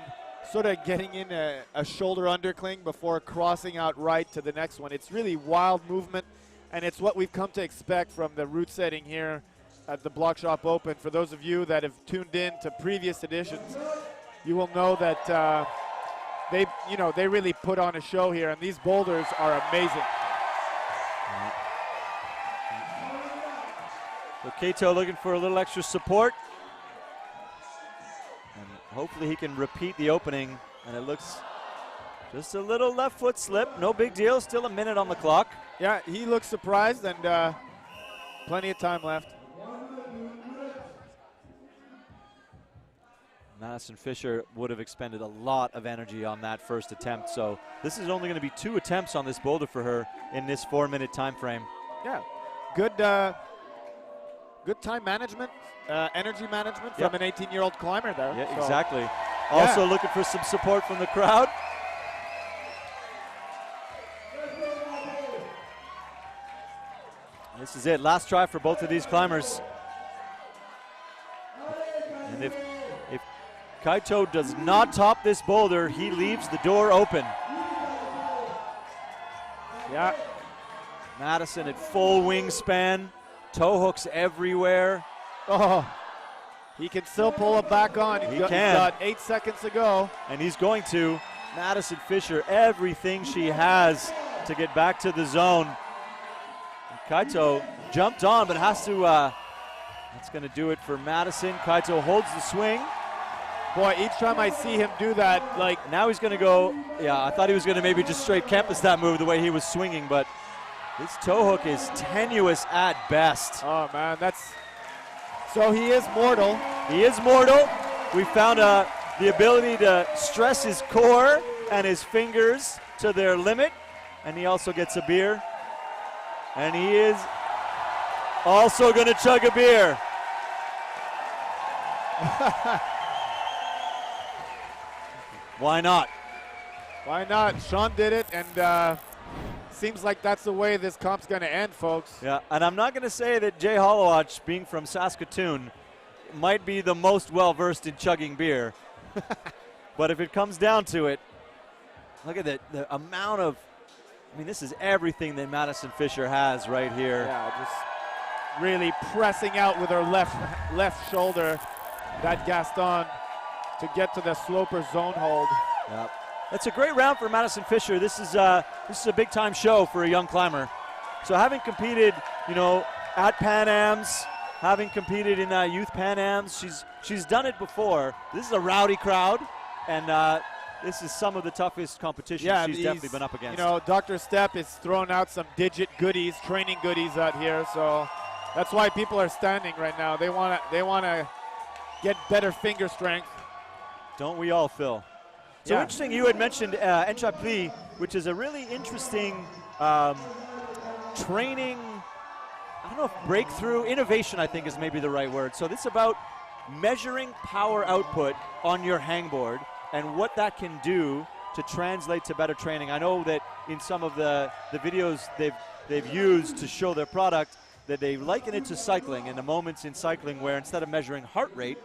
sort of getting in a shoulder undercling before crossing out right to the next one. It's really wild movement, and it's what we've come to expect from the route setting here at the Bloc Shop Open. For those of you that have tuned in to previous editions, you will know that they really put on a show here, and these boulders are amazing. So Kato looking for a little extra support. And hopefully he can repeat the opening. And it looks just a little left foot slip. No big deal. Still a minute on the clock. Yeah, he looks surprised, and plenty of time left. Madison Fisher would have expended a lot of energy on that first attempt. So this is only going to be 2 attempts on this boulder for her in this 4-minute time frame. Yeah, good time management, energy management from an 18-year-old climber there. Yeah, so. exactly. Also looking for some support from the crowd. This is it, last try for both of these climbers. And if Kaito does not top this boulder, he leaves the door open. Yeah. Madison at full wingspan, toe hooks everywhere. Oh, he can still pull it back on. He's got 8 seconds to go. And he's going to. Madison Fisher, everything she has to get back to the zone. And Kaito jumped on, but has to, that's going to do it for Madison. Kaito holds the swing. Boy, each time I see him do that, like. Now he's going to go, I thought he was going to maybe just straight campus that move the way he was swinging, but this toe hook is tenuous at best. Oh, man, so he is mortal. He is mortal. We found the ability to stress his core and his fingers to their limit, and he also gets a beer. And he is also going to chug a beer. Why not? Why not? Sean did it, and seems like that's the way this comp's going to end, folks. Yeah, and I'm not going to say that Jay Hollowatch, being from Saskatoon, might be the most well-versed in chugging beer. But if it comes down to it, look at the amount of, this is everything that Madison Fisher has right here. Yeah, just really pressing out with her left shoulder, that Gaston, to get to the sloper zone hold. Yep. That's a great round for Madison Fisher. This is a big-time show for a young climber. So having competed, at Pan Ams, having competed in Youth Pan Ams, she's done it before. This is a rowdy crowd, and this is some of the toughest competition she's definitely been up against. You know, Dr. Stepp is throwing out some digit goodies, training goodies out here, so that's why people are standing right now. They wanna get better finger strength. Don't we all, Phil? So Yeah. interesting, you had mentioned Enchapli, which is a really interesting training, I don't know if breakthrough, innovation I think is maybe the right word. So this is about measuring power output on your hangboard and what that can do to translate to better training. I know that in some of the videos they've used to show their product, that they liken it to cycling, and the moments in cycling where instead of measuring heart rate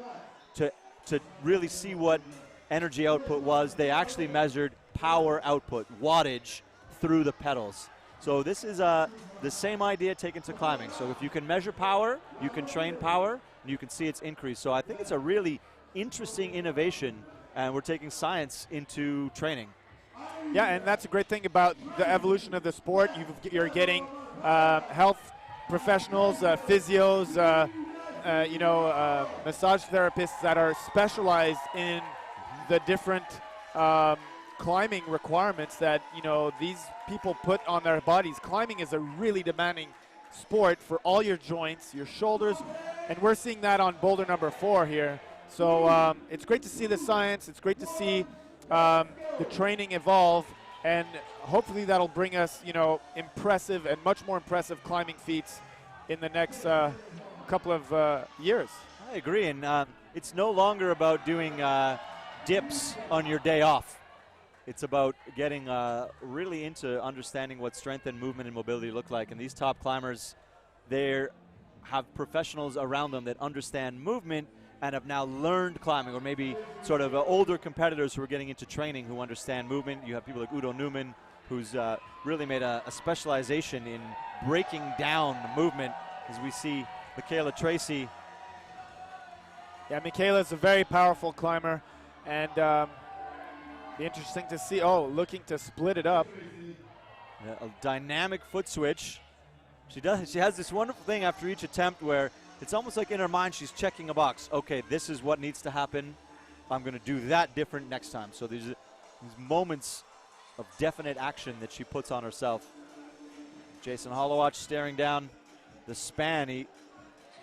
to really see what energy output was, they actually measured power output, wattage, through the pedals. So this is the same idea taken to climbing. So if you can measure power, you can train power, and you can see its increase. So I think it's a really interesting innovation, and we're taking science into training. Yeah, and that's a great thing about the evolution of the sport. You're getting health professionals, physios, massage therapists that are specialized in the different climbing requirements that, you know, these people put on their bodies. Climbing is a really demanding sport for all your joints, your shoulders, and we're seeing that on boulder number 4 here. So it's great to see the science. It's great to see the training evolve, and hopefully that'll bring us, you know, impressive and much more impressive climbing feats in the next couple of years. I agree, and it's no longer about doing dips on your day off. It's about getting really into understanding what strength and movement and mobility look like. And these top climbers, they have professionals around them that understand movement and have now learned climbing, or maybe sort of older competitors who are getting into training who understand movement. You have people like Udo Neumann, who's really made a specialization in breaking down the movement, as we see Michaela Tracy. Yeah, Michaela's a very powerful climber, and be interesting to see. Oh, looking to split it up. Yeah, a dynamic foot switch. She has this wonderful thing after each attempt where it's almost like in her mind she's checking a box. Okay, this is what needs to happen. I'm going to do that different next time. So these moments of definite action that she puts on herself. Jason Hollowatch staring down the span. He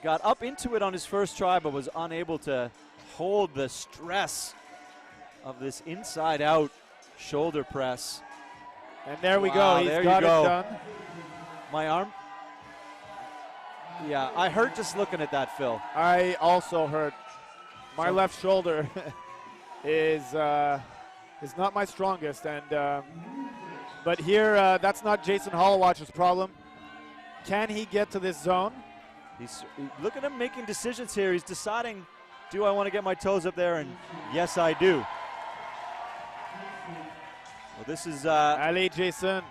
got up into it on his first try, but was unable to hold the stress of this inside-out shoulder press. And there we go. He's got it done. My arm. Yeah, I hurt just looking at that, Phil. I also hurt. My left shoulder is not my strongest, and but here that's not Jason Hollowatch's problem. Can he get to this zone? Look at him making decisions here. He's deciding, do I want to get my toes up there? And yes, I do. Well, this is Allez, Jason.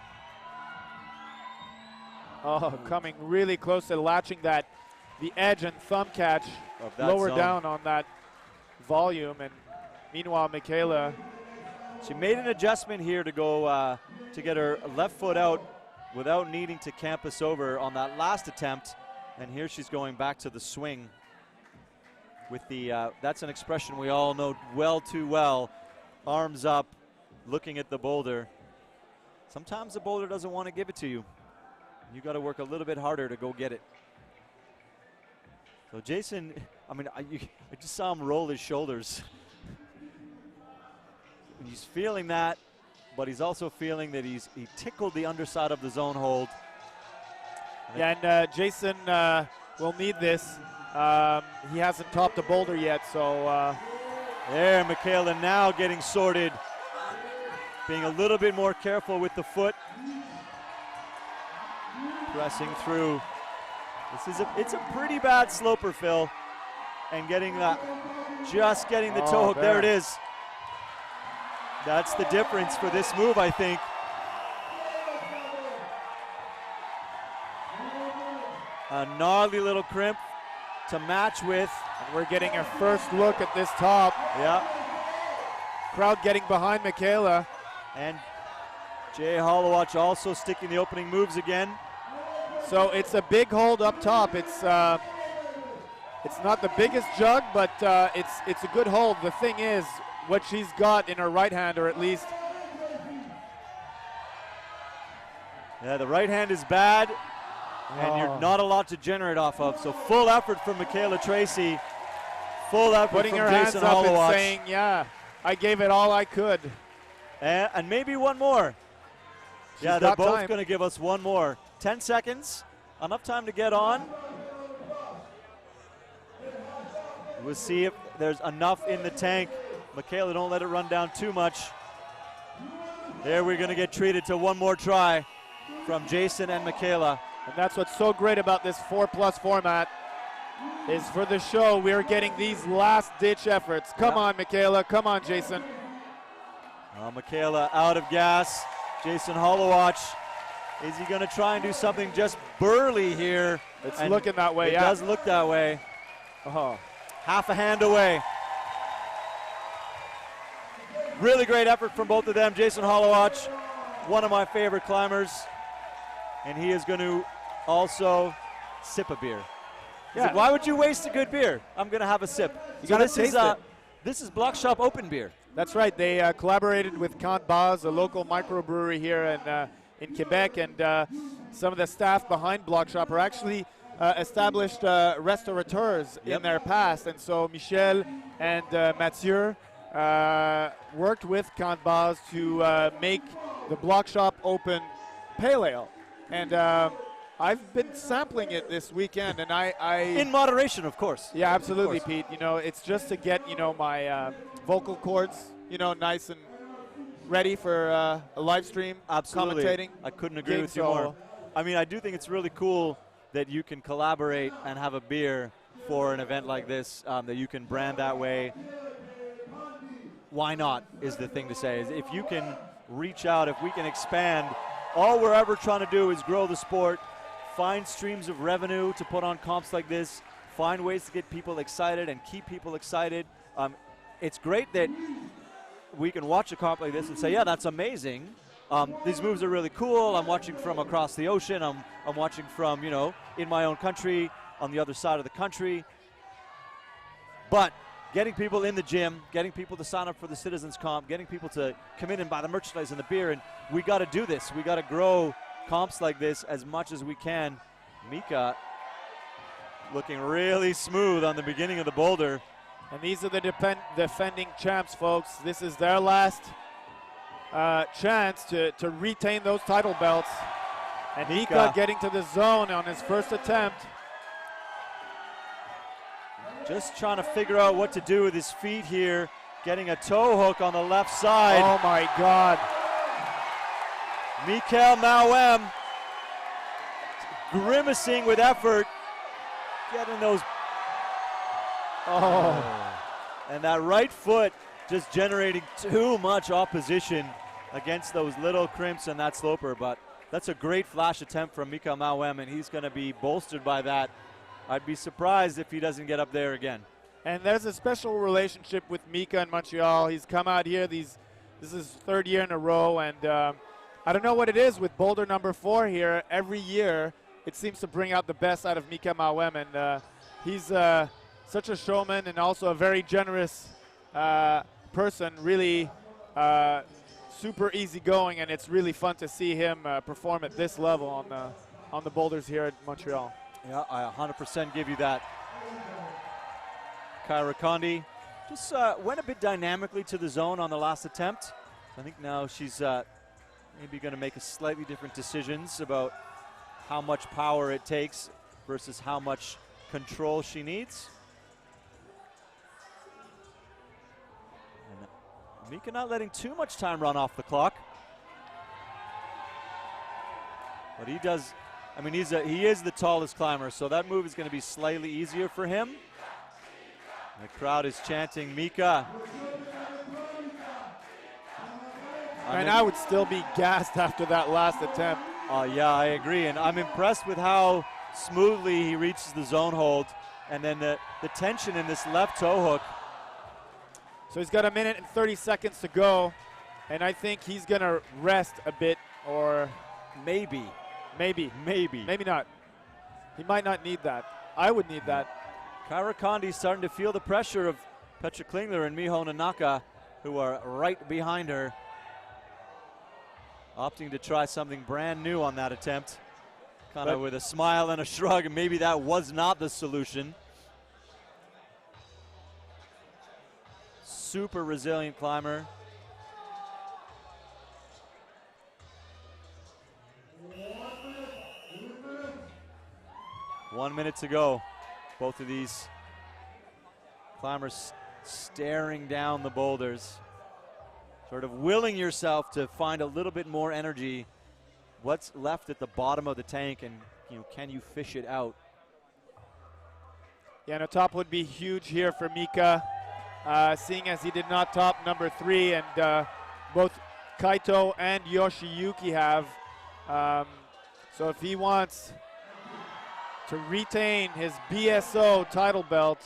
Oh, coming really close to latching the edge and thumb catch lower zone. Down on that volume. And meanwhile, Michaela. She made an adjustment here to go to get her left foot out without needing to campus over on that last attempt. And here she's going back to the swing with the, that's an expression we all know well too well. Arms up, looking at the boulder. Sometimes the boulder doesn't want to give it to you. You got to work a little bit harder to go get it. So Jason, I mean, I just saw him roll his shoulders. He's feeling that, but he's also feeling that he tickled the underside of the zone hold. Yeah, and Jason will need this. He hasn't topped the boulder yet, so. There, Michaela now getting sorted. Being a little bit more careful with the foot. Pressing through. It's a pretty bad sloper, Phil. And getting just getting the toe hook. There it is. That's the difference for this move, I think. A gnarly little crimp to match with. And we're getting a first look at this top. Yeah. Crowd getting behind Michaela. And Jay Hollowatch also sticking the opening moves again. So it's a big hold up top. It's not the biggest jug, but it's a good hold. The thing is, what she's got in her right hand, or at least. Yeah, the right hand is bad, and you're not a lot to generate off of. So full effort from Michaela Tracy. Full effort Putting from her Jason hands up and Holowach. saying, yeah, I gave it all I could. And maybe one more. Yeah, they're both going to give us one more. 10 seconds, enough time to get on. We'll see if there's enough in the tank. Michaela, don't let it run down too much. There, we're going to get treated to one more try from Jason and Michaela. And that's what's so great about this 4+ format, is for the show, we're getting these last-ditch efforts. Come on, Michaela. Come on, Jason. Michaela out of gas. Jason Holowach, is he going to try and do something just burly here? It's looking that way, It does look that way. Oh. Half a hand away. Really great effort from both of them. Jason Holowach, one of my favorite climbers. And he is going to also sip a beer. He's like, why would you waste a good beer? I'm going to have a sip. You gotta taste it. This is Bloc Shop Open beer. That's right. They collaborated with Camp Baz, a local microbrewery here in Quebec, and some of the staff behind Bloc Shop are actually established restaurateurs in their past. And so Michel and Mathieu worked with Camp Baz to make the Bloc Shop Open Pale Ale. And I've been sampling it this weekend, and I in moderation, of course. Yeah, absolutely, Pete. You know, it's just to get, you know, my vocal cords, you know, nice and ready for a live stream. Absolutely. Commentating. I couldn't agree with you more. I mean, I do think it's really cool that you can collaborate and have a beer for an event like this, that you can brand that way. Why not is the thing to say. Is if you can reach out, if we can expand, all we're ever trying to do is grow the sport, find streams of revenue to put on comps like this, find ways to get people excited and keep people excited. It's great that we can watch a comp like this and say, yeah, that's amazing. These moves are really cool. I'm watching from across the ocean. I'm watching from, you know, in my own country, on the other side of the country. But getting people in the gym, getting people to sign up for the Citizens Comp, getting people to come in and buy the merchandise and the beer, and we got to do this. We got to grow comps like this as much as we can. Mika looking really smooth on the beginning of the boulder. And these are the defending champs, folks. This is their last chance to retain those title belts. And Mika getting to the zone on his first attempt. Just trying to figure out what to do with his feet here. Getting a toe hook on the left side. Oh my God. Mikel Mauem grimacing with effort. Getting those. Oh. And that right foot just generating too much opposition against those little crimps and that sloper. But that's a great flash attempt from Mikel Mauem, and he's going to be bolstered by that. I'd be surprised if he doesn't get up there again. And there's a special relationship with Mika in Montreal. He's come out here. This is his third year in a row, and I don't know what it is with Boulder number 4 here. Every year, it seems to bring out the best out of Mika Mauem, and he's such a showman and also a very generous person. Really super easygoing, and it's really fun to see him perform at this level on the boulders here at Montreal. Yeah, I 100% give you that. Kyra Condi just went a bit dynamically to the zone on the last attempt. I think now she's maybe going to make a slightly different decisions about how much power it takes versus how much control she needs. And Mika not letting too much time run off the clock. But he does. I mean, he is the tallest climber, so that move is going to be slightly easier for him. The crowd is chanting Mika. And I would still be gassed after that last attempt. Yeah, I agree, and I'm impressed with how smoothly he reaches the zone hold, and then the tension in this left toe hook. So he's got 1 minute and 30 seconds to go, and I think he's going to rest a bit, or maybe not. He might not need that. I would need that. Kyra Condi starting to feel the pressure of Petra Klingler and Miho Nanaka. who are right behind her, opting to try something brand new on that attempt. Kind of with a smile and a shrug, and maybe that was not the solution. Super resilient climber. One minute to go. Both of these climbers staring down the boulders, sort of willing yourself to find a little bit more energy. What's left at the bottom of the tank, and can you fish it out? Yeah, and a top would be huge here for Mika, seeing as he did not top number 3, and both Kaito and Yoshiyuki have. So if he wants to retain his BSO title belt,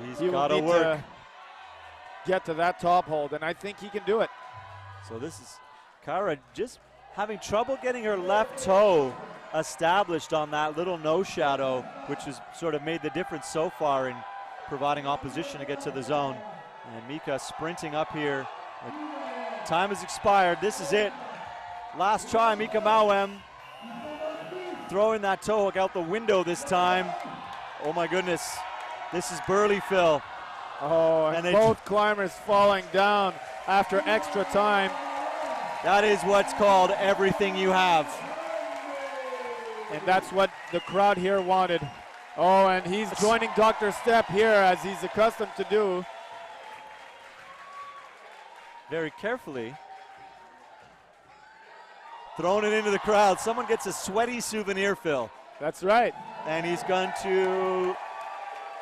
He's got to work. To get to that top hold, and I think he can do it. So this is Kyra just having trouble getting her left toe established on that little nose shadow, which has sort of made the difference so far in providing opposition to get to the zone. And Mika sprinting up here. Time has expired. This is it. Last try, Mika Mawem. Throwing that toe hook out the window this time. Oh my goodness. This is burly Phil. Oh, and both climbers falling down after extra time. That is what's called everything you have. And that's what the crowd here wanted. Oh, and he's joining Dr. Stepp here, as he's accustomed to do. Very carefully. Throwing it into the crowd. Someone gets a sweaty souvenir, Phil. That's right. And he's going to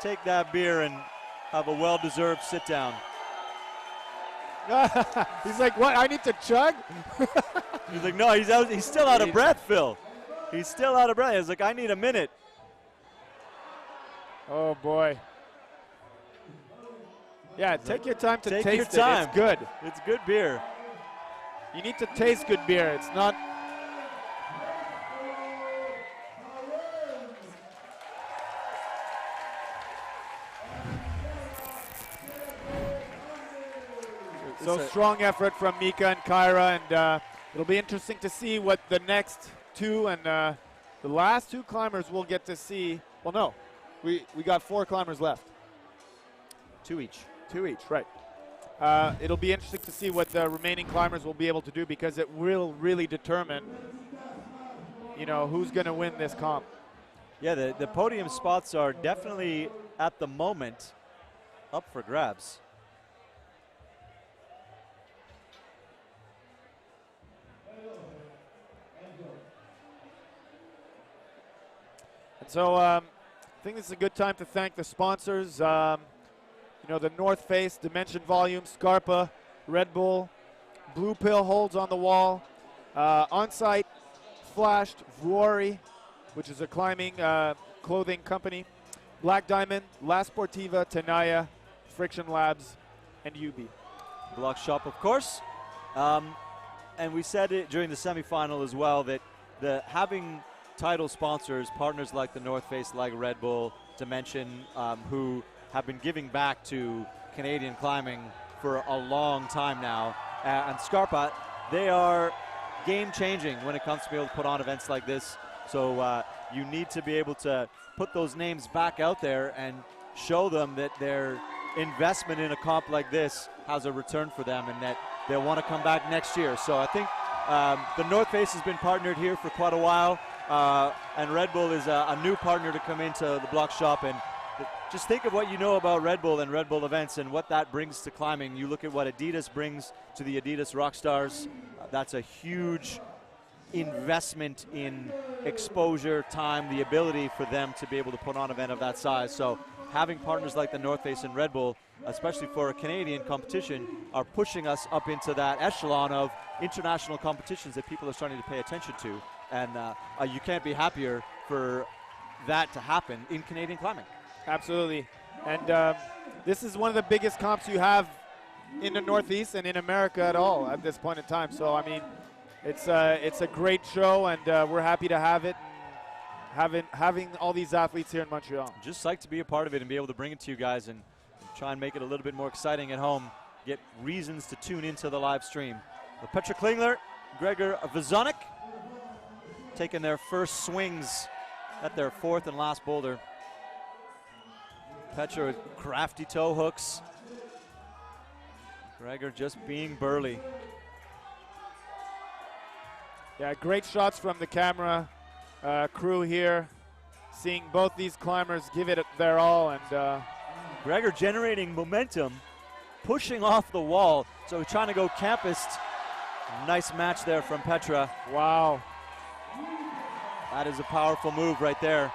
take that beer and have a well-deserved sit down. He's like, what, I need to chug? He's like, no, he's still out of breath, Phil. He's still out of breath. He's like, I need a minute. Oh, boy. Yeah, take your time to Take taste your it. time. It's good. It's good beer. You need to taste good beer. It's not... So strong effort from Mika and Kyra, and it'll be interesting to see what the next two and the last two climbers will get to see. Well, no, we got 4 climbers left. 2 each. 2 each, right. It'll be interesting to see what the remaining climbers will be able to do, because it will really determine, who's going to win this comp. Yeah, the podium spots are definitely, at the moment, up for grabs. And so I think this is a good time to thank the sponsors. The North Face, Dimension Volume, Scarpa, Red Bull, Blue Pill holds on the wall, On-Site, Flashed, Vuori, which is a climbing clothing company, Black Diamond, La Sportiva, Tenaya, Friction Labs, and UB. Bloc Shop, of course. And we said it during the semifinal as well, that having title sponsors, partners like the North Face, like Red Bull, Dimension, who have been giving back to Canadian climbing for a long time now, and Scarpa, they are game-changing when it comes to be able to put on events like this. So you need to be able to put those names back out there and show them that their investment in a comp like this has a return for them, and that they'll want to come back next year. So I think the North Face has been partnered here for quite a while, and Red Bull is a new partner to come into the Bloc Shop. And just think of what you know about Red Bull and Red Bull events and what that brings to climbing. You look at what Adidas brings to the Adidas Rockstars. That's a huge investment in exposure, time, the ability for them to be able to put on an event of that size. So having partners like the North Face and Red Bull, especially for a Canadian competition, are pushing us up into that echelon of international competitions that people are starting to pay attention to. And you can't be happier for that to happen in Canadian climbing. Absolutely. And this is one of the biggest comps you have in the Northeast and in America at all at this point in time. So, I mean, it's a great show, and we're happy to have it. Having all these athletes here in Montreal. Just like to be a part of it and be able to bring it to you guys and try and make it a little bit more exciting at home. get reasons to tune into the live stream. But Petra Klingler, Gregor Vizonik taking their first swings at their fourth and last boulder. Petra with crafty toe hooks. Gregor just being burly. Yeah, great shots from the camera crew here. Seeing both these climbers give it their all, and Gregor generating momentum, pushing off the wall. So he's trying to go campus. Nice match there from Petra. wow. That is a powerful move right there.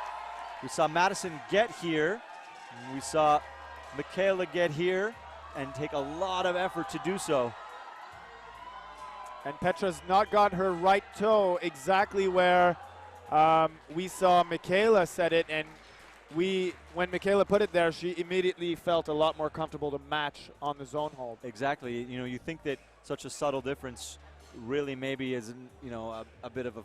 We saw Madison get here. We saw Michaela get here and take a lot of effort to do so. And Petra's not got her right toe exactly where we saw Michaela set it, and when Michaela put it there, she immediately felt a lot more comfortable to match on the zone hold. Exactly. You know, you think that such a subtle difference really maybe isn't, you know, a bit of a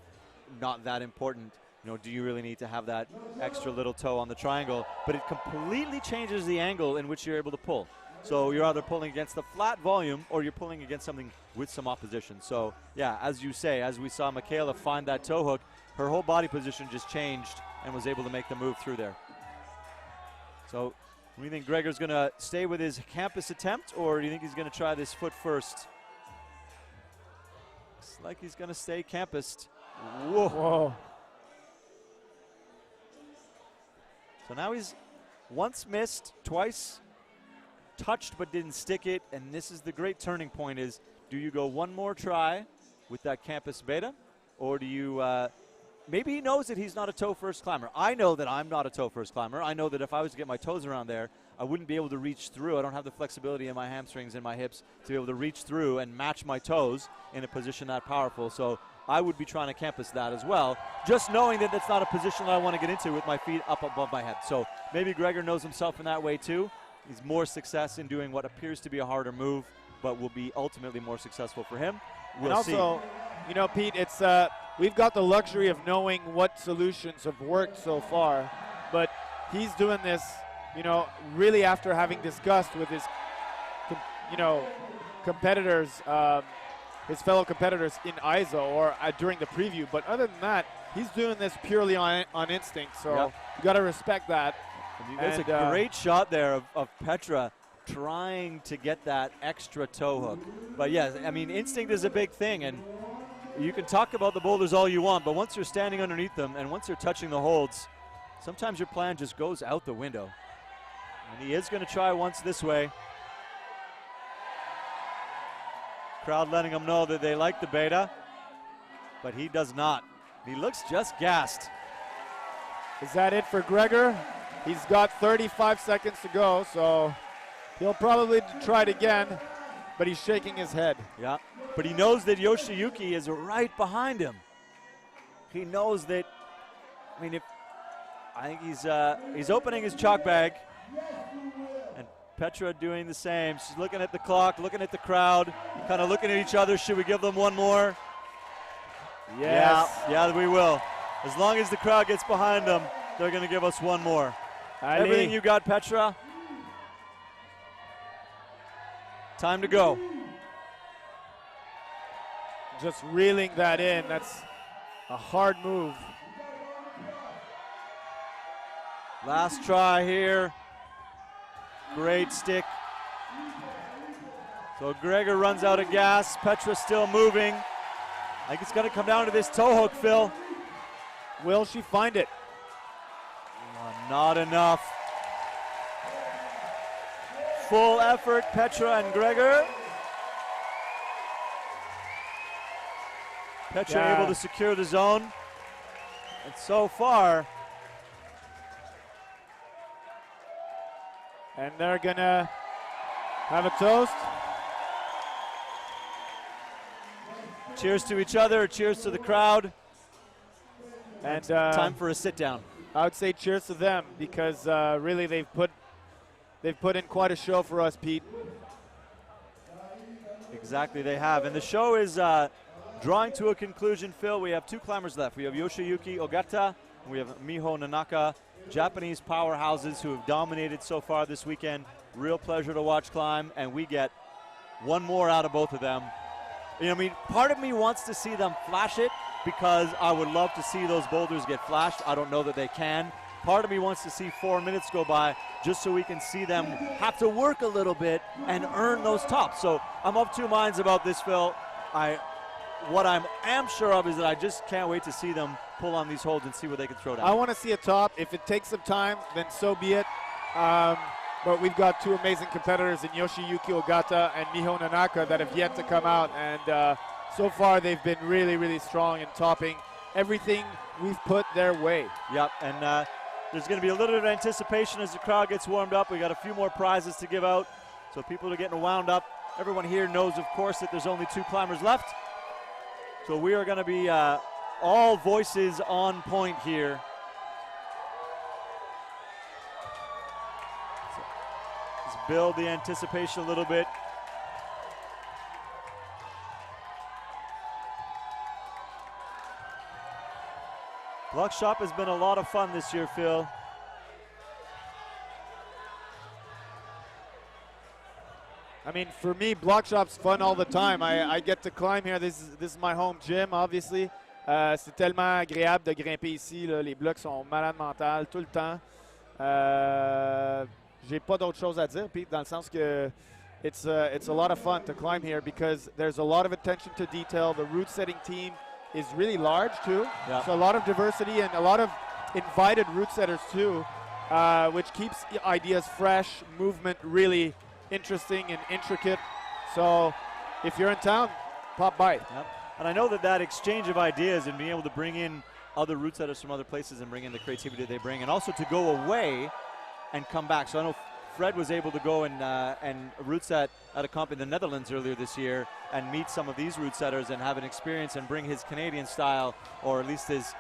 not that important. You know, do you really need to have that extra little toe on the triangle? But it completely changes the angle in which you're able to pull. So you're either pulling against the flat volume or you're pulling against something with some opposition. So yeah, as you say, as we saw Michaela find that toe hook, her whole body position just changed and was able to make the move through there. So do you think Gregor's going to stay with his campus attempt, or do you think he's going to try this foot first? Looks like he's going to stay campused. Whoa. Whoa. So now he's once missed, twice touched but didn't stick it, and this is the great turning point is, do you go one more try with that campus beta, or do you, maybe he knows that he's not a toe first climber. I know that I'm not a toe first climber. I know that if I was to get my toes around there, I wouldn't be able to reach through. I don't have the flexibility in my hamstrings and my hips to be able to reach through and match my toes in a position that powerful. So I would be trying to campus that as well, just knowing that that's not a position that I want to get into with my feet up above my head. So maybe Gregor knows himself in that way too. He's more success in doing what appears to be a harder move, but will be ultimately more successful for him. We'll and also, you know, Pete, it's we've got the luxury of knowing what solutions have worked so far, but he's doing this, you know, really after having discussed with his, competitors, his fellow competitors in ISO or during the preview. But other than that, he's doing this purely on instinct. So Yep. you got to respect that. There's a great shot there of Petra trying to get that extra toe hook. But yes, I mean, instinct is a big thing, and you can talk about the boulders all you want, but once you're standing underneath them and once you're touching the holds, sometimes your plan just goes out the window. And he is going to try once this way. Crowd letting him know that they like the beta, but he does not. He looks just gassed. Is that it for Gregor? He's got 35 seconds to go, so he'll probably try it again, but he's shaking his head. Yeah, but he knows that Yoshiyuki is right behind him. He knows that, I mean, I think he's opening his chalk bag, and Petra doing the same. She's looking at the clock, looking at the crowd, kind of looking at each other. Should we give them one more? Yes. Yeah, we will. As long as the crowd gets behind them, they're going to give us one more. Ali. Everything you got, Petra. Time to go. Just reeling that in. That's a hard move. Last try here. Great stick. So Gregor runs out of gas. Petra still moving. I think it's going to come down to this toe hook, Phil. Will she find it? Not enough. Full effort, Petra and Gregor. Petra able to secure the zone. And so far, and they're gonna have a toast. cheers to each other, cheers to the crowd. And time for a sit down. I would say cheers to them because really they've put in quite a show for us, Pete. Exactly, they have. And the show is drawing to a conclusion, Phil. We have two climbers left. We have Yoshiyuki Ogata, and we have Miho Nanaka, Japanese powerhouses who have dominated so far this weekend. Real pleasure to watch climb, and we get one more out of both of them. You know, I mean, part of me wants to see them flash it because I would love to see those boulders get flashed. I don't know that they can. Part of me wants to see 4 minutes go by just so we can see them have to work a little bit and earn those tops. So I'm of two minds about this, Phil. What I am sure of is that I just can't wait to see them pull on these holds and see what they can throw down. I want to see a top. If it takes some time, then so be it. But we've got two amazing competitors in Yoshiyuki Ogata and Miho Nanaka that have yet to come out. And so far, they've been really, really strong in topping everything we've put their way. Yep, and there's going to be a little bit of anticipation as the crowd gets warmed up. We got a few more prizes to give out, so people are getting wound up. Everyone here knows, of course, that there's only 2 climbers left. So we are going to be all voices on point here. So let's build the anticipation a little bit. Bloc Shop has been a lot of fun this year, Phil. I mean, for me, Bloc Shop's fun all the time. I get to climb here. This is my home gym, obviously. C'est tellement agréable de grimper ici, là. Les blocs sont malades mentales tout le temps. J'ai pas d'autre chose à dire, Pete, dans le sens que it's a lot of fun to climb here because there's a lot of attention to detail. The route setting team is really large too. Yeah. So a lot of diversity and a lot of invited route setters too, which keeps ideas fresh, movement really interesting and intricate. So if you're in town, pop by. Yep. And I know that exchange of ideas and being able to bring in other route setters from other places and bring in the creativity they bring, and also to go away and come back. So I know Fred was able to go and route set at a comp in the Netherlands earlier this year and meet some of these route setters and have an experience and bring his Canadian style, or at least his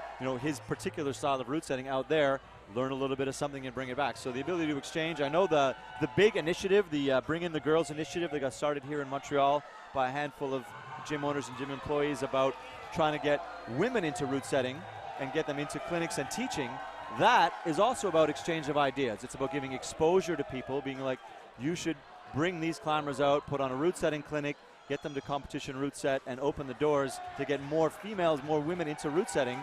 particular style of route setting out there, learn a little bit of something and bring it back. So the ability to exchange. I know the big initiative, the Bring in the Girls initiative that got started here in Montreal by a handful of gym owners and gym employees about trying to get women into route setting and get them into clinics and teaching. That is also about exchange of ideas. It's about giving exposure to people, being like, you should bring these climbers out, put on a route setting clinic, get them to competition route set, and open the doors to get more females, more women into route setting,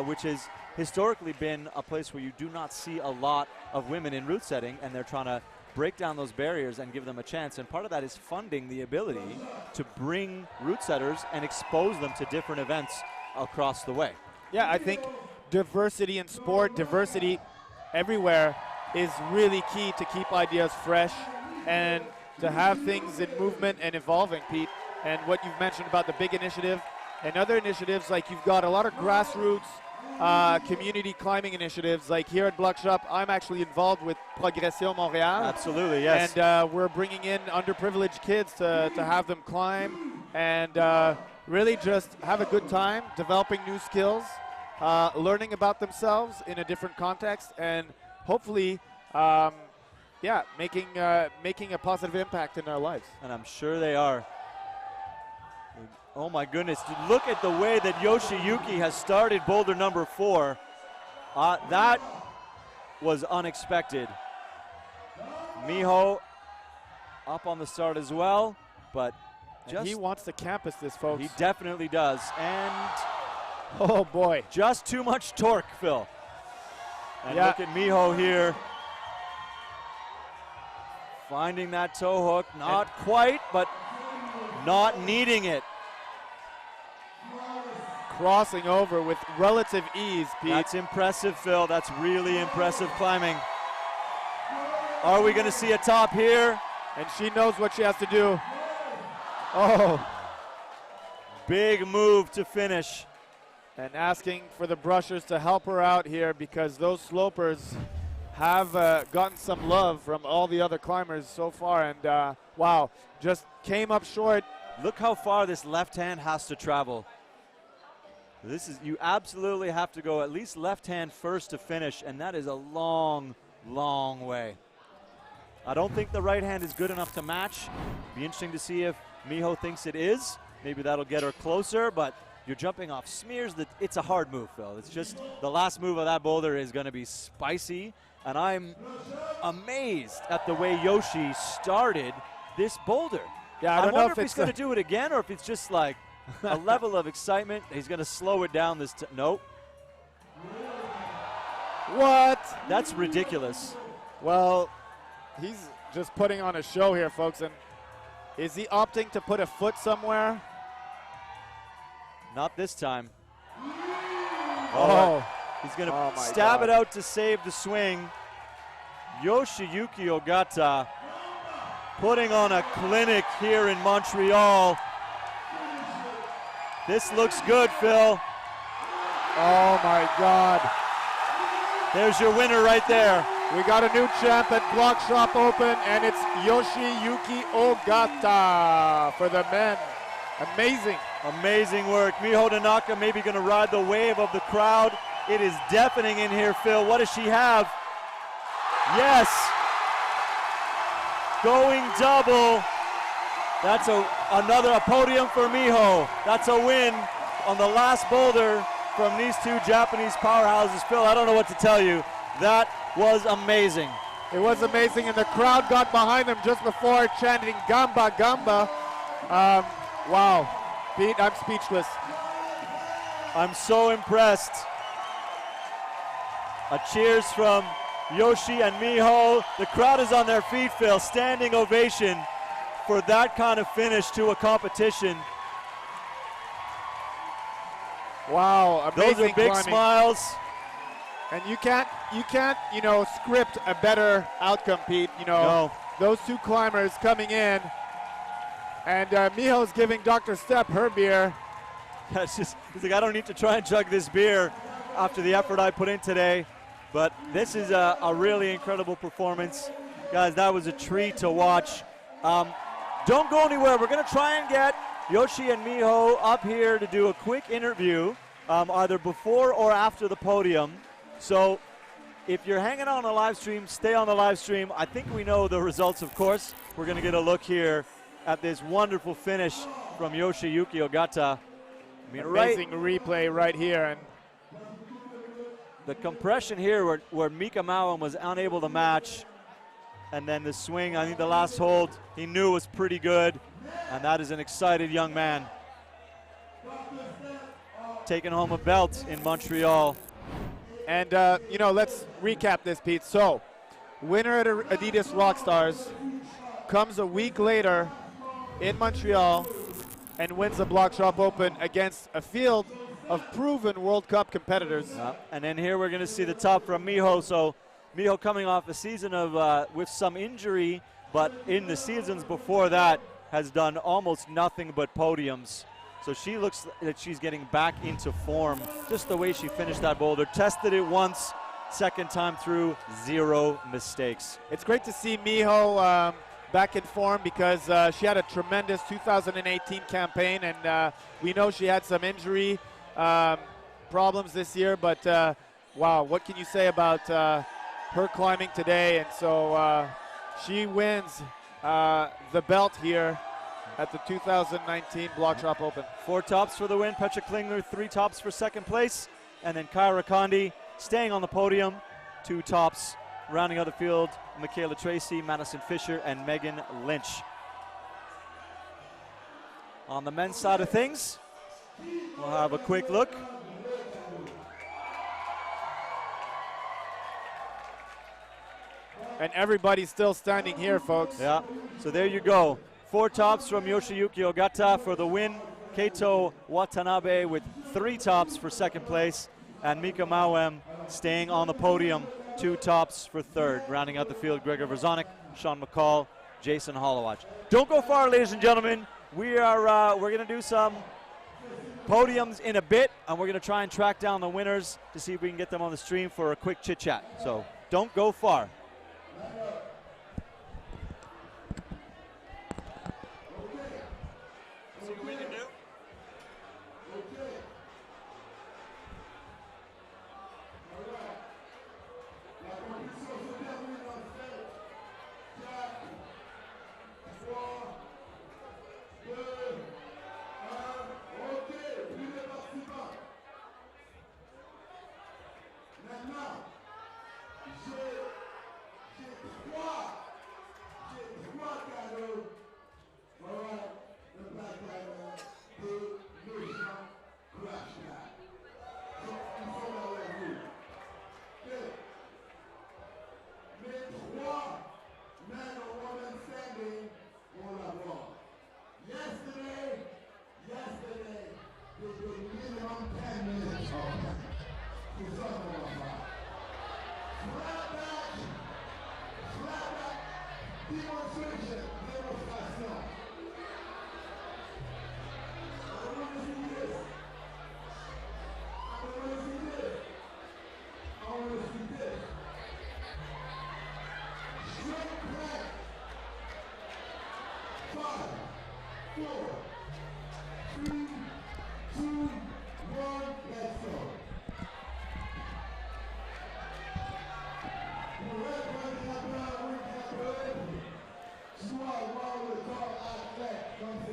which has historically been a place where you do not see a lot of women in route setting, and they're trying to break down those barriers and give them a chance. And part of that is funding the ability to bring route setters and expose them to different events across the way. Yeah, I think diversity in sport, diversity everywhere is really key to keep ideas fresh and to have things in movement and evolving, Pete. And what you've mentioned about the big initiative and other initiatives, like you've got a lot of grassroots community climbing initiatives. Like here at Bloc Shop, I'm actually involved with Progression Montreal. Absolutely, yes. And we're bringing in underprivileged kids to have them climb and really just have a good time, developing new skills, learning about themselves in a different context, and hopefully, making a positive impact in their lives. And I'm sure they are. Oh my goodness, look at the way that Yoshiyuki has started boulder number 4. That was unexpected. Miho up on the start as well, but he wants to campus this, folks. He definitely does. And oh boy, just too much torque, Phil. And yeah. Look at Miho here. Finding that toe hook, not quite, but not needing it. Crossing over with relative ease, Pete. That's impressive, Phil. That's really impressive climbing. Are we going to see a top here? And she knows what she has to do. Oh. Big move to finish. And asking for the brushers to help her out here because those slopers have gotten some love from all the other climbers so far. And wow, just came up short. Look how far this left hand has to travel. You absolutely have to go at least left hand first to finish, and that is a long, long way. I don't think the right hand is good enough to match. Be interesting to see if Miho thinks it is. Maybe that'll get her closer, but you're jumping off smears. It's a hard move, Phil. It's just the last move of that boulder is going to be spicy, and I'm amazed at the way Yoshi started this boulder. Yeah, I I don't know wonder if if he's it's going to do it again or if it's just like a level of excitement. He's going to slow it down this time. Nope. what? That's ridiculous. Well, he's just putting on a show here, folks. And is he opting to put a foot somewhere? Not this time. Oh, He's going to Oh my stab God. it out to save the swing. Yoshiyuki Ogata putting on a clinic here in Montreal. This looks good, Phil. oh my God. There's your winner right there. We got a new champ at Bloc Shop Open, and it's Yoshiyuki Ogata for the men. Amazing. Amazing work. Miho Tanaka maybe going to ride the wave of the crowd. It is deafening in here, Phil. What does she have? Yes. Going double. That's another podium for Miho. That's a win on the last boulder from these two Japanese powerhouses. Phil, I don't know what to tell you. That was amazing. It was amazing, and the crowd got behind them just before chanting Gamba, Gamba. Wow. Pete, I'm speechless. I'm so impressed. A cheers from Yoshi and Miho. The crowd is on their feet, Phil. Standing ovation for that kind of finish to a competition. Wow, amazing Those are big climbing. smiles. And you can't, script a better outcome, Pete. No. Those two climbers coming in, and Miho's giving Dr. Stepp her beer. That's just, he's like, I don't need to try and chug this beer after the effort I put in today. But this is a really incredible performance. Guys, that was a treat to watch. Don't go anywhere. We're going to try and get Yoshi and Miho up here to do a quick interview, either before or after the podium. So if you're hanging on the live stream, stay on the live stream. I think we know the results, of course. We're going to get a look here at this wonderful finish from Yoshiyuki Ogata. I mean, Amazing replay right here. And the compression here where Mika Mauam was unable to match, and then the swing, I think the last hold he knew was pretty good, and that is an excited young man. Taking home a belt in Montreal. And, let's recap this, Pete. So, winner at Adidas Rockstars comes a week later in Montreal and wins the Bloc Shop Open against a field of proven World Cup competitors. And then here we're going to see the top from Miho. So Miho coming off a season of with some injury, but in the seasons before that has done almost nothing but podiums. So she looks that she's getting back into form. Just the way she finished that boulder. Tested it once, second time through, 0 mistakes. It's great to see Miho back in form because she had a tremendous 2018 campaign, and we know she had some injury problems this year, but wow, what can you say about her climbing today? And so she wins the belt here at the 2019 Bloc Shop Open. 4 tops for the win. Petra Klingler, 3 tops for second place. And then Kyra Condi staying on the podium, 2 tops. Rounding out the field, Michaela Tracy, Madison Fisher, and Megan Lynch. On the men's side of things, we'll have a quick look. And everybody's still standing here, folks. Yeah, so there you go. 4 tops from Yoshiyuki Ogata for the win. Keito Watanabe with 3 tops for second place. And Mika Mauam staying on the podium, 2 tops for third. Rounding out the field, Gregor Verzonik, Sean McCall, Jason Hollowatch. Don't go far, ladies and gentlemen. We're going to do some podiums in a bit, and we're going to try and track down the winners to see if we can get them on the stream for a quick chit-chat. So don't go far. See what we can do.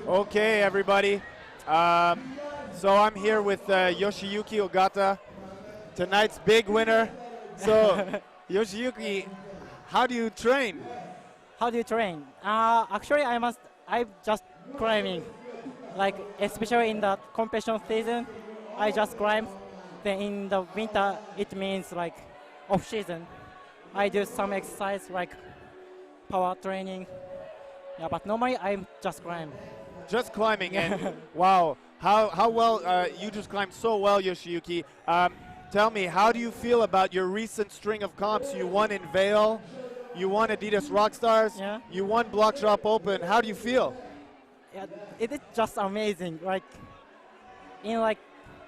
Okay, everybody. So I'm here with Yoshiyuki Ogata, tonight's big winner. So, Yoshiyuki, how do you train? How do you train? Actually, I'm just climbing. Like, especially in the competition season, I just climb. Then in the winter, it means like off season. I do some exercise like power training. Yeah, but normally I'm just climb. Just climbing, and wow, how well, you just climbed so well, Yoshiyuki. Tell me, how do you feel about your recent string of comps? You won in Vail, you won Adidas Rockstars, Yeah. you won Bloc Shop Open. How do you feel? Yeah, it is just amazing.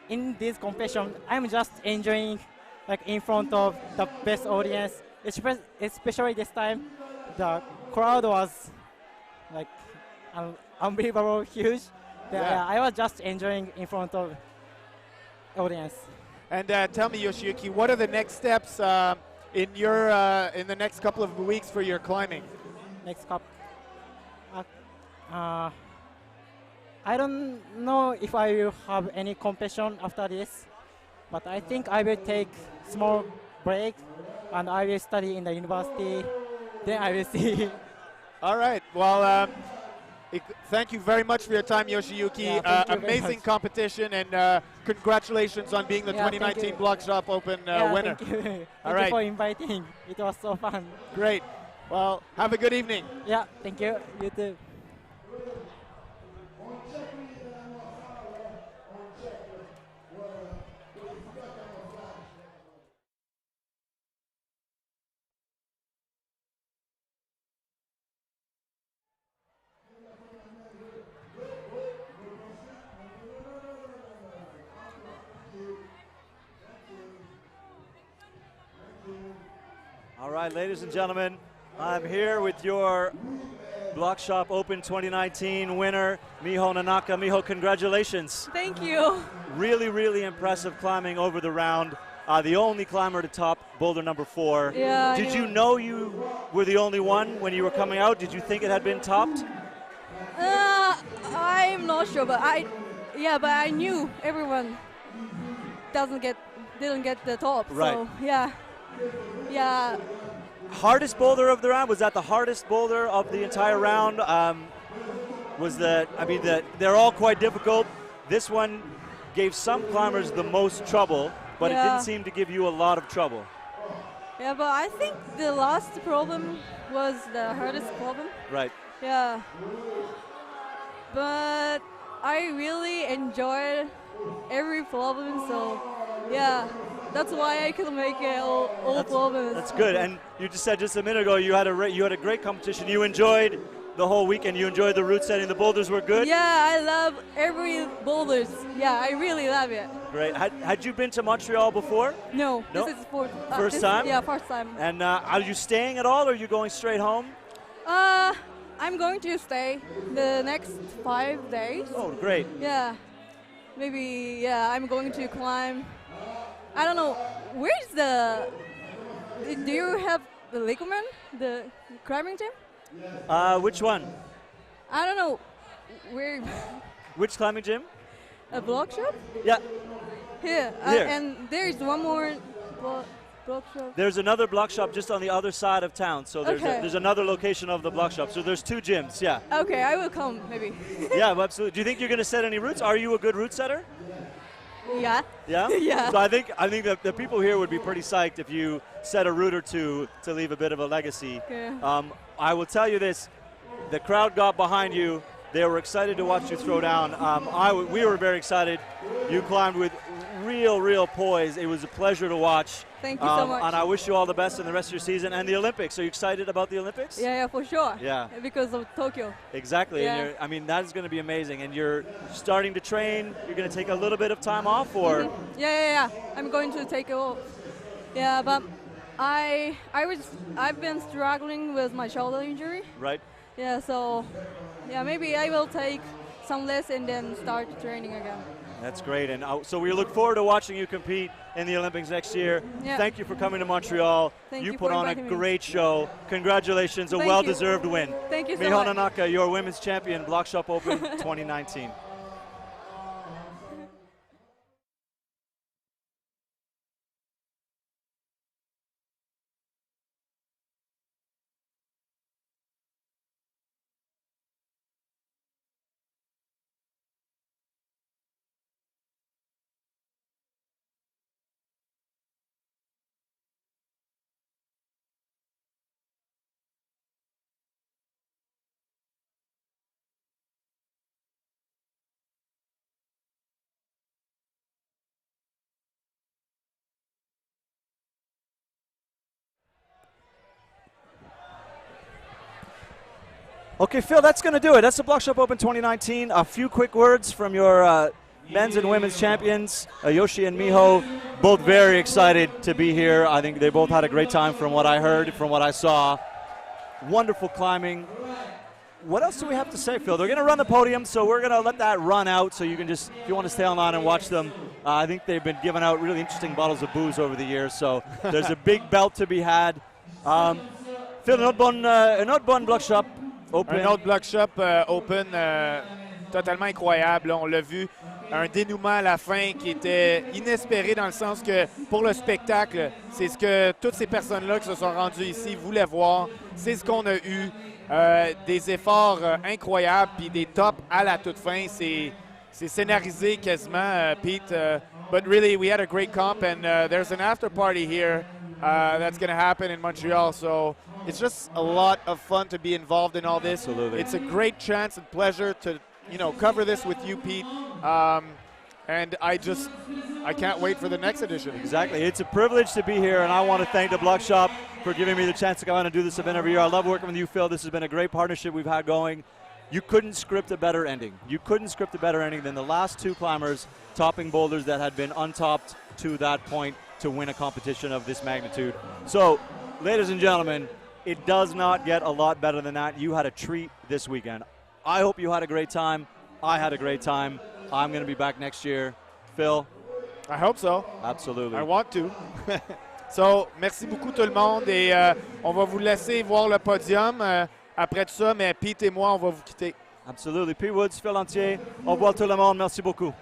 In this competition, I'm just enjoying like in front of the best audience. Especially this time, the crowd was like unbelievable huge. Yeah. I was just enjoying in front of audience. And tell me, Yoshiyuki, what are the next steps in your in the next couple of weeks for your climbing? Next cup. I don't know if I will have any competition after this, but I think I will take small break and I will study in the university. Then I will see. All right. Well, thank you very much for your time, Yoshiyuki. Yeah, thank you very Amazing much. competition, and congratulations on being the Yeah, thank 2019 you. Bloc Shop Open Yeah, winner. Thank you. Thank All you right. for inviting. It was so fun. Great. Well, have a good evening. Yeah, thank you. You too. All right, ladies and gentlemen, I'm here with your Bloc Shop Open 2019 winner, Miho Nanaka. Miho, congratulations. Thank you. Really, really impressive climbing over the round. The only climber to top boulder number 4. Yeah, Did you know you were the only one when you were coming out? Did you think it had been topped? I'm not sure, but I knew everyone didn't get the top. Right. So yeah. Hardest boulder of the round? Was that the hardest boulder of the entire round? They're all quite difficult. This one gave some climbers the most trouble, but it Yeah. didn't seem to give you a lot of trouble. Yeah, but I think the last problem was the hardest problem. Right. Yeah. But I really enjoyed every problem, so yeah. That's why I could make it all problems. That's good. And you just said just a minute ago you had a great competition. You enjoyed the whole weekend. You enjoyed the route setting. The boulders were good. Yeah, I love every boulders. Yeah, I really love it. Great. Had you been to Montreal before? No, No? this is for First time? Yeah, first time. And are you staying at all, or are you going straight home? I'm going to stay the next 5 days. Oh, great. Yeah, maybe. Yeah, I'm going to climb. I don't know. Where's the? Do you have the Liquorman, the climbing gym? Which one? I don't know. Where? Which climbing gym? A Bloc Shop? Yeah. Here. Here. And there is one more Bloc Shop. There's another Bloc Shop just on the other side of town. So Okay. there's another location of the Bloc Shop. So there's 2 gyms. Yeah. Okay, I will come maybe. Yeah, absolutely. Do you think you're going to set any routes? Are you a good route setter? Yeah. Yeah? Yeah. So I think that the people here would be pretty psyched if you set a route or two to leave a bit of a legacy. Okay. I will tell you this, the crowd got behind you. They were excited to watch you throw down. We were very excited. You climbed with real poise. It was a pleasure to watch. Thank you so much. And I wish you all the best in the rest of your season and the Olympics. Are you excited about the Olympics? Yeah, for sure. Yeah. Because of Tokyo. Exactly. Yeah. And that is going to be amazing. And you're starting to train. You're going to take a little bit of time off, or? Mm-hmm. Yeah. I'm going to take it off. Yeah, but I've been struggling with my shoulder injury. Right. Yeah, so maybe I will take some less and then start training again. That's great. And so we look forward to watching you compete in the Olympics next year. Yeah. Thank you for coming to Montreal. Thank you you put for on a inviting me. great show. Congratulations, a Thank you. well-deserved win. Thank you so Miho much. Nanaka, your women's champion, Bloc Shop Open 2019. Okay, Phil, that's going to do it. That's the Bloc Shop Open 2019. A few quick words from your men's and women's champions, Yoshi and Miho, both very excited to be here. I think they both had a great time from what I heard, from what I saw. Wonderful climbing. What else do we have to say, Phil? They're going to run the podium, so we're going to let that run out so you can just, if you want to stay online and watch them. I think they've been giving out really interesting bottles of booze over the years, so there's a big belt to be had. Phil, un autre bon Bloc Shop Open. Un autre Bloc Shop Open totalement incroyable. On l'a vu, un dénouement à la fin qui était inespéré dans le sens que pour le spectacle, c'est ce que toutes ces personnes-là qui se sont rendues ici voulaient voir. C'est ce qu'on a eu. Des efforts incroyables puis des tops à la toute fin. C'est scénarisé quasiment, Pete. But really, we had a great comp and there's an after party here that's going to happen in Montreal. So it's just a lot of fun to be involved in all this. Absolutely. It's a great chance and pleasure to, cover this with you, Pete. And I can't wait for the next edition. Exactly. It's a privilege to be here, and I want to thank the Bloc Shop for giving me the chance to come out and do this event every year. I love working with you, Phil. This has been a great partnership we've had going. You couldn't script a better ending. You couldn't script a better ending than the last two climbers topping boulders that had been untopped to that point to win a competition of this magnitude. So, ladies and gentlemen, it does not get a lot better than that. You had a treat this weekend. I hope you had a great time. I had a great time. I'm going to be back next year. Phil? I hope so. Absolutely. I want to. So, merci beaucoup tout le monde et on va vous laisser voir le podium après tout ça, mais Pete et moi, on va vous quitter. Absolutely. P. Woods, Phil Entier. Au revoir tout le monde. Merci beaucoup.